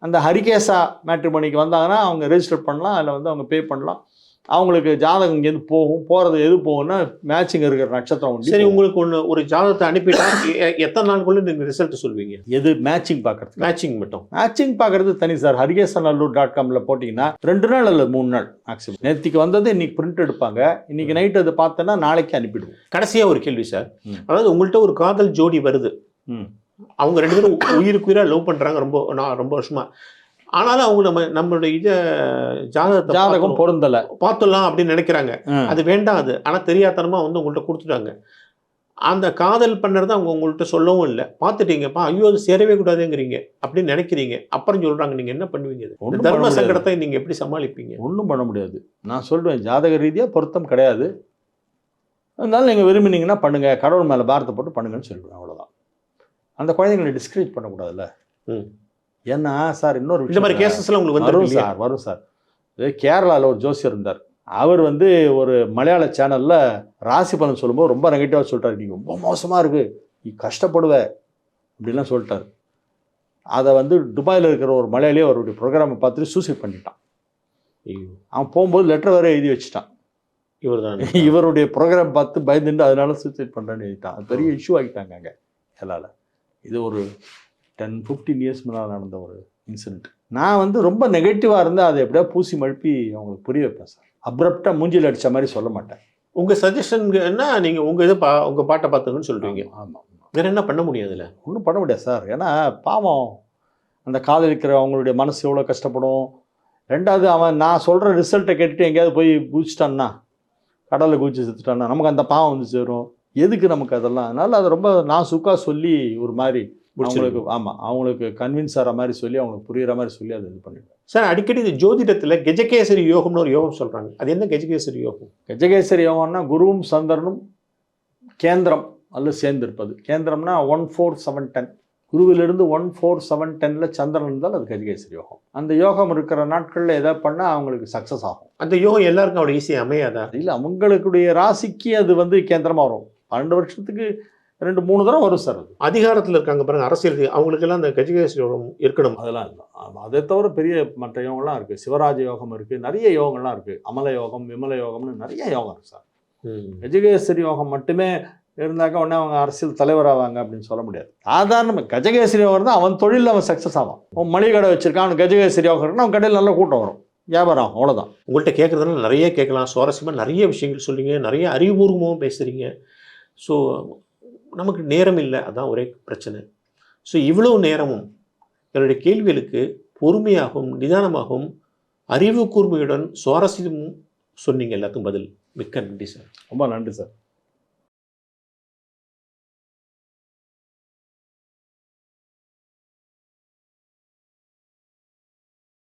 அந்த ஹரிகேசா மேட்ரிமோனிக்கு வந்தாங்கன்னா அவங்க ரெஜிஸ்டர் பண்ணலாம், அதில் வந்து அவங்க பே பண்ணலாம். அவங்களுக்கு ஜாதகம் இங்கேருந்து போகிறது எது போகும்னா மேட்சிங் இருக்கிற நட்சத்திரம். சரி, உங்களுக்கு ஒரு ஜாதகத்தை அனுப்பிட்டா எத்தனை நாளுக்குள்ளே நீங்கள் ரிசல்ட் சொல்வீங்க? எது மேட்சிங் பார்க்குறது? மேட்சிங் மட்டும். மேட்சிங் பார்க்குறது தனி சார். ஹரிகேசநல்லூர்.comல போட்டிங்கன்னா 2 நாள் அல்லது 3 நாள் மேக்ஸிமம். நேற்றுக்கு வந்தது இன்றைக்கி பிரிண்ட் எடுப்பாங்க, இன்றைக்கி நைட்டு அது பார்த்தோன்னா நாளைக்கு அனுப்பிடுவோம். கடைசியாக ஒரு கேள்வி சார், அதாவது உங்கள்கிட்ட ஒரு காதல் ஜோடி வருது, அவங்க 2 பேரும் உயிருக்கு உயிராக லவ் பண்ணுறாங்க ரொம்ப வருஷமாக. ஆனாலும் அவங்க நம்மளுடைய ஜாதகம் பொருந்தலை பார்த்துடலாம் அப்படின்னு நினைக்கிறாங்க. அது வேண்டாம், அது ஆனால் தெரியாதனமாக வந்து உங்கள்கிட்ட கொடுத்துட்டாங்க. அந்த காதல் பண்ணுறது அவங்க உங்கள்கிட்ட சொல்லவும் இல்லை, பார்த்துட்டீங்கப்பா, ஐயோ அது சேரவே கூடாதுங்கிறீங்க அப்படின்னு நினைக்கிறீங்க. அப்புறம் சொல்கிறாங்க, நீங்கள் என்ன பண்ணுவீங்க? தர்ம சங்கடத்தை நீங்கள் எப்படி சமாளிப்பீங்க? ஒன்றும் பண்ண முடியாது. நான் சொல்லுவேன், ஜாதக ரீதியாக பொருத்தம் கிடையாது, அதனால நீங்கள் விரும்பினீங்கன்னா பண்ணுங்கள், கடவுள் மேலே பாரத்தை போட்டு பண்ணுங்கன்னு சொல்லுவேன், அவ்வளோதான். அந்த குழந்தைங்களை டிஸ்கரேஜ் பண்ணக்கூடாதுல்ல. ஏன்னா சார் இன்னொரு இந்த மாதிரி கேசஸ்லாம் உங்களுக்கு வரும் சார். கேரளாவில் ஒரு ஜோசியர் இருந்தார், அவர் வந்து ஒரு மலையாள சேனலில் ராசி பலன் சொல்லும்போது ரொம்ப நெகட்டிவாக சொல்லிட்டார். நீங்கள் ரொம்ப மோசமாக இருக்குது, நீ கஷ்டப்படுவ அப்படின்லாம் சொல்லிட்டார். அதை வந்து துபாயில் இருக்கிற ஒரு மலையாளியே அவருடைய ப்ரோக்ராமை பார்த்துட்டு சூசைட் பண்ணிட்டான். அவன் போகும்போது லெட்டர் வேறு எழுதி வச்சுட்டான், இவருடைய ப்ரோக்ராம் பார்த்து பயந்துட்டு அதனால சூசைட் பண்ணுறேன்னு எழுதிட்டான். அது பெரிய இஷ்யூ ஆகிட்டாங்க அங்கே கேரளாவில். இது ஒரு 10-15 இயர்ஸ் முன்னால் நடந்த ஒரு இன்சிடென்ட். நான் வந்து ரொம்ப நெகட்டிவாக இருந்தால் அதை எப்படியா பூசி மழுப்பி அவங்களுக்கு புரிய வைப்பேன் சார். அப்ரப்டாக மூஞ்சில் அடித்த மாதிரி சொல்ல மாட்டேன். உங்கள் சஜஷன்னா நீங்கள் உங்கள் உங்கள் பாட்டை பார்த்துங்கன்னு சொல்கிறீங்க. ஆமாம், வேறு என்ன பண்ண முடியாதுல்ல? ஒன்றும் பண்ண முடியாது சார். ஏன்னா பாவம் அந்த காதலிக்கிற அவங்களுடைய மனசு எவ்வளோ கஷ்டப்படும். ரெண்டாவது அவன் நான் சொல்கிற ரிசல்ட்டை கேட்டுட்டு எங்கேயாவது போய் குதிச்சிட்டான்னா, கடலில் குதிச்சு செத்துட்டான்னா நமக்கு அந்த பாவம் வந்து சேரும். எதுக்கு நமக்கு அதெல்லாம்? அதனால் அதை ரொம்ப நான் சுக்காக சொல்லி ஒரு மாதிரி அவங்களுக்கு அவங்களுக்கு கன்வின்ஸ் ஆகிற மாதிரி சொல்லி அவங்களுக்கு புரிகிற மாதிரி சொல்லி அதை இது பண்ணிடுவேன் சார். அடிக்கடி இந்த ஜோதிடத்தில் கஜகேசரி யோகம்னு ஒரு யோகம் சொல்கிறாங்க, அது என்ன கஜகேசரி யோகம்? கஜகேசரி யோகம்னா குருவும் சந்திரனும் கேந்திரம் அல்லது சேர்ந்திருப்பது. கேந்திரம்னா 1-4-7-10, குருவிலிருந்து 1-4-7-10 சந்திரன் இருந்தால் அது கஜகேசரி யோகம். அந்த யோகம் இருக்கிற நாட்களில் எதாவது பண்ணால் அவங்களுக்கு சக்ஸஸ் ஆகும். அந்த யோகம் எல்லாருக்கும் அவ்வளோ ஈஸியாக அமையாதா? இல்லை, அவங்களுடைய ராசிக்கு அது வந்து கேந்திரமாக வரும். 12 வருஷத்துக்கு 2-3 தடவை வரும் சார். அது அதிகாரத்தில் இருக்காங்க பாருங்க, அரசியல், அவங்களுக்கெல்லாம் அந்த கஜகேசரி யோகம் இருக்கணும். அதெல்லாம் இல்லை. அதை தவிர பெரிய மற்ற யோகம்லாம் இருக்குது. சிவராஜ யோகம் இருக்குது, நிறைய யோகம்லாம் இருக்குது. அமல யோகம், விமல யோகம்னு நிறைய யோகம் இருக்குது சார். கஜகேசரி யோகம் மட்டுமே இருந்தாக்க உடனே அவங்க அரசியல் தலைவராவாங்க அப்படின்னு சொல்ல முடியாது. சாதாரண கஜகேசரி யோகம் இருந்தால் அவன் தொழிலில் அவன் சக்ஸஸ் ஆவான். அவன் மளிகை கடை வச்சிருக்கான், அவன் கஜகேசரி யோகம் இருக்குன்னா அவன் கடையில் நல்ல கூட்டம் வரும். வியாபாரம் அவ்வளோதான். உங்கள்கிட்ட கேட்குறதுனால நிறைய கேட்கலாம், சுவாரஸ்யமாக நிறைய விஷயங்கள் சொல்றீங்க, நிறைய அறிவுபூர்வமாகவும் பேசுகிறீங்க. ஸோ நமக்கு நேரம் இல்லை, அதான் ஒரே பிரச்சனை. ஸோ இவ்வளோ நேரமும் என்னுடைய கேள்விகளுக்கு பொறுமையாகவும் நிதானமாகவும் அறிவு கூர்மையுடன் சுவாரஸ்யமும் சொன்னீங்க. எல்லாத்துக்கும் பதில் மிக்க நன்றி சார். ரொம்ப நன்றி சார்.